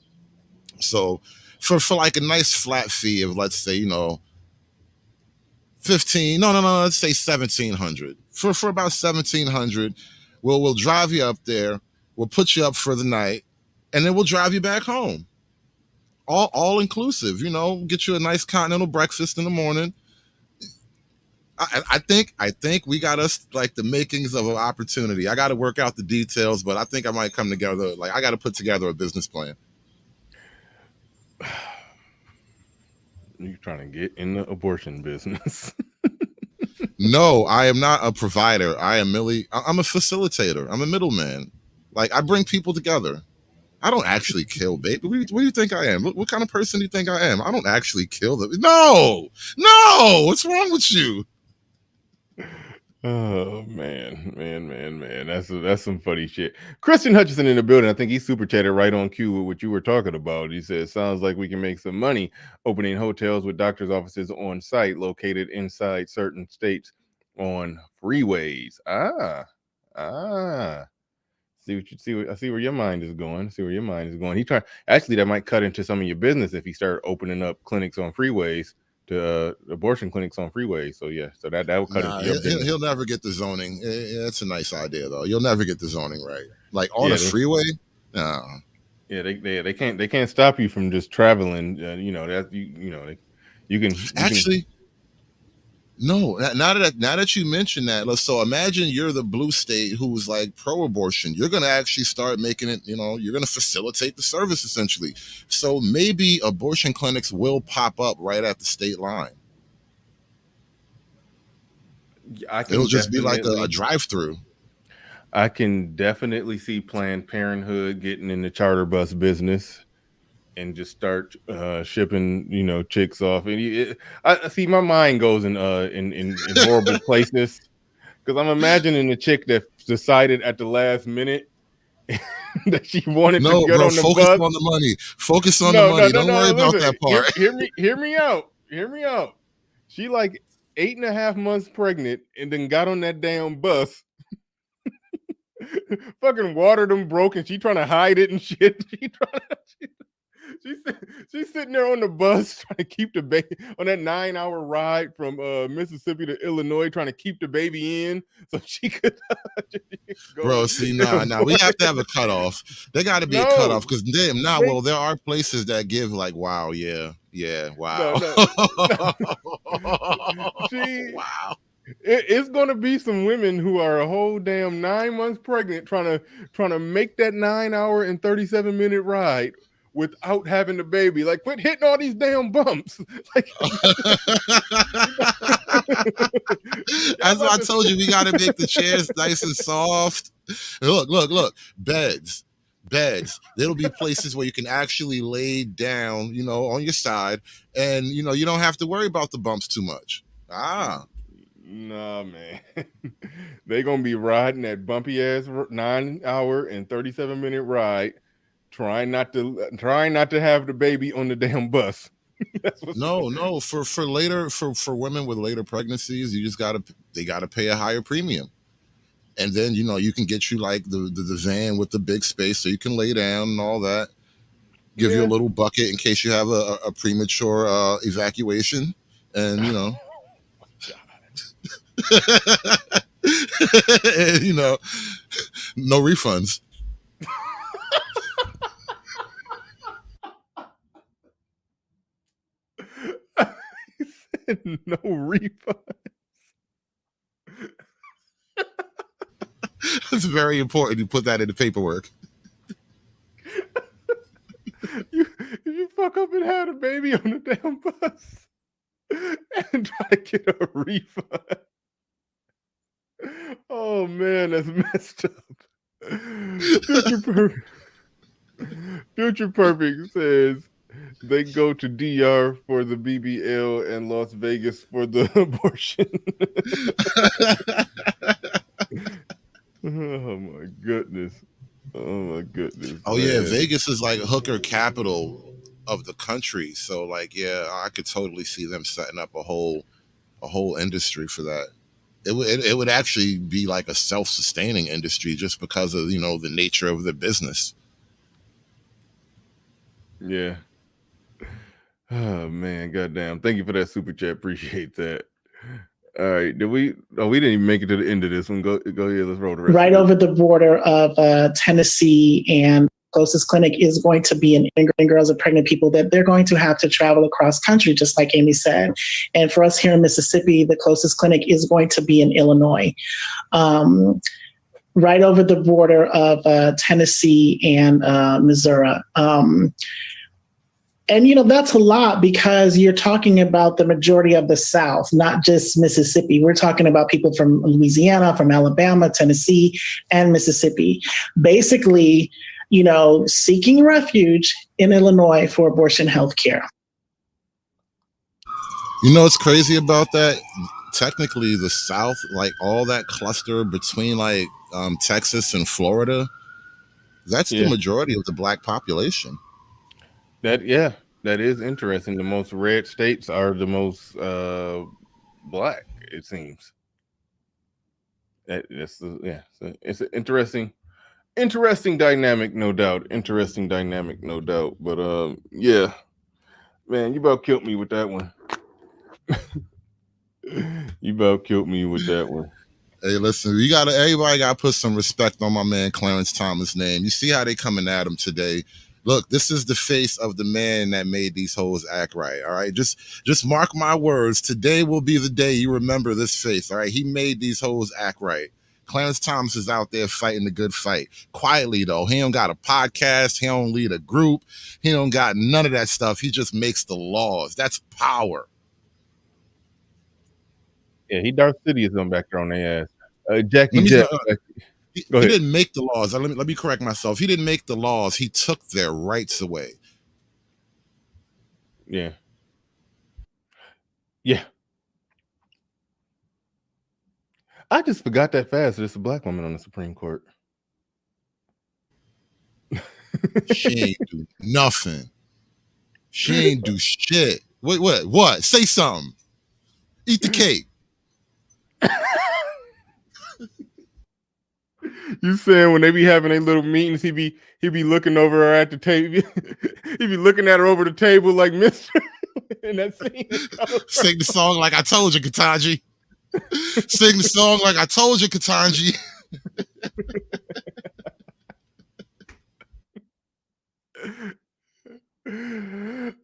So for like a nice flat fee of, let's say, you know, 15, no, let's say 1,700. For about 1,700, we'll drive you up there, we'll put you up for the night, and then we'll drive you back home. All inclusive, you know, get you a nice continental breakfast in the morning. I think we got us like the makings of an opportunity. I got to work out the details, but I think I might come together. Like, I got to put together a business plan. You're trying to get in the abortion business. No, I am not a provider. I'm a facilitator. I'm a middleman. Like, I bring people together. I don't actually kill, babe. What do you think I am? What kind of person do you think I am? I don't actually kill them. No, what's wrong with you? Oh man, that's some funny shit. Christian Hutchison in the building. I think he super chatted right on cue with what you were talking about. He says, "Sounds like we can make some money opening hotels with doctors' offices on site, located inside certain states on freeways." I see where your mind is going. Actually, that might cut into some of your business if you start opening up clinics on freeways. To abortion clinics on freeways. So yeah, so that will cut into your business. He'll never get the zoning. It's a nice idea though. You'll never get the zoning right. Like on a freeway. No. Yeah, they can't stop you from just traveling. You know that you can actually. No, now that you mention that, so imagine you're the blue state who's like pro-abortion. You're going to actually start making it, you know, you're going to facilitate the service essentially. So maybe abortion clinics will pop up right at the state line. It'll just be like a drive-through. I can definitely see Planned Parenthood getting in the charter bus business and just start shipping, you know, chicks off. And I see my mind goes in horrible places because I'm imagining the chick that decided at the last minute that she wanted to get on the focus bus. On the money. Focus on the money. Don't worry about that part. Hear me out. She like 8.5 months pregnant and then got on that damn bus. Fucking water them broke and she trying to hide it and shit. She's sitting there on the bus trying to keep the baby on that 9-hour ride from Mississippi to Illinois, trying to keep the baby in so she could go. Bro, see, nah, we have to have a cutoff. There got to be a cutoff because well, there are places that give like, wow, yeah, wow. Wow. It's gonna be some women who are a whole damn 9 months pregnant trying to make that 9-hour and 37-minute ride without having the baby. Like, quit hitting all these damn bumps. Like, that's why I told you we got to make the chairs nice and soft. Look, beds. There'll be places where you can actually lay down, you know, on your side, and you know you don't have to worry about the bumps too much. Nah, man. They gonna be riding that bumpy ass 9-hour and 37-minute ride, trying not to have the baby on the damn bus. No. For later, for women with later pregnancies, you just they gotta pay a higher premium, and then you know you can get you like the van with the big space so you can lay down and all that. Give you a little bucket in case you have a premature evacuation, and you know. And, you know, no refunds. He said no refunds. It's very important you put that in the paperwork. You fuck up and have a baby on the damn bus and try to get a refund. Oh man, that's messed up. Future Perfect says they go to DR for the BBL and Las Vegas for the abortion. goodness. Oh my goodness. Oh yeah, man. Vegas is like hooker capital of the country. So like, yeah, I could totally see them setting up a whole industry for that. It would actually be like a self-sustaining industry just because of, you know, the nature of the business. Yeah. Oh man, goddamn. Thank you for that super chat. Appreciate that. All right. We didn't even make it to the end of this one. Go ahead, let's roll the rest. Right over the border of Tennessee, and closest clinic is going to be in girls or pregnant people that they're going to have to travel across country, just like Amy said. And for us here in Mississippi, the closest clinic is going to be in Illinois. Right over the border of Tennessee and Missouri. And, you know, that's a lot because you're talking about the majority of the South, not just Mississippi. We're talking about people from Louisiana, from Alabama, Tennessee, and Mississippi. Basically, you know, seeking refuge in Illinois for abortion health care. You know what's crazy about that? Technically, the South, like all that cluster between like Texas and Florida, that's the majority of the Black population. That is interesting. The most red states are the most Black, it seems. It's an interesting dynamic, no doubt. But yeah, man, you about killed me with that one. Hey, listen, everybody got to put some respect on my man Clarence Thomas' name. You see how they coming at him today. Look, this is the face of the man that made these hoes act right, all right? Just mark my words. Today will be the day you remember this face, all right? He made these hoes act right. Clarence Thomas is out there fighting the good fight. Quietly, though. He don't got a podcast. He don't lead a group. He don't got none of that stuff. He just makes the laws. That's power. Yeah, he Darth Sidious on back there on their ass. Jackie Jet. He didn't make the laws. Let me correct myself. He didn't make the laws. He took their rights away. Yeah. Yeah. I just forgot that fast. There's a Black woman on the Supreme Court. She ain't do nothing. She ain't do shit. What? Say something. Eat the cake. You saying when they be having their little meetings, he be looking over her at the table. He be looking at her over the table like Mr. in that scene. Sing the song like I told you, Ketanji. Sing the song like I told you, Ketanji.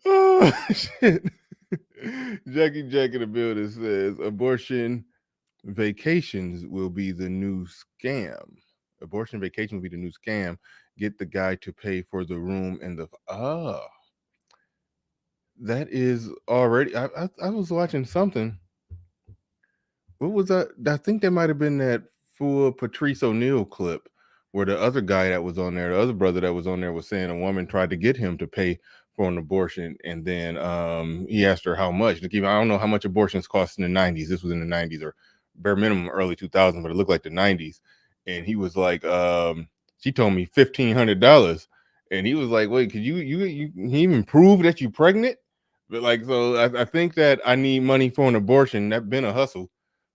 Oh shit. Jackie Jack in the building says abortion vacations will be the new scam. Abortion vacation will be the new scam. Get the guy to pay for the room and that is already. I was watching something. What was that? I think that might have been that full Patrice O'Neal clip where the other guy that was on there, the other brother that was on there, was saying a woman tried to get him to pay for an abortion, and then he asked her how much. I don't know how much abortions cost in the 90s. This was in the 90s or bare minimum early 2000s, but it looked like the 90s. And he was like, she told me $1,500, and he was like, wait, could you even prove that you're pregnant? But like, so I think that I need money for an abortion. That's been a hustle.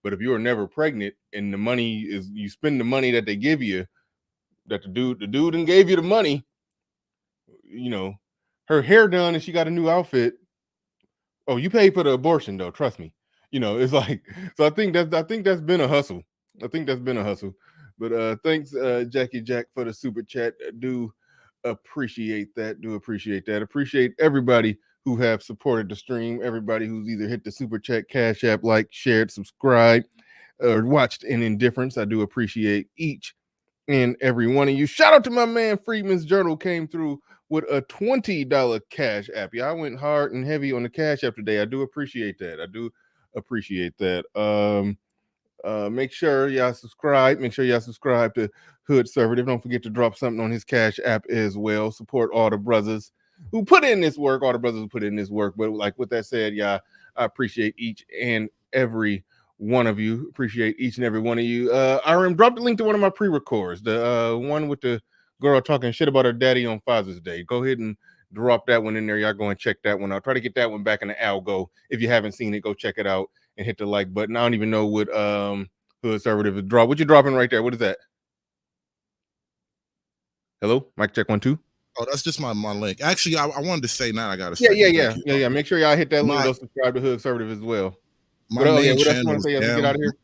But if you were never pregnant and the money is, you spend the money that they give you, that the dude and gave you the money, you know, her hair done and she got a new outfit. Oh, you paid for the abortion though, trust me. You know, it's like, so I think that's been a hustle. But thanks, Jackie Jack, for the super chat. Do appreciate that. Appreciate everybody who have supported the stream. Everybody who's either hit the super chat, Cash App, like, shared, subscribed, or watched in indifference. I do appreciate each and every one of you. Shout out to my man Freedman's Journal, came through with a $20 Cash App. Yeah, I went hard and heavy on the Cash App today. I do appreciate that. Make sure y'all subscribe. To Hood Servative. Don't forget to drop something on his Cash App as well. Support all the brothers who put in this work. But like with that said, y'all, I appreciate each and every one of you. Appreciate each and every one of you. RM, drop the link to one of my pre-records, the one with the girl talking shit about her daddy on Father's Day. Go ahead and drop that one in there. Y'all go and check that one out. Try to get that one back in the algo. If you haven't seen it, go check it out and hit the like button. I don't even know what Hood Conservative is drop. What you dropping right there? What is that? Hello, mic check 1 2. Oh, that's just my link. Actually, I wanted to say now. I got to Yeah, say, yeah. Make sure y'all hit that link. Go subscribe to Hood Conservative as well. My what main else you channel want to say as we get out of here?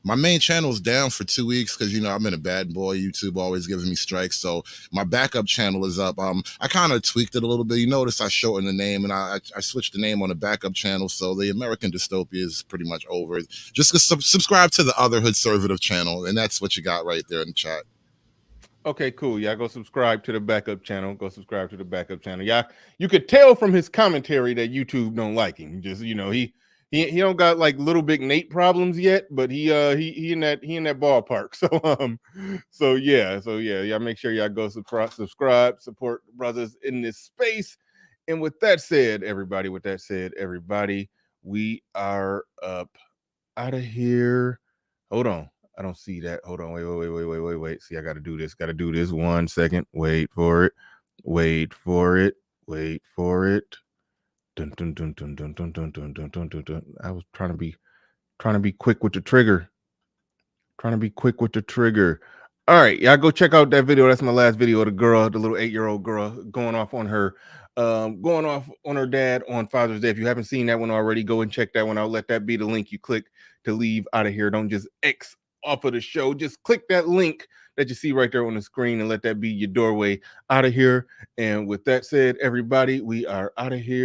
My main channel is down for 2 weeks because, you know, I'm in a bad boy. YouTube always gives me strikes. So my backup channel is up. I kind of tweaked it a little bit. You notice I shortened the name and I switched the name on the backup channel. So the American Dystopia is pretty much over. Just subscribe to the other Hood Conservative channel. And that's what you got right there in the chat. Okay, cool. Y'all go subscribe to the backup channel. Yeah, you could tell from his commentary that YouTube don't like him. Just, you know, he don't got like little big Nate problems yet, but he in that ballpark. So yeah. Y'all make sure y'all go subscribe, support brothers in this space. And with that said, everybody, we are up out of here. Hold on. I don't see that. Hold on. Wait. See, I got to do this. 1 second. Wait for it. Dun, dun, dun, dun, dun, dun, dun, dun, dun, dun, dun, dun. I was trying to be quick with the trigger. All right, y'all go check out that video. That's my last video of the girl, the little 8-year-old girl going off on her dad on Father's Day. If you haven't seen that one already, go and check that one out. Let that be the link you click to leave out of here. Don't just X off of the show. Just click that link that you see right there on the screen and let that be your doorway out of here. And with that said, everybody, we are out of here.